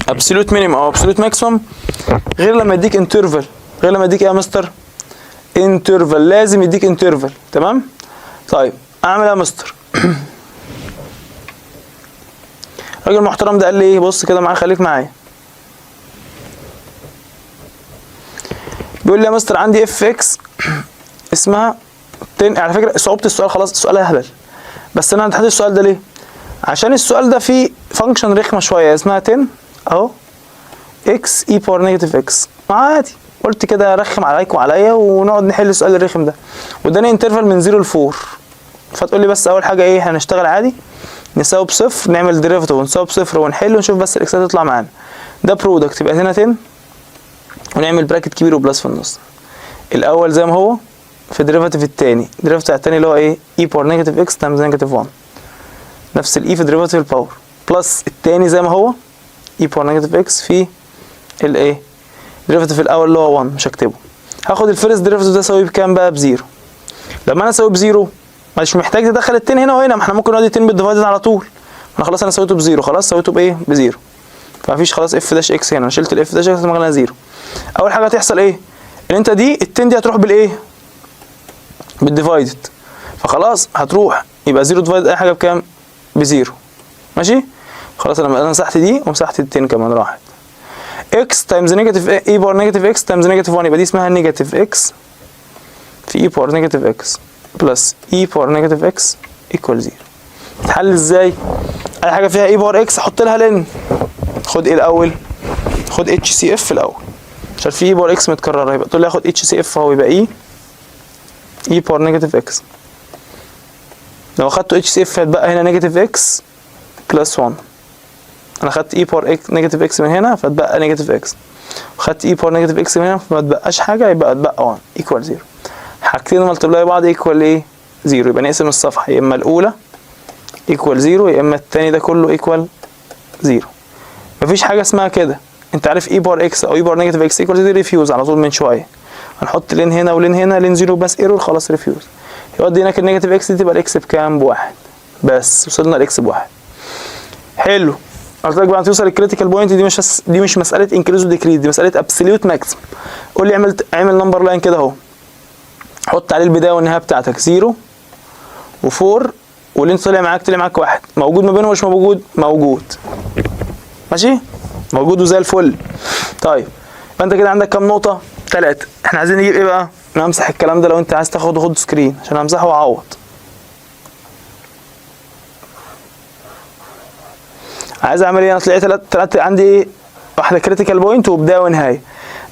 ابسولوت مينيمم او ابسولوت ماكسيمم غير لما يديك انترفال. غير لما يديك ايه يا مستر؟ انترفال. لازم يديك انترفال. تمام. طيب اعمل ايه يا مستر؟ الراجل المحترم ده قال لي ايه؟ بص كده معايا، خليك معايا. بيقول لي يا مستر عندي اف اكس اسمها 10. على فكره صعوبه السؤال خلاص، السؤال هبل، بس انا هتحدد السؤال ده ليه؟ عشان السؤال ده فيه فانكشن رخمه شويه اسمها 10 اهو اكس اي باور نيجاتيف اكس. عادي، قلت كده ارخم عليك وعليا ونقعد نحل السؤال الرخم ده، واداني انترفال من 0 ل 4. فتقول لي بس اول حاجه ايه؟ هنشتغل عادي، نساوي بصفر، نعمل ديريفيتيف ونساوي بصفر ونحل ونشوف بس الاكسات تطلع معانا. ده برودكت يبقى هنا 10، ونعمل براكت كبير وبلس في النص. الاول زي ما هو في الديريفيتيف الثاني، الديريفيتيف الثاني اللي هو ايه؟ اي باور نيجاتيف اكس تايمز نيجاتيف 1، نفس الاي في ديريفيتيف الباور، بلس الثاني زي ما هو اي باور نيجاتيف اكس في الايه؟ الديريفيتيف الاول اللي هو 1، مش هكتبه. هاخد الفيرست ديريفيتيف ده اسويه بكام بقى؟ بزيرو. لما انا اسويه بزيرو مش محتاج تدخل ال10 هنا وهنا، ما احنا ممكن نودي 10 بالديفايدد على طول. انا خلاص انا سويته بزيرو، خلاص سويته بايه؟ بزيرو. فمفيش خلاص اف داش اكس هنا، انا شلت الاف داش اكس مكانها زيرو. اول حاجه هتحصل ايه؟ ان انت دي ال10 دي هتروح بالايه؟ بالديفايدد. فخلاص هتروح يبقى زيرو ديفايدد اي حاجه بكام؟ بزيرو. ماشي؟ خلاص انا مسحت دي ومسحت ال10 كمان راحت. اكس تايمز نيجاتيف اي باور نيجاتيف اكس تايمز نيجاتيف 1، يبقى دي اسمها نيجاتيف اكس في اي باور نيجاتيف اكس بلس اي باور نيجاتيف اكس ايكوال زيرو. تتحل ازاي؟ اي حاجه فيها اي باور اكس احط لها لن. خد ايه الاول؟ خد اتش سي اف الاول، عشان في اي باور اكس متكرره، يبقى تقول لي اخد اتش سي اف اهو، يبقى اي باور نيجاتيف اكس. لو اخدته اتش سي اف هتبقى هنا نيجاتيف اكس بلس 1. انا خدت اي باور نيجاتيف اكس من هنا فاتبقى نيجاتيف اكس، وخدت اي باور نيجاتيف اكس من هنا فما تبقاش حاجه، يبقى اتبقى 1 ايكوال زيرو. حاجتين ملتبلاي بعض ايكوال ايه؟ زيرو. يبقى نقسم الصفحه، يا اما الاولى ايكوال زيرو يا اما الثاني ده كله ايكوال زيرو. مفيش حاجه اسمها كده. انت عارف اي باور اكس او اي باور نيجاتيف اكس ايكوال زيرو، ريفيوز على طول من شويه. هنحط لين هنا ولين هنا، لين زيرو بس ايرور، خلاص ريفيوز. يودي هناك النيجاتيف اكس دي تبقى الاكس بكام؟ بواحد. بس وصلنا الاكس بواحد. حلو. قلت لك بقى توصل الكريتيكال بوينت دي مش مساله انكريز وديكريز، دي مساله ابسوليوت ماكسيمم. قول لي اعمل نمبر لاين كده اهو، حط عليه البدايه والنهايه بتاعتك 0 و4، واللي انت طلع معاك واحد. موجود ما بينهم مش موجود؟ موجود. ماشي؟ موجود وزي الفل. طيب فانت كده عندك كام نقطه؟ 3. احنا عايزين نجيب ايه بقى؟ انا همسح الكلام ده، لو انت عايز تاخده خد سكرين عشان همسحه واعوض. عايز اعمل ايه؟ انا طلعت 3 عندي ايه؟ واحده كريتيكال بوينت وبدايه ونهايه.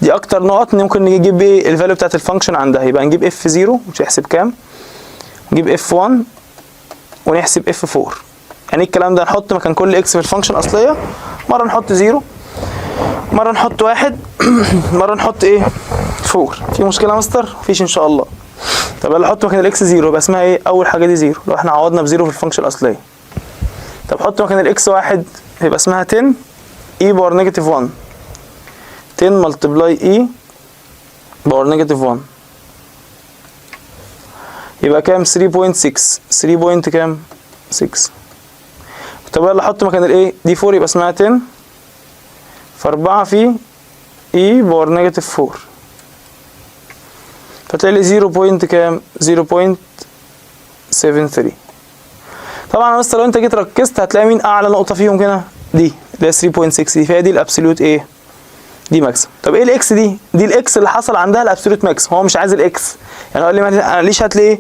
دي اكتر نقط ممكن نجيب ايه؟ الفاليو بتاعت الفانكشن عندها. يبقى نجيب اف 0 مش هيحسب كام، نجيب اف 1 ونحسب اف 4. يعني الكلام ده نحط مكان كل اكس في الفانكشن الاصليه مره نحط 0، مره نحط 1، مره نحط ايه؟ 4. في مشكله يا مستر؟ مفيش ان شاء الله. طب يلا حط مكان الاكس 0، يبقى اسمها ايه؟ اول حاجه دي 0 لو احنا عوضنا ب0 في الفانكشن الاصليه. طب حط مكان الاكس 1، هيبقى اسمها 10 اي باور نيجاتيف 1، 10 ملتبلاي اي باور نيجاتيف 1، يبقى كام؟ 3.6. 3 بوينت كام؟ 6. طب يلا حط مكان الايه دي 4، يبقى اسمها 10 في 4 في اي باور نيجاتيف 4، فتلاقي لي 0 بوينت كام؟ 0.73. طبعا يا مستر لو انت جيت ركزت هتلاقي مين اعلى نقطه فيهم هنا؟ دي اللي هي 3.6 دي، فهي دي الابسوليوت ايه؟ دي ماكسيمم. طب ايه الاكس دي؟ دي الاكس اللي حصل عندها الابسوليوت ماكسيمم. هو مش عايز الاكس، يعني قال لي ما قاليش هات لي ايه؟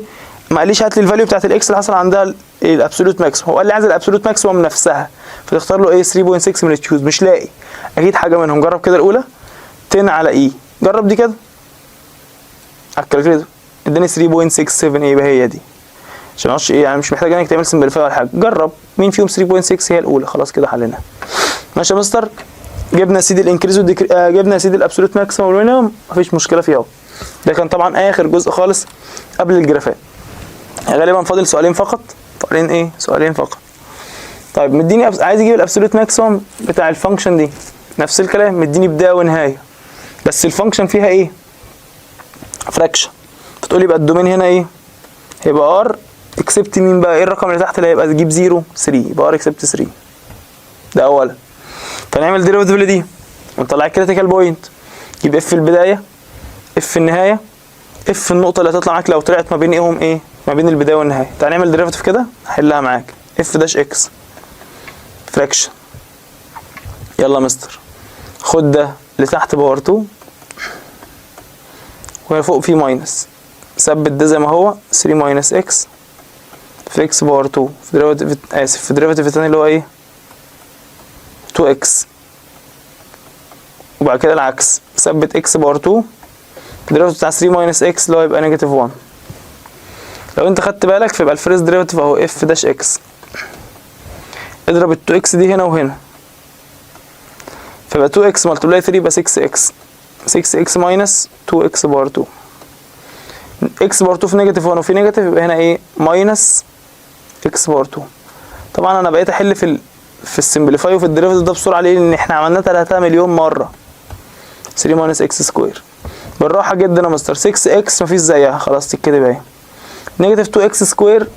ما قاليش هات لي الفاليو بتاعت الاكس اللي حصل عندها الابسوليوت ماكسيمم، هو قال لي عايز الابسوليوت ماكسيمم نفسها، فتختار له ايه؟ 3.6 من التشوز. مش لاقي، اكيد حاجه منهم. جرب كده الاولى 10 على اي، جرب دي كده على الكالكوليتر اداني 3.67، يبقى هي دي. عشان معرفش ايه يعني، مش محتاج انك تعمل سمبليفاي ولا حاجه، جرب مين فيهم 3.6 هي الاولى. خلاص كده حليناها. ماشي يا مستر؟ جبنا سيدي الانكريز جبنا سيدي الابسولوت ماكسيمم والمينيمم، مفيش مشكله فيها اهو. ده كان طبعا اخر جزء خالص قبل الجرافات. غالبا فاضل سؤالين فقط. سؤالين ايه؟ سؤالين فقط. طيب مديني عايز اجيب الابسولوت ماكسيمم بتاع الفانكشن دي، نفس الكلام، مديني بدايه ونهايه، بس الفانكشن فيها ايه؟ فراكشن. فتقول لي يبقى الدومين هنا ايه؟ هيبقى ار اكسبت مين بقى؟ ايه الرقم اللي تحت اللي هيبقى تجيب 0 3 يبقى ار اكسبت 3 ده اولا. فنعمل ديريفيتيف لدي ونطلع الكريتيكال بوينت، جيب اف البدايه اف النهايه اف النقطه اللي هتطلع معاك لو طلعت ما بين ايه ما بين البدايه والنهايه. تعال نعمل ديريفيتيف كده احلها معاك. اف داش اكس فراكشن. يلا مستر خد ده اللي تحت باور 2 وهنا فوق في ماينس، ثبت ده زي ما هو 3 ماينس اكس في اكس باور 2 في ديريفيتيف في الديريفيتيف الثاني اللي هو ايه 2 اكس، وبعد كده العكس ثبت اكس باور 2 الديريفيتيف بتاع 3 ماينس اكس اللي هو يبقى نيجاتيف 1. لو انت خدت بالك فيبقى الفيرست ديريفيتيف اهو اف داش اكس، اضرب ال 2 اكس دي هنا وهنا فيبقى 2 اكس ملتبلاي 3 يبقى 6 اكس 6 اكس ماينس 2 اكس باور 2 اكس باور 2 في نيجاتيف 1 وفي نيجاتيف يبقى هنا ايه ماينس اكس باور 2. طبعا انا بقيت احل في السمبليفاي وفي الديريفيتيف ده بسرعه ليه؟ لان احنا عملناه 3 مليون مره. 3 ماينس اكس سكوير بالراحه جدا يا مستر. 6 اكس مفيش زيها خلاص تتكتب اهي. نيجاتيف 2 اكس سكوير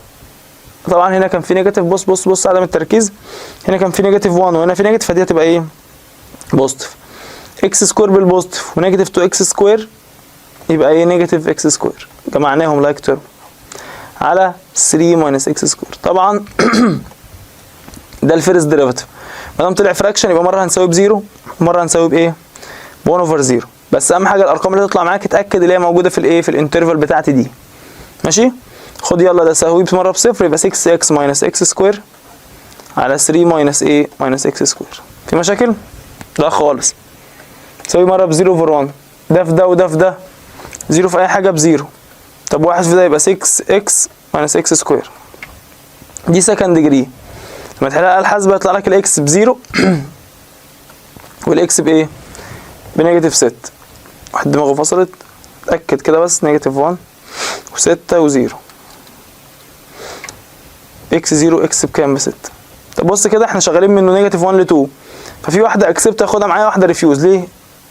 طبعا هنا كان في نيجاتيف، بص عدم التركيز، هنا كان في نيجاتيف 1 وهنا في نيجاتيف فدي هتبقى ايه بوزيتيف. اكس سكوير بالبوزيتيف ونيجاتيف 2 اكس سكوير يبقى ايه نيجاتيف اكس سكوير، جمعناهم لايك تيرم على 3 ماينس اكس سكوير. طبعا ده الفيرست ديريفيتيف. ما دام طلع فراكشن يبقى مره هنساوي بزيرو ومره هنساوي بايه ب1 اوفر 0. بس اهم حاجه الارقام اللي تطلع معاك اتاكد اللي هي موجوده في الايه في الانترفال بتاعتي دي ماشي. خد يلا ده ساوي مره بصفر يبقى 6 اكس ماينس اكس سكوير على 3 ماينس ايه ماينس اكس سكوير. في مشاكل؟ لا خالص. ساوي مره ب0 اوفر 1 ده في ده وده في ده 0 في اي حاجه ب0. طب واحد في ده يبقى 6 اكس ماينس اكس سكوير. دي سكند ديجري. لما تحلها الحاسبه يطلع لك الاكس ب0 والاكس بايه بنيجاتيف 6. واحد دماغه فصلت اتاكد كده بس نيجاتيف 1 و6 و0 اكس 0 اكس بكام ب6. طب بص كده احنا شغالين منه نيجاتيف 1 ل 2 ففي واحده اكسبت هاخدها معايا واحده ريفيوز. ليه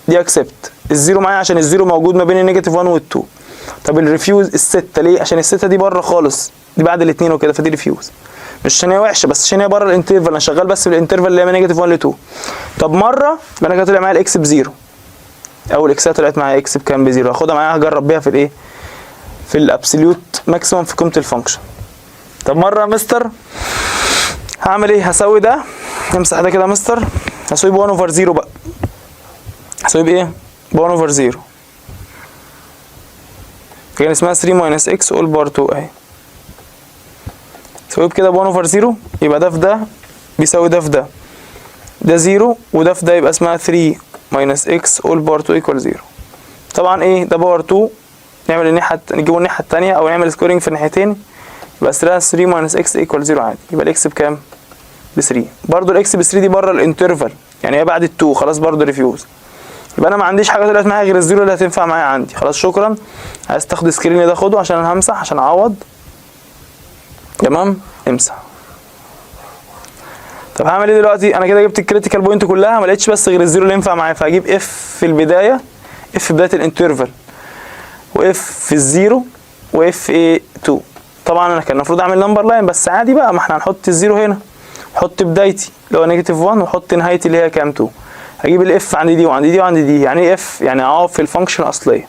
دي اكسبت؟ الزيرو معايا عشان الزيرو موجود ما بين النيجاتيف 1 وال2. طب الريفيوز الستة ليه؟ عشان الستة دي بره خالص دي بعد الاثنين وكده فدي ريفيوز. مش عشان هي وحشه بس عشان هي بره الانترفال. انا شغال بس بالانترفال اللي هي من نيجاتيف 1 ل 2. طب مره انا كده طلع معايا الاكس بزيرو، اول اكسات طلعت معايا اكس بكام بزيرو، هاخدها معايا هجرب بيها في الايه في الابسوليوت ماكسيمم في قيمه الفانكشن. طب مره يا مستر هعمل ايه؟ هساوي ده نمسح ده كده يا مستر هساوي ب 1 اوفر 0 بقى. هساوي بايه؟ ب 1 اوفر 0 كان اسمها 3 ماينس اكس اول بار 2 اهي. سوي بكده ب 1 اوفر 0 يبقى ده في ده بيساوي ده في ده، ده 0 وده في ده يبقى اسمها 3 ماينس اكس اول بار 2 ايكوال 0. طبعا ايه ده باور 2 نعمل الناحيه نجيبه الناحيه الثانيه او نعمل سكورنج في الناحيتين يبقى 3 ماينس اكس ايكوال 0 عادي. يبقى الاكس بكام؟ ب 3. برضو الاكس ب 3 دي بره الانترفال يعني هي بعد ال2 خلاص برضو ريفيوز. يبقى انا ما عنديش حاجه طلعت معايا غير الزيرو اللي هتنفع معايا عندي. خلاص شكرا. عايز تاخد سكرين ده خده عشان انا همسح عشان اعوض. تمام امسح. طب هعمل ايه دلوقتي؟ انا كده جبت الكريتيكال بوينت كلها ما لقيتش بس غير الزيرو اللي ينفع معايا فهجيب اف في البدايه اف في بدايه الانترفال واف في الزيرو واف ايه 2. طبعا انا كان المفروض اعمل نمبر لاين بس عادي بقى ما احنا هنحط الزيرو هنا احط بدايتي اللي هو نيجاتيف 1 واحط نهايتي اللي هي كام 2. هجيب الاف عندي دي وعندي دي وعندي دي. يعني ايه اف؟ يعني اعوض في الفانكشن الاصليه.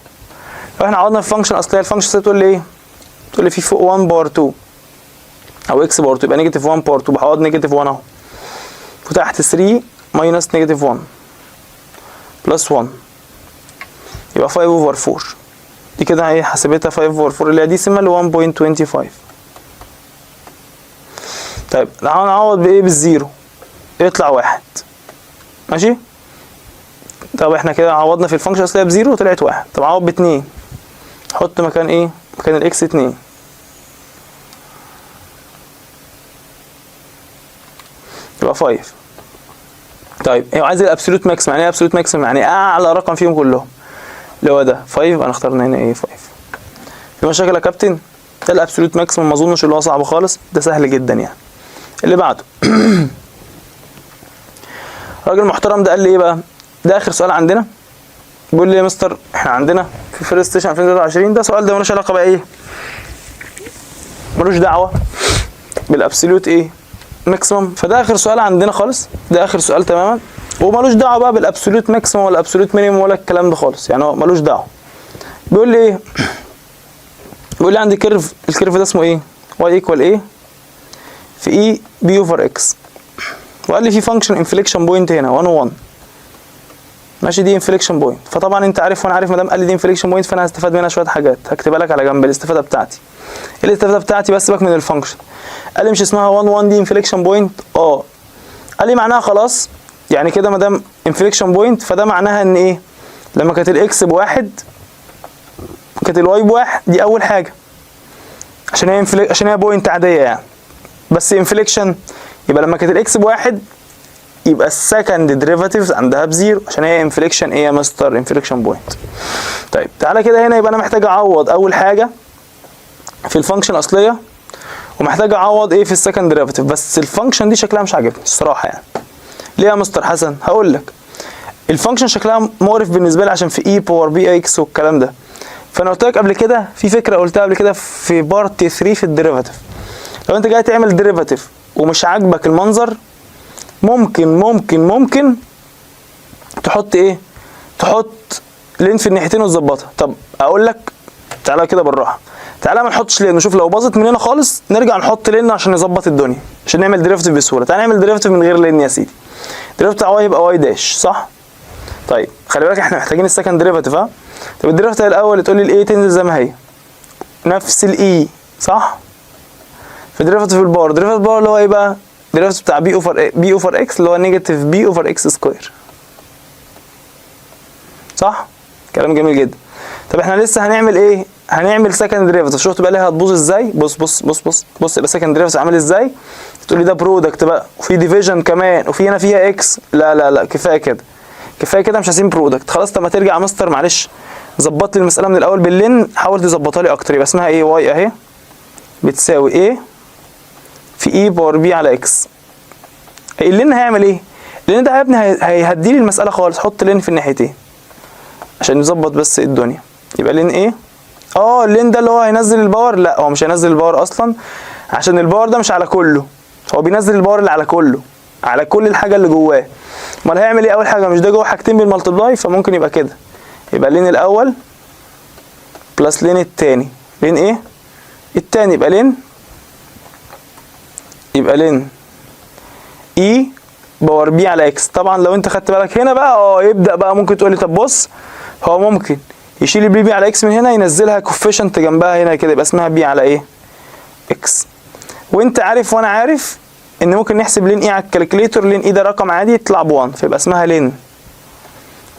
لو احنا عوضنا في الفانكشن الاصليه الفانكشن تقول لي ايه؟ تقول لي في فوق 1 باور 2 او اكس باور 2 يبقى نيجاتيف 1 باور 2 بحوض نيجاتيف 1 اهو وتحت 3 ماينس نيجاتيف 1 بلس 1 يبقى 5 اوفر 4. دي كده ايه حسبتها 5 اوفر 4 اللي هي ديسيمال 1.25. طيب لو هنعوض بايه؟ بالزيرو يطلع 1 ماشي. طب احنا كده عوضنا في الفانكشن الاصليه بزيرو وطلعت 1. طب عوض ب2 حط مكان ايه؟ مكان الاكس 2 يبقى 5. طيب ايه عايز الابسولوت ماكسيمم؟ يعني ايه ابسولوت ماكسيمم؟ يعني اعلى رقم فيهم كلهم اللي هو ده 5. انا اخترنا هنا ايه 5. في مشاكل يا كابتن؟ ده الابسولوت ماكسيمم ما اظنش اللي هو صعب خالص ده سهل جدا يعني. اللي بعده الراجل المحترم ده قال لي ايه بقى؟ ده اخر سؤال عندنا. بيقول لي يا مستر احنا عندنا في فيرست ستيشن 2023 ده سؤال ده ملوش علاقه بقى ايه ملوش دعوه بالابسوليوت ايه ماكسيمم. فده اخر سؤال عندنا خالص، ده اخر سؤال تماما، وملوش دعوه بقى بالابسوليوت ماكسيمم ولا ابسوليوت مينيمم ولا الكلام ده خالص، يعني هو ملوش دعوه. بيقول لي ايه؟ بيقول لي عندي كيرف، الكيرف ده اسمه ايه؟ y ايكوال ايه في اي بي اوفر اكس، وقال لي في فانكشن انفليكشن بوينت هنا 1 و1 ماشي، دي انفليكشن بوينت. فطبعا انت عارف وانا عارف ما دام قال لي دي انفليكشن بوينت فانا هستفاد منها شويه حاجات، هكتبها لك على جنب الاستفاده بتاعتي. ايه الاستفاده بتاعتي؟ بس سيبك من الفانكشن. قال لي مش اسمها 1 1 دي انفليكشن بوينت؟ قال لي معناها خلاص يعني كده ما دام انفليكشن بوينت فده معناها ان ايه؟ لما كانت الاكس بواحد كانت الواي بواحد، دي اول حاجه عشان هي بوينت عاديه يعني. بس انفليكشن يبقى لما كانت الاكس بواحد يبقى السكند ديريفاتيفز عندها بزيرو عشان هي انفليكشن ايه يا مستر؟ انفليكشن بوينت. طيب تعالى كده هنا يبقى انا محتاج اعوض اول حاجه في الفانكشن الاصليه، ومحتاج اعوض ايه في السكند ديريفاتيف. بس الفانكشن دي شكلها مش عاجبني الصراحه يعني. ليه يا مستر حسن؟ هقول لك. الفانكشن شكلها مقرف بالنسبه لي عشان في اي باور بي اكس والكلام ده. فانا قلت لك قبل كده في فكره قلتها قبل كده في بارت 3 في الديريفاتيف، لو انت جاي تعمل ديريفاتيف ومش عاجبك المنظر ممكن تحط ايه؟ تحط لين في الناحيتين وتظبطها. طب اقول لك تعالى كده بالراحه، تعالى ما نحطش لين، نشوف لو باظت مننا خالص نرجع نحط لين عشان نظبط الدنيا، عشان نعمل ديريفاتيف بسهوله. تعالى نعمل ديريفاتيف من غير لين يا سيدي. الديريفاتيف بتاع واي يبقى واي داش صح؟ طيب خلي بالك احنا محتاجين السكند ديريفاتيف. ها طب الديريفاتيف الاول تقول لي الاي تنزل زي ما هي نفس الاي صح؟ في ديريفاتيف الباور، ديريفاتيف الباور اللي هو ايه بقى؟ ديريفاتيف بتاع بي اوفر اكس اللي هو نيجاتيف بي اوفر اكس سكوير صح؟ كلام جميل جدا. طب احنا لسه هنعمل ايه؟ هنعمل سكند ديريفاتيف. شفت بقى ليه هتبوظ ازاي؟ بص يبقى سكند ديريفاتيف عامل ازاي؟ تقول لي ده برودكت بقى وفي ديفيجن كمان وفي هنا فيها اكس. لا كفايه كده مش عايزين برودكت خلاص. طب ما ترجع يا مستر معلش ظبط لي المساله من الاول باللين، حاول تظبطها لي اكتر. يبقى اسمها ايه؟ واي اهي بتساوي ايه في اي باور بي على اكس. اللين هيعمل ايه؟ اللين ده يا ابني هيهدي لي المساله خالص. حط لين في الناحيتين عشان نظبط بس الدنيا. يبقى لين ايه؟ اللين ده اللي هو هينزل الباور. لا هو مش هينزل الباور اصلا عشان الباور ده مش على كله، هو بينزل الباور اللي على كله، على كل الحاجه اللي جواه. امال هيعمل ايه؟ اول حاجه مش ده جوه حاجتين بالمالتبلاي، فممكن يبقى كده. يبقى لين الاول بلس لين التاني. لين ايه؟ التاني يبقى لين اي باور بي على اكس. طبعا لو انت خدت بالك هنا بقى يبدا بقى ممكن تقول لي طب بص هو ممكن يشيل البي بي على اكس من هنا ينزلها كوفيشنت جنبها هنا كده يبقى اسمها بي على ايه؟ اكس. وانت عارف وانا عارف ان ممكن نحسب لين اي على الكالكليتور. لين اي ده رقم عادي يطلع ب1 فيبقى اسمها لين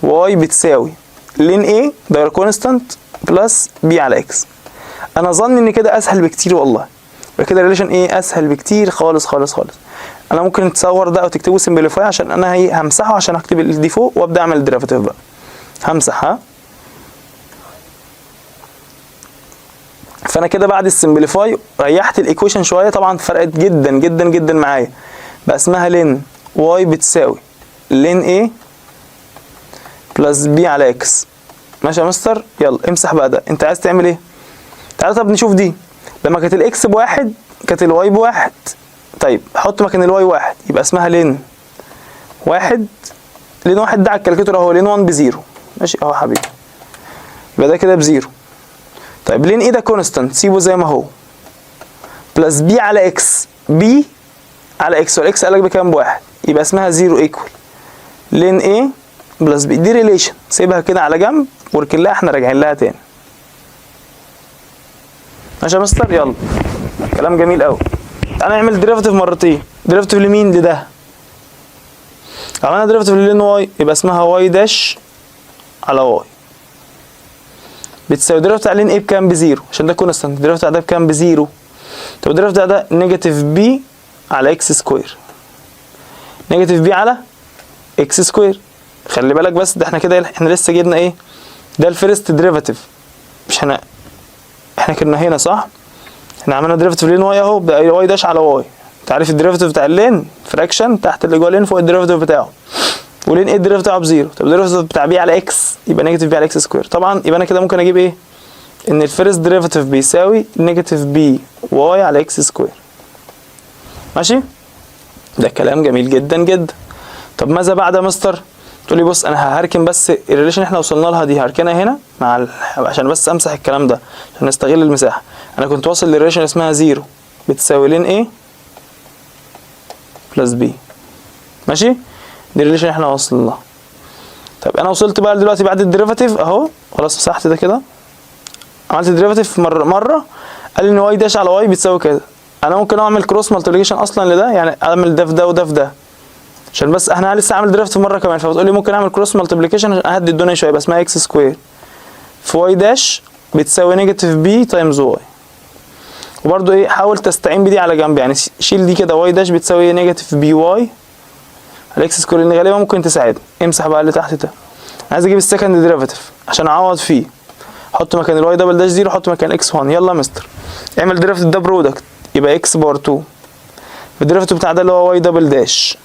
واي بتساوي لين اي ده كونستانت بلس بي على اكس. انا ظني ان كده اسهل بكتير والله. يبقى كده الريليشن ايه؟ اسهل بكتير خالص. انا ممكن تصور ده او تكتبه سمبليفاي عشان انا همسحه عشان اكتب دي فوق وابدا اعمل الديريفاتيف بقى. همسح. فانا كده بعد السمبليفاي ريحت الايكويشن شويه، طبعا فرقت جدا معايا. بقى اسمها لين واي بتساوي لين ايه بلس بي على اكس. ماشي يا مستر؟ يلا امسح بقى ده. انت عايز تعمل ايه؟ تعالى طب نشوف دي. لما كانت الاكس بواحد كانت الواي بواحد. طيب حط مكان الواي واحد يبقى اسمها لين واحد. لين واحد ده على الكالكوليتور اهو، لين 1 بزيرو. ماشي اهو حبيبي، يبقى ده كده بزيرو. طيب لين ايه ده كونستانت سيبه زي ما هو بلس بي على اكس. بي على اكس والاكس قالك بكام؟ بواحد. يبقى اسمها زيرو ايكوال لين ايه بلس بي. دي ريليشن سيبها كده على جنب واركن لها، احنا راجعين لها تاني. ماشي يا مستر؟ يلا كلام جميل قوي. تعالى نعمل ديريفاتيف مرتين. ديريفاتيف لمين؟ لده. عملنا ديريفاتيف للين واي يبقى اسمها واي داش على واي بتساوي ديريفاتيف على لين ايه بكام؟ بزيرو عشان ده كونستانت. ديريفاتيف على ده بكام؟ بزيرو. طب الديريفاتيف على ده نيجاتيف بي على اكس سكوير. نيجاتيف بي على اكس سكوير. خلي بالك بس ده احنا كده احنا لسه جبنا ايه؟ ده الفيرست ديريفاتيف. مش احنا كنا هنا صح؟ احنا عملنا ديريفاتيف لين واي اهو بقى واي داش على واي. انت عارف الديريفاتيف بتاع اللين فراكشن تحت اللي جوه اللين فوق الديريفاتيف بتاعه. ولين ايه الديريفاتيف بتاعه بزيرو. طب الديريفاتيف بتاع بي على اكس يبقى نيجاتيف بي على اكس سكوير. طبعا يبقى انا كده ممكن اجيب ايه؟ ان الفيرست ديريفاتيف بيساوي نيجاتيف بي واي على اكس سكوير. ماشي، ده كلام جميل جدا جدا. طب ماذا بعد يا مستر؟ تقول لي بص انا هركن بس الريليشن احنا وصلنا لها دي، هركنها هنا مع عشان بس امسح الكلام ده عشان نستغل المساحه. انا كنت واصل للريليشن اسمها 0 بتساوي لين ايه بلس بي. ماشي، دي الريليشن احنا واصلين لها. طب انا وصلت بقى دلوقتي بعد الديريفاتيف اهو، خلاص مسحت ده كده، عملت الديريفاتيف مره قال لي ان واي داش على واي بتساوي كده. انا ممكن اعمل كروس مالتيبليكيشن اصلا لده، يعني اعمل ده في ده وده في ده، عشان بس احنا لسه عامل ديريفاتيف مره كمان، فبتقول لي ممكن اعمل كروس مالتيبليكيشن عشان اهدي الدنيا شويه، يبقى اسمها اكس سكوير في واي داش بتساوي نيجاتيف بي تايمز واي. وبرده ايه، حاول تستعين بدي على جنب، يعني شيل دي كده، واي داش بتساوي نيجاتيف بي واي على اكس سكوير، لان غالبا ممكن تساعدني. امسح بقى اللي تحت ده، عايز اجيب السكند ديريفاتيف عشان اعوض فيه. حط مكان الواي دبل داش 0، حط مكان اكس 1. يلا مستر اعمل ديريفاتيف ده برودكت، يبقى اكس بار 2 في الديريفاتيف بتاع ده اللي هو واي دبل داش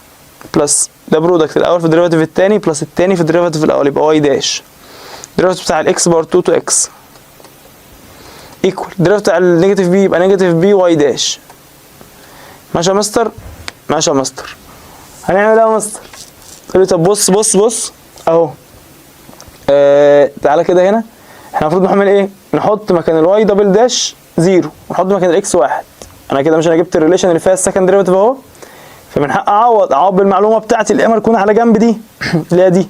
بلس ده برودكت الاول في الديريفاتيف الثاني بلس الثاني في الديريفاتيف الاول، يبقى واي داش. الديريفاتيف بتاع الاكس بار 2 تو اكس ايكوال الديريفاتيف بتاع النيجاتيف بي، يبقى نيجاتيف بي واي داش. ماشي يا مستر؟ ماشي يا مستر. هنعمل ايه يا مستر؟ تقول لي طب بص اهو، تعالى كده هنا، احنا المفروض نعمل ايه؟ نحط مكان الواي دبل داش 0 ونحط مكان الاكس 1. انا كده مش انا جبت الريليشن اللي فيها السكند ديريفاتيف اهو، فمن حق اعوض بالمعلومه بتاعتي اللي تكون على جنب دي اللي هي دي.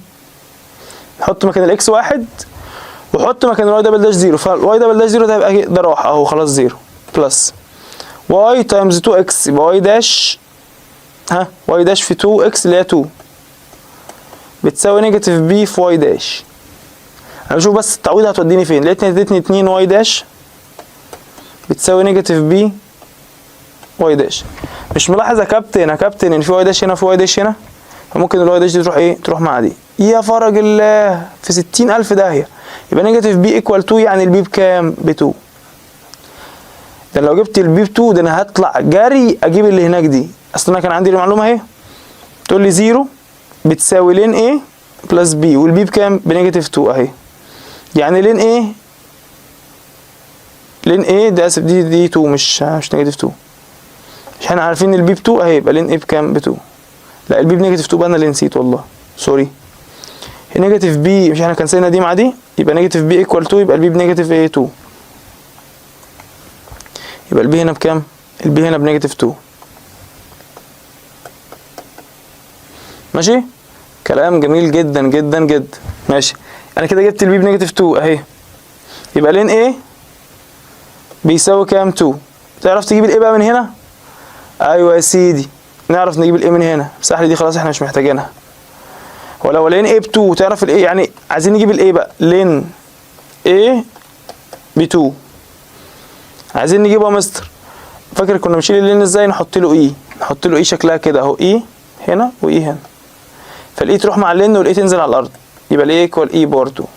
نحط مكان الاكس 1 وحط مكان الواي دبل داش 0، فالواي دبل داش 0 ده هيبقى ده راح اهو خلاص 0 بلس واي تايمز 2 اكس، يبقى واي داش واي داش في 2 اكس اللي هي 2 بتساوي نيجاتيف بي في واي داش. انا بشوف بس التعويض هتوديني فين. ادتني 2 واي داش بتساوي نيجاتيف بي واي داش. مش ملاحظ يا كابتن ان في واي داش هنا وفي واي داش هنا، فممكن الواي داش دي تروح ايه؟ تروح مع دي. يا فرج الله في 60,000 داهيه. يبقى نيجاتيف بي ايكوال 2، يعني البي بكام؟ ب 2. ده لو جبت البي ب 2 ده انا هطلع جري اجيب اللي هناك دي. اصل انا كان عندي المعلومه اهي تقول لي 0 بتساوي لين ايه بلس بي، والبي بكام؟ بنيجاتيف 2 اهي. يعني لين ايه ده، اسف دي 2 مش نيجاتيف 2. مش احنا عارفين البي ب 2 اهي، يبقى لين ايه بكام؟ ب 2. لا البي بنيجاتيف 2 بقى انا اللي نسيت والله، سوري. نيجاتيف بي مش احنا كنسلنا دي مع دي، يبقى نيجاتيف بي ايكوال 2، يبقى البي بنيجاتيف ايه 2. يبقى البي هنا بكام؟ البي هنا بنيجاتيف 2. ماشي؟ كلام جميل جدا جدا جدا. ماشي، انا كده جبت البي بنيجاتيف 2 اهي، يبقى لين ايه بيساوي كام؟ 2. تعرف تجيب الايه بقى من هنا؟ ايوه يا سيدي، نعرف نجيب الايه من هنا. مسح لي دي خلاص احنا مش محتاجينها. ولو لين ايه ب 2 تعرف الايه، يعني عايزين نجيب الايه بقى. لين ايه ب 2 عايزين نجيبه يا مستر. فاكر كنا بنشيل اللين ازاي؟ نحط له ايه، نحط له ايه شكلها كده اهو، ايه هنا وايه هنا، فالايه تروح مع اللين والايه تنزل على الارض، يبقى الايه ايكوال ايه بار 2.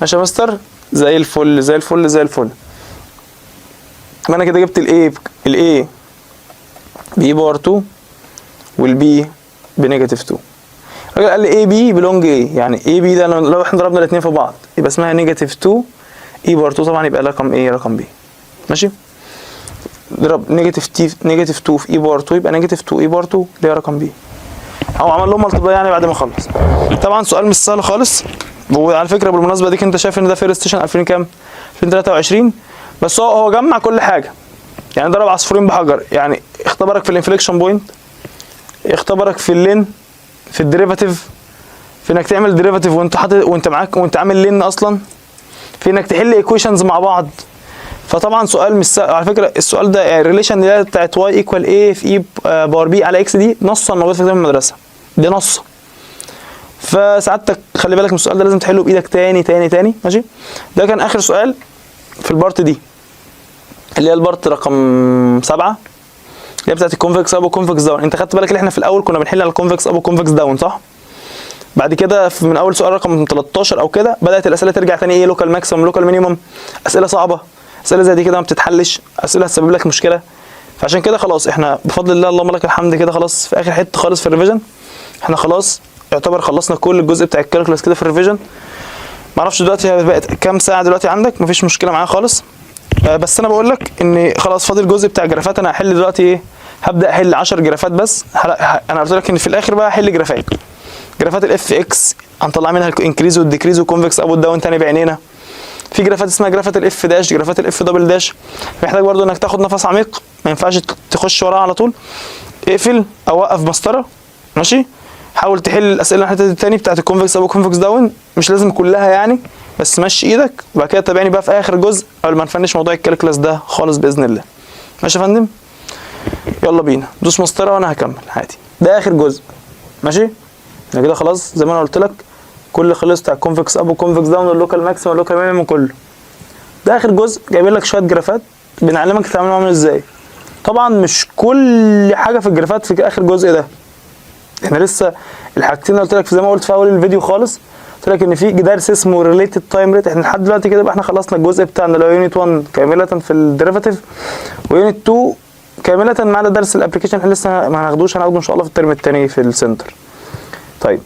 ماشي يا مستر؟ زي الفل زي الفل زي الفل. يبقى انا كده جبت الايه بي بار 2 والبي بنيجاتيف 2. الراجل قال لي اي بي بلونج ايه، يعني اي بي ده لو احنا ضربنا الاثنين في بعض يبقى اسمها نيجاتيف 2 اي بار 2، طبعا يبقى رقم ايه؟ رقم بي. ماشي، ضرب نيجاتيف 2 في اي بار 2 يبقى نيجاتيف 2 اي بار 2 اللي هي رقم بي. او عمل لهم ملتبلاي يعني بعد ما خلص. طبعا سؤال مش سهل خالص. وعلى فكره بالمناسبه دي انت شايف ان ده فيرست ستيشن 2000 كام؟ 2023 بس هو جمع كل حاجه، يعني ضرب عصفورين بحجر. يعني اختبرك في الانفليكشن بوينت، اختبرك في اللين، في الديريفاتيف، في انك تعمل ديريفاتيف وانت معاك وانت عامل لين اصلا، في انك تحل ايكويشنز مع بعض. فطبعا سؤال مش سهل على فكره. السؤال ده يعني الريليشن اللي بتاعت واي ايكوال ايه في اي بار بي على اكس دي نصا موجود في كتاب المدرسه، دي نص. فسعادتك خلي بالك من السؤال ده، لازم تحله بايدك تاني. ماشي، ده كان اخر سؤال في البارت دي اللي هي البارت رقم 7 اللي هي بتاعت الكونفكس اب وكونفكس داون. انت خدت بالك ان احنا في الاول كنا بنحل على الكونفكس اب وكونفكس داون صح؟ بعد كده من اول سؤال رقم 13 او كده بدات الاسئله ترجع تاني ايه، لوكال ماكسيمم لوكال مينيمم، اسئله صعبه، اسئله زي دي كده ما بتتحلش، اسئله هتسبب لك مشكله. فعشان كده خلاص احنا بفضل الله اللهم لك الحمد كده خلاص في اخر حته خالص في الريفيجن. احنا خلاص يعتبر خلصنا كل الجزء بتاع الكالكولس كده في الريفيجن. معرفش دلوقتي هي بقت كام ساعه دلوقتي عندك، مفيش مشكله معايا خالص. بس انا بقول لك ان خلاص فاضل الجزء بتاع الجرافات. انا هحل دلوقتي ايه، هبدا احل 10 جرافات بس. انا قلت لك ان في الاخر بقى هحل جرافات الاف اكس، هنطلع منها الانكريز والديكريز وكونفكس اب والداون تاني بعينينا. في جرافات اسمها جرافات الاف داش، جرافات الاف دبل داش. محتاج برضو انك تاخد نفس عميق، ما ينفعش تخش وراها على طول. اقفل او وقف مسطره، ماشي. حاول تحل الاسئله الحته الثانيه بتاعت الكونفكس اب والكونفكس داون، مش لازم كلها يعني، بس مشي ايدك. وبعد كده تابعني بقى في اخر جزء قبل ما نفنش موضوع الكالكلاس ده خالص باذن الله. ماشي يا فندم، يلا بينا دوس مسطره وانا هكمل عادي. ده اخر جزء، ماشي. انا كده خلاص زي ما انا قلت لك، كل خلص بتاع الكونفكس اب والكونفكس داون واللوكال ماكسيمم واللوكال مينيمم كله. ده اخر جزء، جايبين لك شويه جرافات بنعلمك تتعامل معاهم ازاي. طبعا مش كل حاجه في الجرافات في اخر جزء ده، احنا لسه الحاجتين اللي قلت لك زي ما قلت في اول الفيديو خالص، قلت لك ان في درس اسمه ريليتد تايم ريت. احنا لحد دلوقتي كده بقى احنا خلصنا الجزء بتاعنا اللي هو يونت 1 كامله في الديريفاتيف، ويونت 2 كامله ما عدا درس الابلكيشن احنا لسه ما هناخدوش، هناخده ان شاء الله في الترم الثاني في السنتر. طيب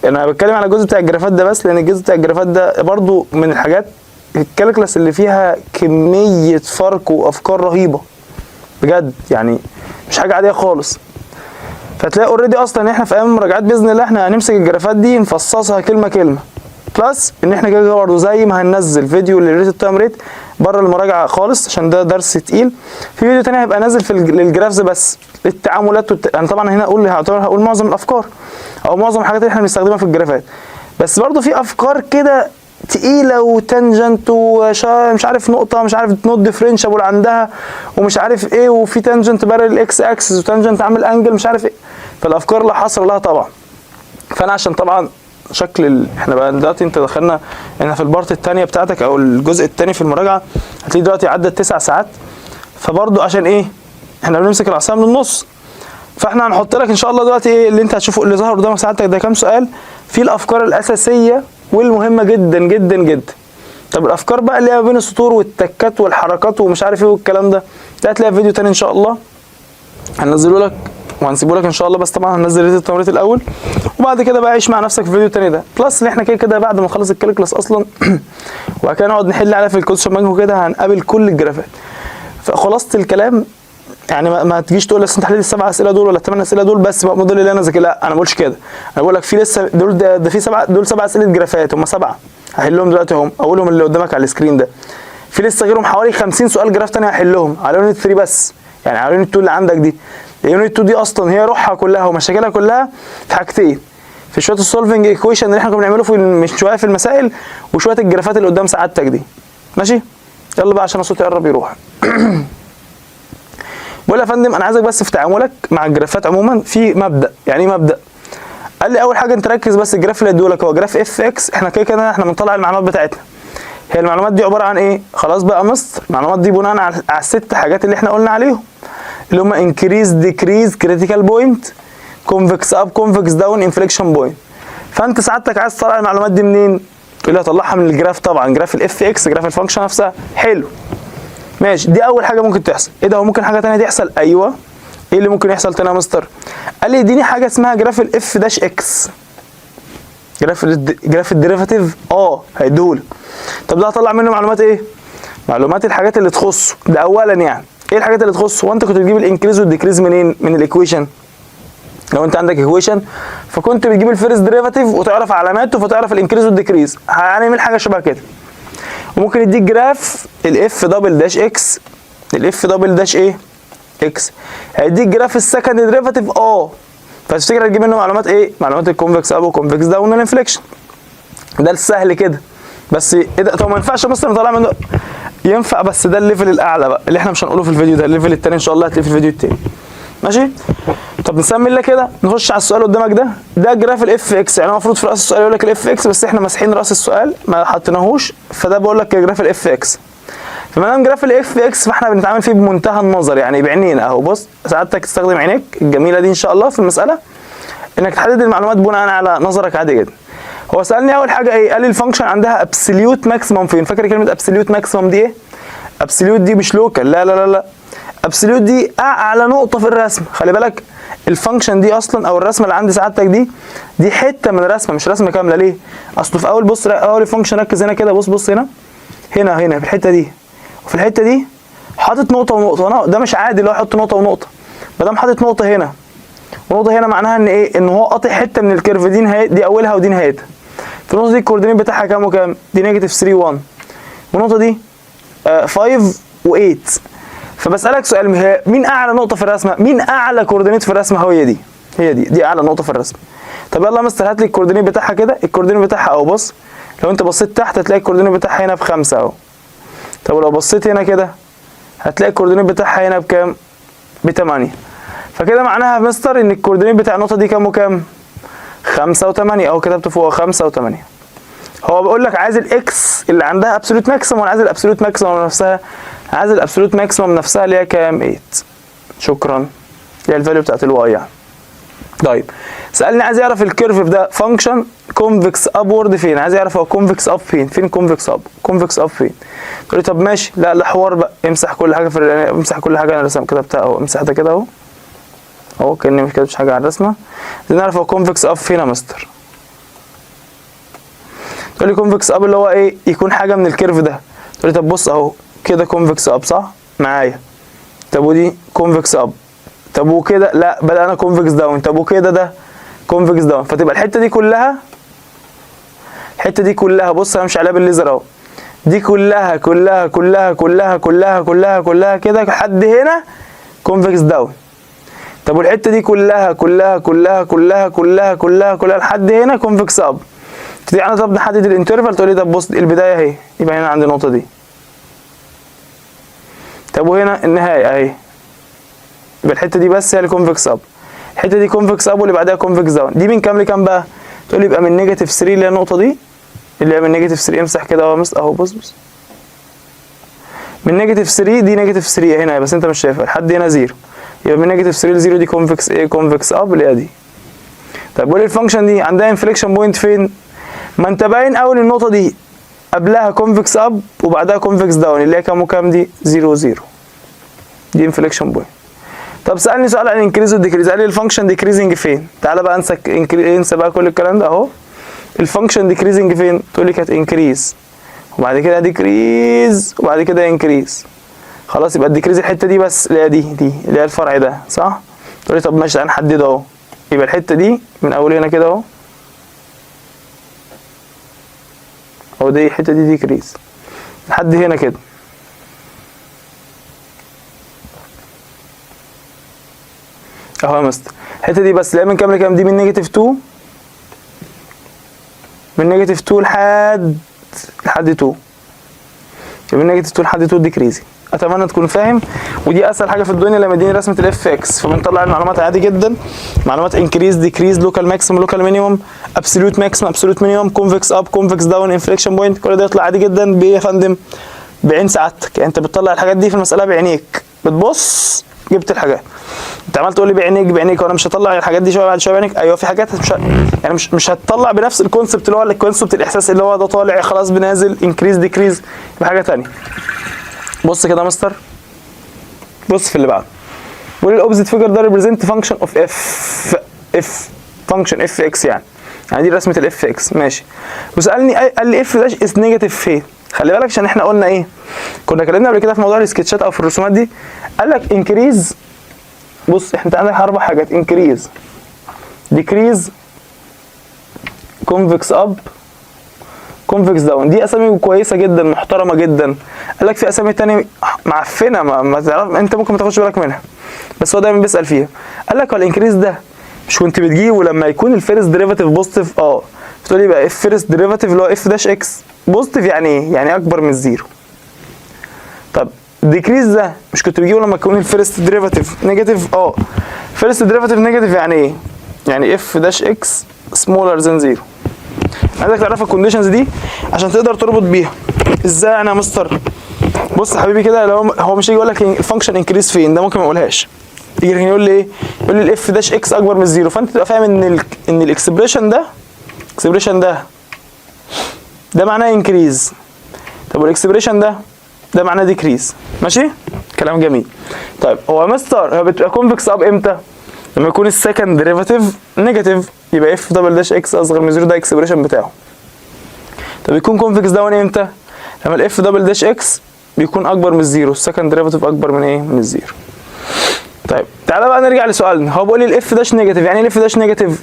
انا بتكلم على الجزء بتاع الجرافات ده بس، لان الجزء بتاع الجرافات ده برضو من الحاجات الكالكلاس اللي فيها كميه فرق وافكار رهيبه بجد، يعني مش حاجه عاديه خالص. فتلاقي اوريدي اصلا احنا في ايام المراجعات باذن الله احنا هنمسك الجرافات دي نفصصها كلمه كلمه، بلس ان احنا كده برضه زي ما هننزل فيديو للريت تايم ريت بره المراجعه خالص عشان ده درس تقيل، في فيديو تاني هيبقى نازل في للجرافز بس التعاملات انا طبعا هنا هقول معظم الافكار او معظم الحاجات اللي احنا بنستخدمها في الجرافات، بس برضه في افكار كده تقيله وتانجنت ومش عارف نقطه مش عارف نوت ديفرنشابل عندها ومش عارف ايه، وفي تانجنت بارل اكس اكسس وتانجنت عامل انجل مش عارف ايه، فالافكار لا حصر لها طبعا. فانا عشان طبعا شكل احنا بقى دلوقتي انت دخلنا احنا في البارت الثانيه بتاعتك او الجزء الثاني في المراجعه، هتلاقي دلوقتي عدت 9 ساعات، فبرضه عشان ايه احنا بنمسك العصايه من النص، فاحنا هنحط لك ان شاء الله دلوقتي ايه اللي انت هتشوفه اللي ظهر قدامك ساعتك ده كام سؤال في الافكار الاساسيه والمهمه جدا جدا جدا. طب الافكار بقى اللي هي بين السطور والتكات والحركات ومش عارف ايه والكلام ده هتلاقي فيديو تاني ان شاء الله هننزله لك وهنسيبه لك ان شاء الله، بس طبعا هننزل ريت التمريض الاول وبعد كده بقى عيش مع نفسك في الفيديو التاني ده، بلس ان احنا كده كده بعد ما نخلص الكالكلاس اصلا وبعد كده نقعد نحل عليها في الكويشن بانك وكده هنقابل كل الجرافات. فخلاصه الكلام يعني ما تجيش تقول لسه انت حليت ال7 اسئله دول ولا ال8 اسئله دول بس بقى دول اللي انا ذاكر، لا انا ما بقولش كده، انا بقول لك في لسه دول ده في 7 دول 7 اسئله جرافات، هم 7 هحلهم دلوقتي هم اولهم اللي قدامك على السكرين ده، في لسه غيرهم حوالي 50 سؤال جراف تاني هحلهم على يونت 3 بس، يعني على يونت 2 اللي عندك دي. اليونت 2 دي اصلا هي روحها كلها ومشاكلها كلها في حاجتين، في شويه السولفنج ايكويشن اللي احنا كنا بنعمله في مش شويه في المسائل وشويه الجرافات اللي قدام سعادتك دي. ماشي يلا بقى عشان صوتي قرب يروح. بقول يا فندم انا عايزك بس في تعاملك مع الجرافات عموما في مبدا. يعني ايه مبدا؟ قال لي اول حاجه انت ركز بس الجراف اللي ادولك هو جراف اف اكس، احنا كده احنا بنطلع المعلومات بتاعتنا. هي المعلومات دي عباره عن ايه؟ خلاص بقى مستر المعلومات دي بناء على الست حاجات اللي احنا قلنا عليهم اللي هم انكريز ديكريز كريتيكال بوينت كونفكس اب كونفكس داون انفليكشن بوينت. فانت سعادتك عايز تطلع المعلومات دي منين؟ تقول لي هطلعها من الجراف، طبعا جراف الاف اكس جراف الفانكشن نفسها. حلو ماشي، دي اول حاجه ممكن تحصل. ايه ده هو ممكن حاجه ثانيه تحصل؟ ايوه. ايه اللي ممكن يحصل تاني يا مستر؟ قال لي اديني حاجه اسمها جراف الاف داش اكس، جراف الديريفاتيف هيديهولك. طب ده هطلع منه معلومات ايه؟ معلومات الحاجات اللي تخصه ده اولا. يعني ايه الحاجات اللي تخصه؟ وانت كنت بتجيب الانكريز والديكريز منين؟ من الايكويشن. لو انت عندك ايكويشن فكنت بتجيب الفيرست ديريفاتيف وتعرف علاماته فتعرف الانكريز والديكريز، هنعمل حاجه شبه كده. وممكن يديك جراف الاف دبل داش اكس، الاف دبل داش ايه؟ اكس. هيديك جراف السكند ديريفاتيف فتفتكر هتجيب منه معلومات ايه؟ معلومات الكونفكس اب والكونفكس داون والانفليكشن. ده السهل كده. بس ايه ده؟ طب ما ينفعش مثلا نطلع منه؟ ينفع بس ده الليفل الاعلى بقى اللي احنا مش هنقوله في الفيديو ده، الليفل الثاني ان شاء الله هتلاقيه في الفيديو الثاني. ماشي؟ طب نسمي الله كده نخش على السؤال قدامك ده. ده جراف الاف اكس، يعني المفروض في راس السؤال يقول لك الاف اكس بس احنا ماسحين راس السؤال ما حطيناهوش، فده بقول لك جراف الاف اكس. فما دام جراف الاف اكس فاحنا بنتعامل فيه بمنتهى النظر، يعني بعينينا اهو. بص سعادتك تستخدم عينيك الجميله دي ان شاء الله في المساله انك تحدد المعلومات بناء على نظرك عادي جدا. هو سالني اول حاجه ايه؟ قال لي الفانكشن عندها ابسوليوت ماكسيمم فين؟ فاكر كلمه ابسوليوت ماكسيمم دي ايه؟ ابسوليوت دي مش لوكال، لا لا لا لا، ابسوليوت دي اعلى نقطه في الرسم. خلي بالك الفانكشن دي اصلا او الرسمه اللي عند سعادتك دي حته من رسمه مش رسمه كامله. ليه؟ اصله في اول بص اول الفانكشن ركز هنا كده، بص هنا في الحته دي وفي الحته دي حاطط نقطه ونقطه. ده مش عادي اللي هو يحط نقطه ونقطه، ما دام حاطط نقطه هنا ونقطه هنا معناها ان ايه؟ ان هو قاطع حته من الكيرف. دي نهايه، دي اولها ودي نهايتها. في النقطه دي الكوردينيت بتاعها كام وكام؟ دي نيجاتيف 3 1 والنقطه دي 5 و8. فبسالك سؤال، مين اعلى نقطه في الرسمه؟ مين اعلى كوردينيت في الرسمه؟ هي دي اعلى نقطه في الرسمه. طب يلا يا مستر هات لي الكوردينيت بتاعها كده. الكوردينيت بتاعها اهو، بص لو انت بصيت تحت هتلاقي الكوردينيت بتاعها هنا ب5 اهو. طب لو بصيت هنا كده هتلاقي الكوردينيت بتاعها هنا بكام؟ ب8. فكده معناها يا مستر ان الكوردينيت بتاع النقطه دي كام وكام؟ 5 و8 اهو، كتبت فوق 5 و8. هو بيقول لك عايز الاكس اللي عندها ابسولوت ماكسيمم، وانا عايز الابسولوت ماكسيمم نفسها. عايز الابسولوت ماكسيمم نفسها اللي هي كام؟ 8. شكرا، اللي هي الفاليو بتاعت الواي يعني. طيب سالني عايز يعرف الكيرف ده فانكشن كونفكس ابورد فين؟ عايز يعرف هو كونفكس اب فين؟ فين كونفكس اب؟ كونفكس اب فين؟ تقول لي طب ماشي، لا حوار بقى، امسح كل حاجه امسح كل حاجه انا رسمت كتبتها اهو، امسح ده كده اهو كاني ما كتبتش حاجه على الرسمه. عايزين نعرف هو كونفكس اب فين يا مستر. تقول لي كونفكس اب اللي هو ايه؟ يكون حاجه من الكيرف ده. تقول لي طب بص اهو كده كونفكس اب صح معايا. طب ودي كونفكس اب. طب وكده لا بدأنا كونفكس داون. طب وكده ده كونفكس داون. فتبقى الحته دي كلها بص انا مش عليها بالليزر اهو، دي كلها كده لحد هنا كونفكس داون. طب والحته دي كلها لحد هنا كونفكس اب. تيجي انا طب نحدد الانترفال، تقول لي طب بص البدايه اهي، يبقى هنا عند النقطه دي. طب وهنا النهايه اهي، يبقى الحته دي بس هي الكونفكس اب. الحته دي كونفكس اب واللي بعدها كونفكس داون. دي من كام لكام بقى؟ تقول لي يبقى من نيجاتيف 3 اللي هي النقطه دي، اللي هي من نيجاتيف 3. امسح كده اهو بص من نيجاتيف 3 دي نيجاتيف 3 هنا بس انت مش شايفها لحد هنا 0. يبقى من نيجاتيف 3 ل 0 دي كونفكس ايه؟ كونفكس اب اللي هي دي. طب بقول الفانكشن دي عندها انفليكشن بوينت فين؟ ما انت باين اول النقطه دي قبلها كونفكس اب وبعدها كونفكس داون اللي هي كام وكام دي؟ 0 0. دي انفليكشن بوينت. طب سالني سؤال عن انكريز والديكريز، قال لي الفانكشن ديكريزنج فين؟ تعالى بقى انسى بقى كل الكلام ده اهو. الفانكشن ديكريزنج فين؟ تقول لي كانت انكريز وبعد كده ديكريز وبعد كده انكريز. خلاص يبقى الديكريز الحته دي بس اللي هي دي اللي هي الفرع ده صح؟ تقول لي طب ماشي تعالى نحدده اهو. يبقى الحته دي من اول هنا كده اهو دي الحته دي ديكريز لحد هنا كده اهو يا مستر. الحته دي بس اللي هي من كام لكام؟ دي من نيجاتيف 2 لحد 2. من نيجاتيف 2 لحد 2 ديكريزي. اتمنى تكون فاهم، ودي اسهل حاجه في الدنيا لما يديني رسمه الاف اكس. فبنطلع المعلومات عادي جدا، معلومات انكريز ديكريز لوكال ماكسيمم لوكال مينيمم ابسولوت ماكسيمم ابسولوت مينيمم كونفكس اب كونفكس داون انفليكشن بوينت. كل ده يطلع عادي جدا بايه يا فندم؟ بعين سعادتك. يعني انت بتطلع الحاجات دي في المساله بعينيك، بتبص جبت الحاجات. انت عمال تقول لي بعينيك وانا مش هطلع الحاجات دي شويه بعد شويه بعينيك. ايوه في حاجات مش هتطلع بنفس الكونسبت اللي هو الكونسبت الاحساس اللي هو ده طالع خلاص بنازل انكريز ديكريز بحاجه ثانيه. بص كده يا مستر، بص في اللي بعده. بيقول الاوبزيت فيجر ده ريبريزنت فانكشن اوف اف فانكشن اف اكس يعني دي رسمه الاف اكس ماشي. وسالني قال لي اف داش از نيجاتيف فين؟ خلي بالك عشان احنا قلنا ايه؟ كنا اتكلمنا قبل كده في موضوع السكتشات او في الرسومات دي. قال لك انكريز، بص انت عندك 4 حاجات: انكريز ديكريز كونفكس اب كونفكس داون. دي اسامي كويسه جدا محترمه جدا. قال لك في اسامي ثانيه معفنه ما تعرف انت ممكن ما تاخدش بالك منها بس هو دايما بيسال فيها. قال لك هو الانكريز ده مش كنت بتجيبه لما يكون الفيرست ديريفاتيف بوزيتيف؟ بتقول لي بقى اف فيرست ديريفاتيف اللي هو اف داش اكس بوزيتيف يعني ايه؟ يعني اكبر من 0. طب الديكريز ده مش كنت بتجيبه لما يكون الفيرست ديريفاتيف نيجاتيف؟ فيرست ديريفاتيف نيجاتيف يعني ايه؟ يعني اف داش اكس سمولر ذان 0. عايزك تعرف الكونديشنز دي عشان تقدر تربط بيها. ازاي يعني يا مستر؟ بص يا حبيبي كده، لو هو مش هيجي يقول لك الفانكشن انكريز فين، ده ممكن ما يقولهاش. يجي يقول لي ايه؟ يقول لي الاف داش اكس اكبر من 0. فانت تبقى فاهم ان الاكسبريشن ده معناه انكريز. طب والاكسبريشن ده معناه ديكريز. ماشي؟ كلام جميل. طيب هو يا مستر هو بتبقى كونفكس اب امتى؟ لما يكون السكند ديريفاتيف نيجاتيف يبقى اف دبل داش اكس اصغر من 0، ده اكسبريشن بتاعه. طب يكون كونفكس داون امتى؟ لما الاف دبل داش اكس بيكون اكبر من الزيرو، السكند ديريفاتيف اكبر من ايه؟ من الزيرو. طيب تعالى بقى نرجع لسؤالنا، هو بيقول لي الاف داش نيجاتيف، يعني ايه الاف داش نيجاتيف؟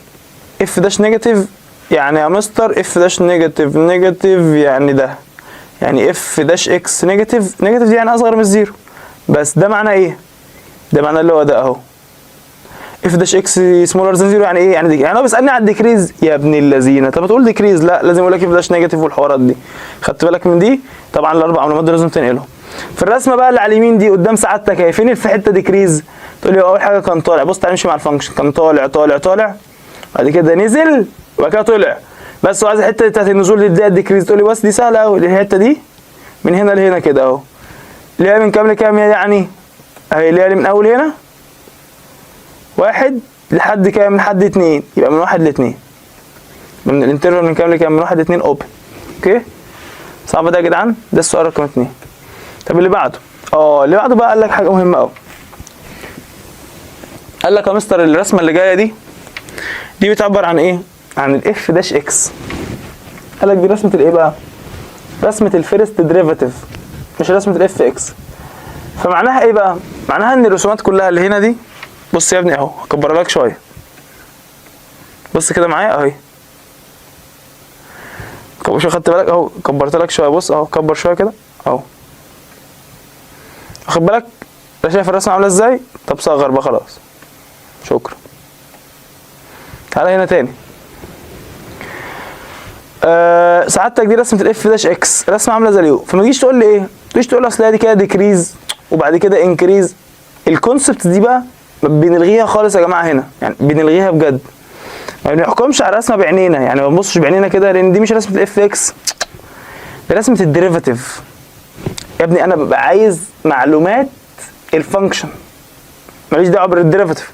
اف داش نيجاتيف يعني يا مستر اف داش نيجاتيف يعني ده، يعني اف داش اكس نيجاتيف دي يعني اصغر من الزيرو، بس ده معناه ايه؟ ده معناه اللي هو ده اهو اف داش اكس سمولر ذان زيرو، يعني ايه؟ يعني دي، يعني هو بيسالني على الديكريز يا ابن اللذينه. طب تقول ديكريز؟ لا، لازم يقول لك اف داش نيجاتيف والحوارات دي. خدت بالك من دي؟ طبعا الاربع معلومات دول لازم تنقلهم. في الرسمه بقى اللي على اليمين دي قدام سعادتك اهي، فين في حته ديكريز؟ تقول لي اول حاجه كان طالع، بص تعالى نمشي مع الفانكشن، كان طالع بعد كده نزل وبعد كده طلع، بس هو عايز الحته بتاعت النزول دي الديكريز. تقول لي بس دي سهله قوي، الحته دي من هنا لهنا كده اهو، اللي هي من كام لكام يعني؟ اهي اللي هي من اول هنا 1 لحد كام؟ لحد 2، يبقى من 1 ل2، من الانترفال من كام لكام؟ من 1 ل2 اوبن. اوكي صعب ده يا جدعان؟ ده السؤال رقم 2. طب اللي بعده، اللي بعده بقى قال لك حاجه مهمه قوي، قال لك يا مستر الرسمه اللي جايه دي بتعبر عن ايه؟ عن الاف داش اكس. قال لك دي رسمه الايه بقى؟ رسمه الفيرست ديريفاتيف، مش رسمه الاف اكس. فمعناها ايه بقى؟ معناها ان الرسومات كلها اللي هنا دي، بص يا ابني اهو، هكبرها لك شويه، بص كده معايا اهي، شو خدت بالك اهو، كبرت لك شويه، بص اهو، كبر شويه كده اهو، واخد بالك؟ انت شايف الرسمه عامله ازاي؟ طب صغر بقى خلاص، شكرا. تعالى هنا تاني، سعادتك دي رسمه الاف داش اكس، رسمه عامله زي اليو. فما تجيش تقول لي ايه؟ ما تجيش تقول لي اصل دي كده ديكريز وبعد كده انكريز. الكونسبت دي بقى بنلغيها خالص يا جماعه هنا، يعني بنلغيها بجد، ما بنحكمش على الرسمه بعينينا، يعني ما بنبصش بعينينا كده، لان دي مش رسمه الاف اكس، دي رسمه الديريفاتيف. يا ابني انا ببقى عايز معلومات الفانكشن، ماليش دعوه بالديريفاتيف،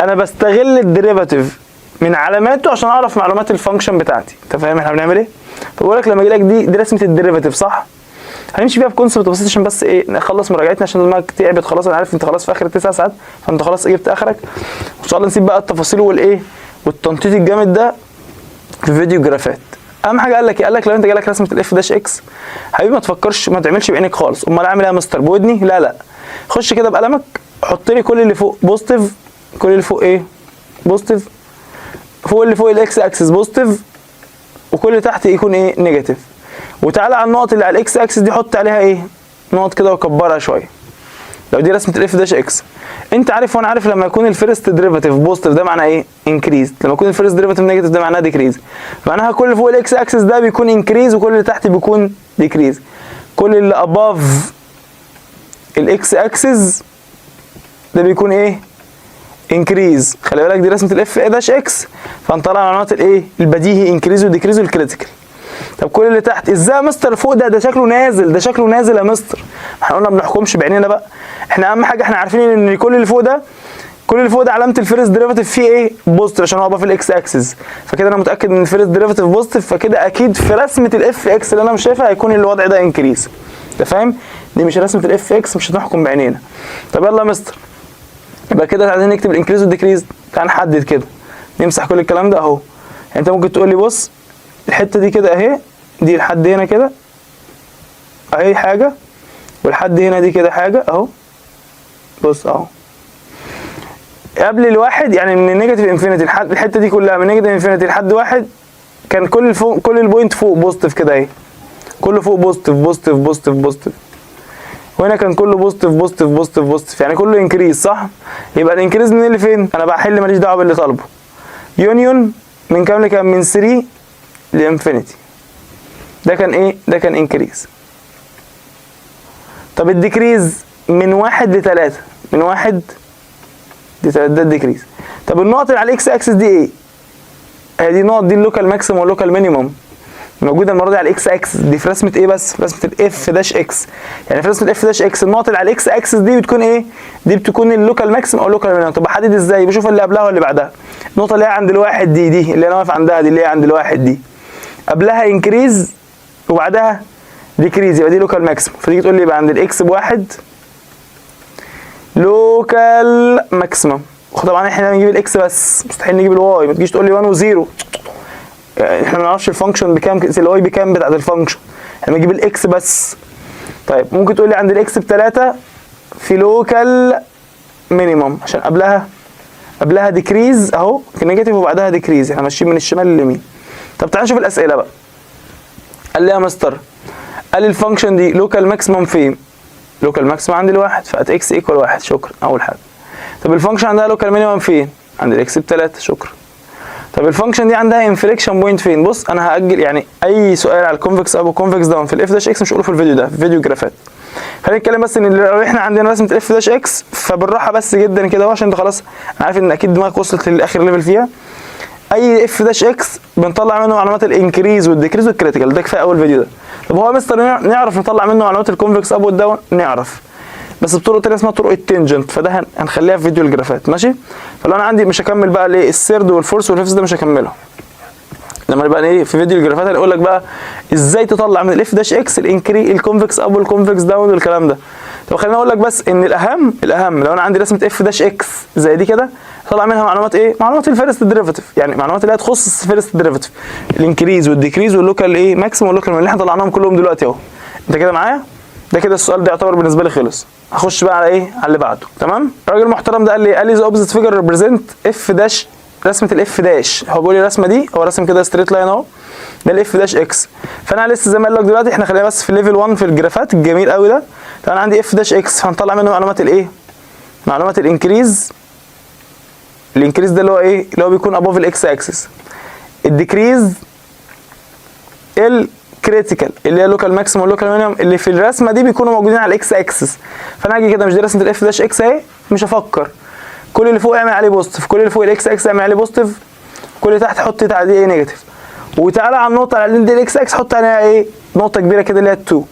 انا بستغل الديريفاتيف من علاماته عشان اعرف معلومات الفانكشن بتاعتي. انت فاهم احنا بنعمل ايه؟ فبقول لك لما اجي لك دي رسمه الديريفاتيف صح؟ هنمشي بيها بكونسبت بسيط عشان بس ايه، نخلص مراجعتنا عشان دماغك تعبت خلاص. انا عارف انت خلاص في اخر 9 ساعات، فانت خلاص جبت اخرك، وان شاء الله نسيب بقى التفاصيل والايه والتنطيط الجامد ده في فيديو جرافات. اهم حاجه قال لك لو انت جالك رسمه الاف داش اكس حبيبي ما تفكرش، ما تعملش بعينك خالص. امال اعمل ايه يا مستر؟ بودني؟ لا، خش كده بقلمك، حط لي كل اللي فوق بوزيتيف، كل اللي فوق ايه؟ بوزيتيف، فوق اللي فوق الاكس اكسس بوزيتيف، وكل اللي تحت يكون ايه؟ نيجاتيف. وتعالى على النقط اللي على الاكس اكسس دي حط عليها ايه؟ نقط كده وكبرها شويه. لو دي رسمه الاف داش اكس، انت عارف وانا عارف لما يكون الفيرست ديريفاتيف بوزيتيف ده معناه ايه؟ انكريز، لما يكون الفيرست ديريفاتيف نيجاتيف ده معناه ديكريز. معناها كل اللي فوق الاكس اكسس ده بيكون انكريز وكل اللي تحت بيكون ديكريز. كل اللي اباف الاكس اكسس ده بيكون ايه؟ انكريز. خلي بالك دي رسمه الاف داش اكس، فهنطلع معلومات الايه؟ البديهي، انكريز وديكريز والكريتيكال. طب كل اللي تحت ازاي يا مستر؟ فوق ده شكله نازل، ده شكله نازل يا مستر. احنا قلنا ما بنحكمش بعينينا بقى، احنا اهم حاجه احنا عارفين ان كل اللي فوق ده علامه الفيرست ديريفاتيف فيه ايه؟ بوزيتيف عشان هو اباف الاكس اكسس، فكده انا متاكد ان الفيرست ديريفاتيف بوزيتيف، فكده اكيد في رسمه الاف اكس اللي انا مش شايفها هيكون الوضع ده انكريز. انت فاهم؟ دي مش رسمه الاف اكس، مش هنحكم بعينينا. طب يلا يا مستر، يبقى كده عايزين نكتب الانكريز والديكريز، تعال نحدد كده، نمسح كل الكلام ده اهو. يعني انت ممكن تقول لي بص الحته دي كده اهي، دي لحد هنا كده اهي حاجه، والحد هنا دي كده حاجه اهو، بص اهو قبل الواحد، يعني من النيجاتيف انفينيتي لحد الحته دي كلها، من نيجاتيف انفينيتي لحد واحد كان كل البوينت فوق بوزيتيف كده اهي، كله فوق بوزيتيف، وهنا كان كله بوزيتيف، يعني كله انكريز صح؟ يبقى الانكريز من اللي فين؟ انا بحل ماليش دعوه باللي طالبه. يونيون من كام لكام؟ من 3 لانفينيتي، ده كان ايه؟ ده كان انكريز. طب الديكريز من 1 ل3، من 1 ل3 ده الديكريز. طب النقط اللي على الاكس اكسس دي ايه؟ هي دي نقط، دي اللوكال ماكسيموم واللوكال مينيموم، موجوده المره دي على الاكس اكسس. دي في رسمه ايه بس؟ في رسمه الاف داش اكس. يعني في رسمه الاف داش اكس النقط اللي على الاكس اكسس دي بتكون ايه؟ دي بتكون اللوكال ماكسيموم او اللوكال مينيموم. طب احدد ازاي؟ بشوف اللي قبلها واللي بعدها. النقطه اللي هي عند الواحد دي اللي انا واقف عندها، دي اللي هي عند الواحد دي، قبلها انكريز وبعدها ديكريز، يبقى دي لوكال ماكسيموم. فتيجي تقول لي يبقى عند الاكس بواحد لوكال ماكسيموم، طبعا احنا بنجيب الاكس بس، مستحيل نجيب الواي. ما تجيش تقول لي 1 و0، يعني احنا ما نعرفش الفانكشن بكام، الواي بكام بتاعت الفانكشن، احنا بنجيب الاكس بس. طيب ممكن تقول لي عند الاكس ب3 في لوكال مينيمم، عشان قبلها ديكريز اهو نيجاتيف وبعدها ديكريز، احنا ماشيين من الشمال لليمين. طب تعال نشوف الاسئله بقى. قال لي يا مستر، قال لي الفانكشن دي لوكال ماكسيمم فين؟ لوكال ماكسيمم عند الواحد، فات اكس ايكوال 1. شكرا اول حاجه. طب الفانكشن عندها لوكال مينيمم فين؟ عند الاكس ب3. شكرا. طب الفانكشن دي عندها انفليكشن بوينت فين؟ بص انا هاجل يعني اي سؤال على الكونفكس اب والكونفكس داون في الاف داش اكس مش هقوله في الفيديو ده، في فيديو جرافات. خلينا نتكلم بس ان لو احنا عندنا رسمه الاف داش اكس فبالراحه بس جدا كده اهو، عشان انت خلاص عارف ان اكيد دماغك وصلت لاخر ليفل فيها. اي اف داش اكس بنطلع منه معلومات الانكريز والديكريز والكريتيكال، ده كفايه اول فيديو ده. طب هو مستر نعرف نطلع منه معلومات الكونفكس اب والداون؟ نعرف، بس بطرق تانية اسمها طرق التنجنت، فده هنخليها في فيديو الجرافات ماشي. فلو انا عندي مش هكمل بقى ليه السيرد والفورس والفيفث ده مش هكمله، لما نبقى ايه في فيديو الجرافات هنقول لك بقى ازاي تطلع من الاف داش اكس الكونفكس اب والكونفكس داون والكلام ده. طب خليني اقول لك بس ان الاهم لو انا عندي رسمه اف داش اكس زي دي كده طلع منها معلومات ايه؟ معلومات الفيرست ديريفاتيف، يعني معلومات اللي هي تخص الفيرست ديريفاتيف، الانكريز والديكريز واللوكال ايه ماكسيمم واللوكال اللي احنا طلعناهم كلهم دلوقتي اهو. انت كده معايا؟ ده كده السؤال ده يعتبر بالنسبه لي خلص. هخش بقى على ايه؟ على اللي بعده. تمام؟ الراجل المحترم ده قال لي ذا اوبزيت فيجر ريبريزنت اف داش، رسمه الاف داش. هو بيقول لي الرسمه دي هو رسم كده ستريت لاين اهو، ده الاف داش اكس. فانا لسه زي ما قال لك دلوقتي احنا خلينا بس في ليفل 1 في الجرافات الجميل قوي ده. طب انا عندي اف داش اكس هنطلع منه معلومات الايه؟ معلومات الانكريز. الانكريز ده اللي هو ايه؟ اللي هو بيكون ابوف الاكس اكسس. الديكريز الكريتيكال اللي هي لوكال ماكسيمم واللوكال مينيمم اللي في الرسمه دي بيكونوا موجودين على الاكس اكسس. فانا هاجي كده، مش دي رسمه الاف داش اكس اهي، مش هفكر، كل اللي فوق اعمل عليه بوزيتيف، كل اللي فوق الاكس اكس اعمل عليه بوزيتيف، كل اللي تحت حط تعديل ايه نيجاتيف، وتعالى على النقطه اللي عند الاكس اكس حط عليها ايه نقطه كبيره كده اللي هي 2.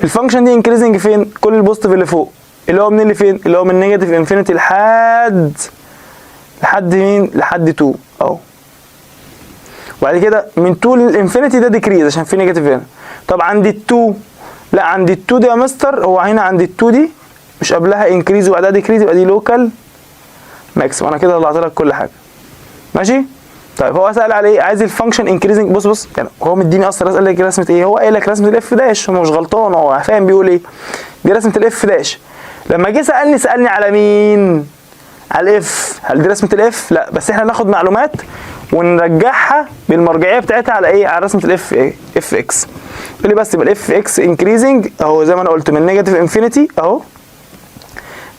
الفانكشن دي انكريزنج فين؟ كل البوزيتيف اللي فوق اللي هو منين لفين؟ اللي هو من نيجاتيف انفينيتي لحد مين؟ لحد 2 اهو. وبعد كده من 2 للانفينيتي ده ديكريز عشان في نيجاتيف هنا. طب عند ال2 لا، عند ال2 دي يا مستر هو هنا عند ال2 دي مش قبلها انكريز وبعدها ديكريز، يبقى دي لوكال ماكسيمم. انا كده طلعت لك كل حاجه ماشي. طيب هو سأل على ايه؟ عايز الفانكشن انكريزنج. بص يعني هو مديني اصلا قال لك رسمه ايه؟ هو قايل لك رسمه الاف داش، هو مش غلطان، هو فاهم بيقول ايه. دي رسمه الاف داش. لما جه سالني على مين؟ على الاف. هل دي رسمه الاف؟ لا، بس احنا ناخد معلومات ونرجعها بالمرجعيه بتاعتها على ايه؟ على رسمه الاف ايه؟ اف اكس. يقول لي بس يبقى الاف اكس انكريزنج اهو زي ما انا قلت من نيجاتيف انفينيتي اهو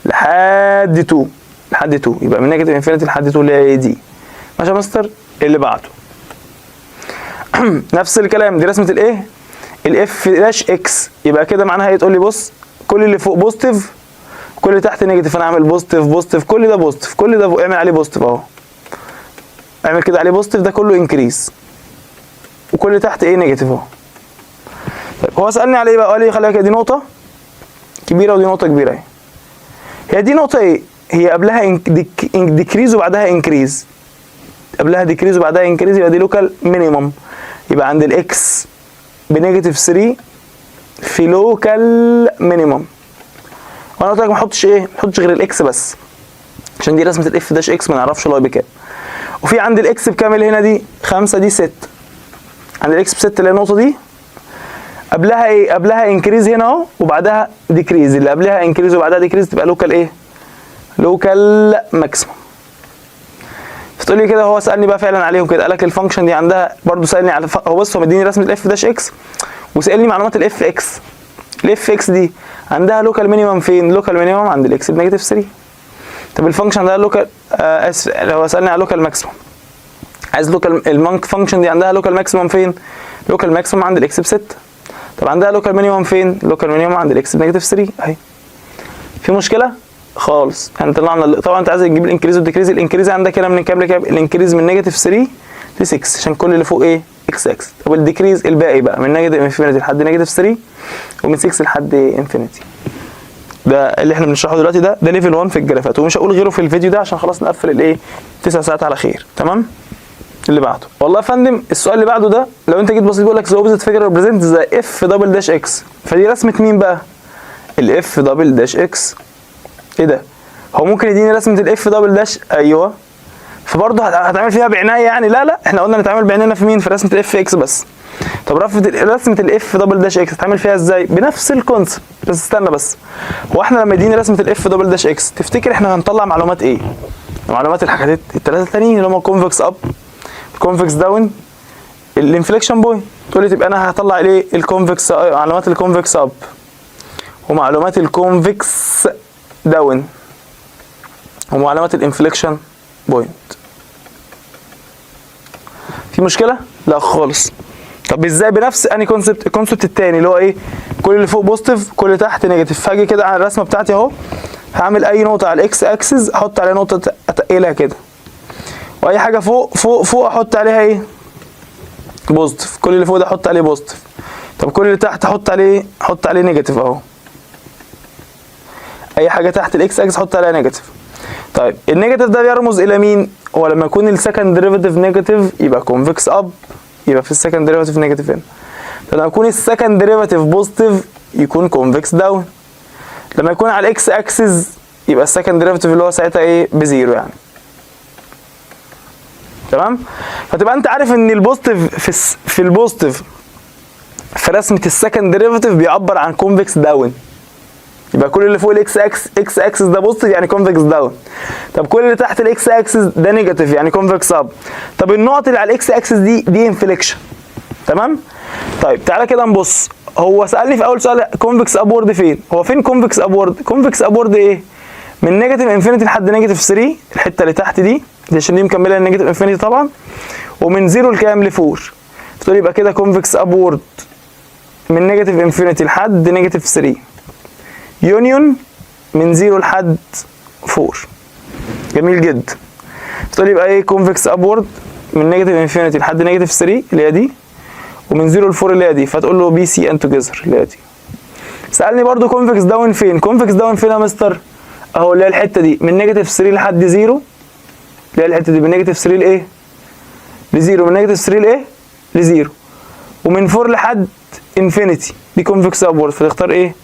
لحد 2 يبقى من نيجاتيف انفينيتي لحد 2 اللي هي دي. ماشي يا مستر؟ اللي بعده نفس الكلام، دي رسمه الايه؟ الاف داش اكس. يبقى كده معناها ايه؟ تقول لي بص كل اللي فوق بوزيتيف، كل اللي تحت نيجاتيف، انا اعمل بوزيتيف، كل ده بوزيتيف، كل ده اعمل عليه بوزيتيف اهو، اعمل كده عليه بوزيتيف، ده كله انكريز، وكل اللي تحت ايه؟ نيجاتيف اهو. طيب هو سالني على ايه بقى؟ قال لي خلي بالك دي نقطه كبيره ودي نقطه كبيره اهي. هي دي نقطه ايه؟ هي قبلها ديكريز وبعدها انكريز، قبلها ديكريز وبعدها انكريز، يبقى دي لوكال مينيمم. يبقى عند الاكس بنيجاتيف 3 في لوكال مينيمم. وانا قلت لك ما احطش ايه؟ ما احطش غير الاكس بس، عشان دي رسمه الاف داش اكس ما نعرفش الواي بكام. وفي عند الاكس بكام اللي هنا دي؟ 5 دي 6. عند الاكس ب6 اللي هي النقطه دي قبلها ايه؟ قبلها انكريز هنا اهو وبعدها ديكريز، اللي قبلها انكريز وبعدها ديكريز تبقى لوكال ايه؟ لوكال ماكسيمم. فتقول لي كده هو سالني بقى فعلا عليهم كده، قال لك الفانكشن دي عندها برده سالني على هو بص هو مديني رسمه الاف داش اكس وسالني معلومات الاف اكس. الاف اكس دي عندها لوكال مينيمم فين؟ لوكال مينيمم عند الاكس بنيجاتيف 3. طب الفانكشن عندها لوكال هو سالني على لوكال ماكسيمم، عايز لوكال الفانكشن دي عندها لوكال ماكسيمم فين؟ لوكال ماكسيمم عند الاكس ب6. طب عندها لوكال مينيمم فين؟ لوكال مينيمم عند الاكس بنيجاتيف 3 اهي. في مشكله؟ خالص. يعني طلعنا طبعا انت عايز تجيب الانكريز والديكريز. الانكريز عندك هنا من كام لكام؟ الانكريز من نيجاتيف 3 ل 6 عشان كل اللي فوق ايه؟ اكس اكس. طب الديكريز الباقي بقى من نيجاتيف انفينيتي لحد نيجاتيف 3 ومن 6 لحد انفينيتي. ده اللي احنا بنشرحه دلوقتي ده ليفل 1 في الجرافات، ومش هقول غيره في الفيديو ده عشان خلاص نقفل الايه 9 ساعات على خير. تمام؟ اللي بعده والله يا فندم السؤال اللي بعده ده لو انت جيت بصيت بيقول لك ذا اوبزيت فيجر ريبريزنت ذا اف دبل داش اكس. فدي رسمه مين بقى؟ الاف دبل داش اكس. ايه ده؟ هو ممكن يديني رسمه الاف دبل داش، ايوه، فبرضه هتعمل فيها بعنايه يعني؟ لا احنا قلنا نتعامل بعناية في مين؟ في رسمه الاف اكس بس. طب رسمه الاف دبل داش اكس هتعمل فيها ازاي؟ بنفس الكونسبت. بس استنى بس، هو احنا لما يديني رسمه الاف دبل داش اكس تفتكر احنا هنطلع معلومات ايه؟ معلومات الحاجات الثلاثه التانيين اللي هم كونفكس اب، كونفكس داون، الانفليكشن بوينت. تقول لي تبقى انا هطلع ايه؟ الكونفكس، معلومات الكونفكس اب ومعلومات الكونفكس داون ومعلومات الانفليكشن بوينت. في مشكله؟ لا خالص. طب ازاي؟ بنفس اني كونسبت، الكونسبت الثاني اللي هو ايه؟ كل اللي فوق بوزيتيف كل اللي تحت نيجاتيف. فاجي كده على الرسمه بتاعتي اهو، هعمل اي نقطه على الاكس اكسس احط عليها نقطه اتقلها كده، واي حاجه فوق فوق فوق احط عليها ايه؟ بوزيتيف. كل اللي فوق ده احط عليه بوزيتيف. طب كل اللي تحت احط عليه نيجاتيف اهو. اي حاجه تحت الاكس اكسس احط عليها نيجاتيف. طيب النيجاتيف ده بيرمز الى مين؟ هو لما يكون السكند ديريفاتيف نيجاتيف يبقى كونفكس اب، يبقى في السكند ديريفاتيف نيجاتيف هنا. لما يكون السكند ديريفاتيف بوزيتيف يكون كونفكس داون. لما يكون على الاكس اكسس يبقى السكند ديريفاتيف اللي هو ساعتها ايه؟ بزيرو يعني. تمام؟ فتبقى انت عارف ان البوزيتيف في البوزيتيف في رسمه السكند ديريفاتيف بيعبر عن كونفكس داون. يبقى كل اللي فوق الاكس اكسس ده بوزيتيف يعني كونفكس داون. طب كل اللي تحت الاكس اكسس ده نيجاتيف يعني كونفكس اب. طب النقط اللي على الاكس اكسس دي انفليكشن. تمام؟ طيب تعالى كده نبص. هو سالني في اول سؤال كونفكس ابورد فين؟ هو فين كونفكس ابورد؟ كونفكس ابورد ايه؟ من نيجاتيف انفينيتي لحد نيجاتيف 3، الحته اللي تحت دي عشان دي مكمله النيجاتيف انفينيتي طبعا، ومن 0 لكام؟ ل4. فتقول يبقى كده كونفكس ابورد من نيجاتيف انفينيتي لحد نيجاتيف 3 يونيون من 0 لحد 4. جميل جدا. فتقول يبقى ايه؟ كونفكس ابورد من نيجاتيف انفينيتي لحد نيجاتيف 3 اللي هي دي، ومن 0 ل 4 اللي هي دي. فتقول له بي سي ان توجذر اللي هي دي. سالني برضو كونفكس داون فين؟ كونفكس داون فين يا مستر؟ اهو اللي هي الحته دي من نيجاتيف 3 لحد 0، اللي هي الحته دي من نيجاتيف 3 لايه؟ ل0. من نيجاتيف 3 لايه؟ ل0. ومن 4 لحد انفينيتي دي كونفكس ابورد. فتختار ايه؟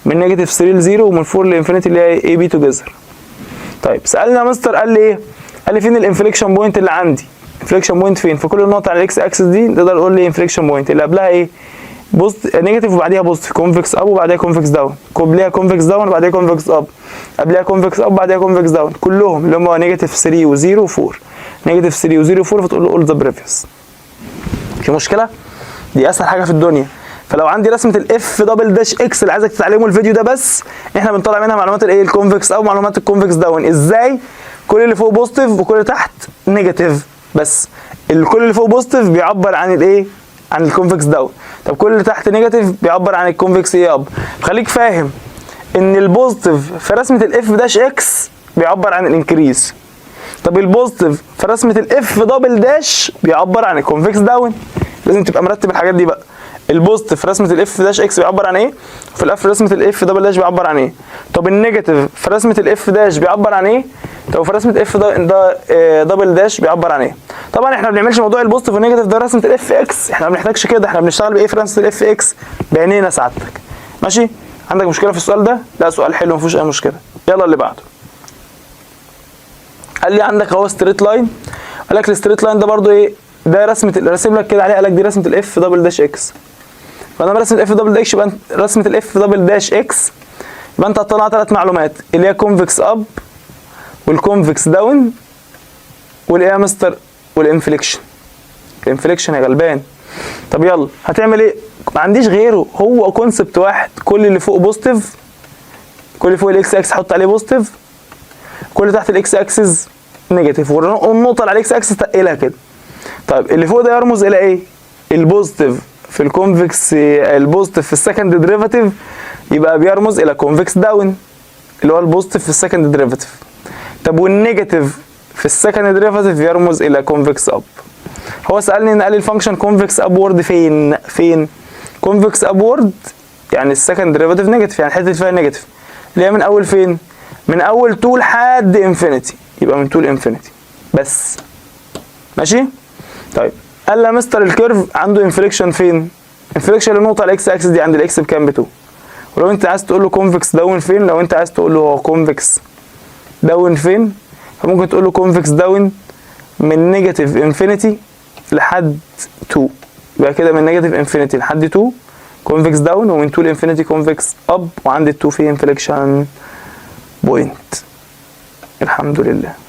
من نيجاتيف 3 ل0 ومن 4 لانفينيتي اللي هي اي بي توجذر. طيب سالني يا مستر قال لي ايه؟ قال لي فين الانفليكشن بوينت اللي عندي؟ انفليكشن بوينت فين؟ فكل النقط على الاكس اكسس دي تقدر تقول لي انفليكشن بوينت اللي قبلها ايه؟ نيجاتيف وبعديها بوزيتيف، كونفكس اب وبعديها كونفكس داون، قبلها كونفكس داون وبعديها كونفكس اب، قبلها كونفكس اب وبعديها كونفكس داون، كلهم اللي هم نيجاتيف 3 و0 و4. نيجاتيف 3 و0 و4 فتقول له اول ذا بريفيوس. في مشكله؟ دي اسهل حاجه في الدنيا. فلو عندي رسمه الاف دبل داش اكس اللي عايزك تتعلموا الفيديو ده بس، احنا بنطلع منها معلومات الايه؟ الكونفكس اب ومعلومات الكونفكس داون. ازاي؟ كل اللي فوق بوزيتيف وكل اللي تحت نيجاتيف بس. كل اللي فوق بوزيتيف بيعبر عن الايه؟ عن الكونفكس داون. طب كل اللي تحت نيجاتيف بيعبر عن الكونفكس ايه اب. خليك فاهم ان البوزيتيف في رسمه الاف داش اكس بيعبر عن الانكريز. طب البوزيتيف في رسمه الاف دبل داش بيعبر عن الكونفكس داون. لازم تبقى مرتب الحاجات دي بقى. البوزيتيف في رسمه الاف داش اكس بيعبر عن ايه؟ وفي الاف رسمه الاف دبل داش بيعبر عن ايه؟ طب النيجاتيف في رسمه الاف داش بيعبر عن ايه؟ طب في رسمه اف دبل داش بيعبر عن ايه؟ طبعا احنا ما بنعملش موضوع البوزيتيف والنيجاتيف ده رسمه الاف اكس، احنا ما بنحتاجش كده، احنا بنشتغل بايه في رسمه الاف اكس؟ بعينينا سعادتك. ماشي؟ عندك مشكله في السؤال ده؟ لا سؤال حلو ما فيهوش اي مشكله. يلا اللي بعده. قال لي عندك اهو ستريت لاين. قال لك الستريت لاين ده برده ايه؟ ده راسم لك كده عليه، قال لك دي رسمه الاف دبل داش اكس. فانا برسم الاف دبل داش، يبقى رسمه الاف دبل داش اكس يبقى انت هتطلع 3 معلومات اللي هي كونفكس اب والكونفكس داون والايه يا مستر؟ والانفليكشن. الانفليكشن يا غلبان. طب يلا هتعمل ايه؟ ما عنديش غيره، هو كونسبت واحد. كل اللي فوق بوزيتيف، كل اللي فوق الاكس اكس حط عليه بوزيتيف، كل اللي تحت الاكس اكسس نيجاتيف، والنقطه اللي على الاكس اكسس تقلها كده. طيب اللي فوق ده يرمز الى ايه؟ البوزيتيف في الكونفكس، البوزيتيف في السكند ديريفاتيف يبقى بيرمز الى كونفكس داون اللي هو البوزيتيف في السكند ديريفاتيف. طب والنيجاتيف في السكند ديريفاتيف يرمز الى كونفكس اب. هو سالني ان قال لي الفانكشن كونفكس ابورد فين؟ كونفكس ابورد يعني السكند ديريفاتيف نيجاتيف، يعني الحته اللي فيها نيجاتيف اللي هي من اول فين؟ من اول 2 لحد انفينيتي، يبقى من 2 لانفينيتي بس. ماشي؟ طيب قال لي يا مستر الكيرف عنده انفليكشن فين؟ انفليكشن النقطه على الاكس اكسس دي عند الاكس بكام؟ ب2. ولو انت عايز تقول له كونفكس داون فين؟ لو انت عايز تقول له هو كونفكس داون فين؟ فممكن تقول له كونفكس داون من نيجاتيف انفينيتي لحد 2. يبقى كده من نيجاتيف انفينيتي لحد 2 كونفكس داون، ومن 2 لانفينيتي كونفكس اب، وعند ال 2 في انفليكشن بوينت. الحمد لله.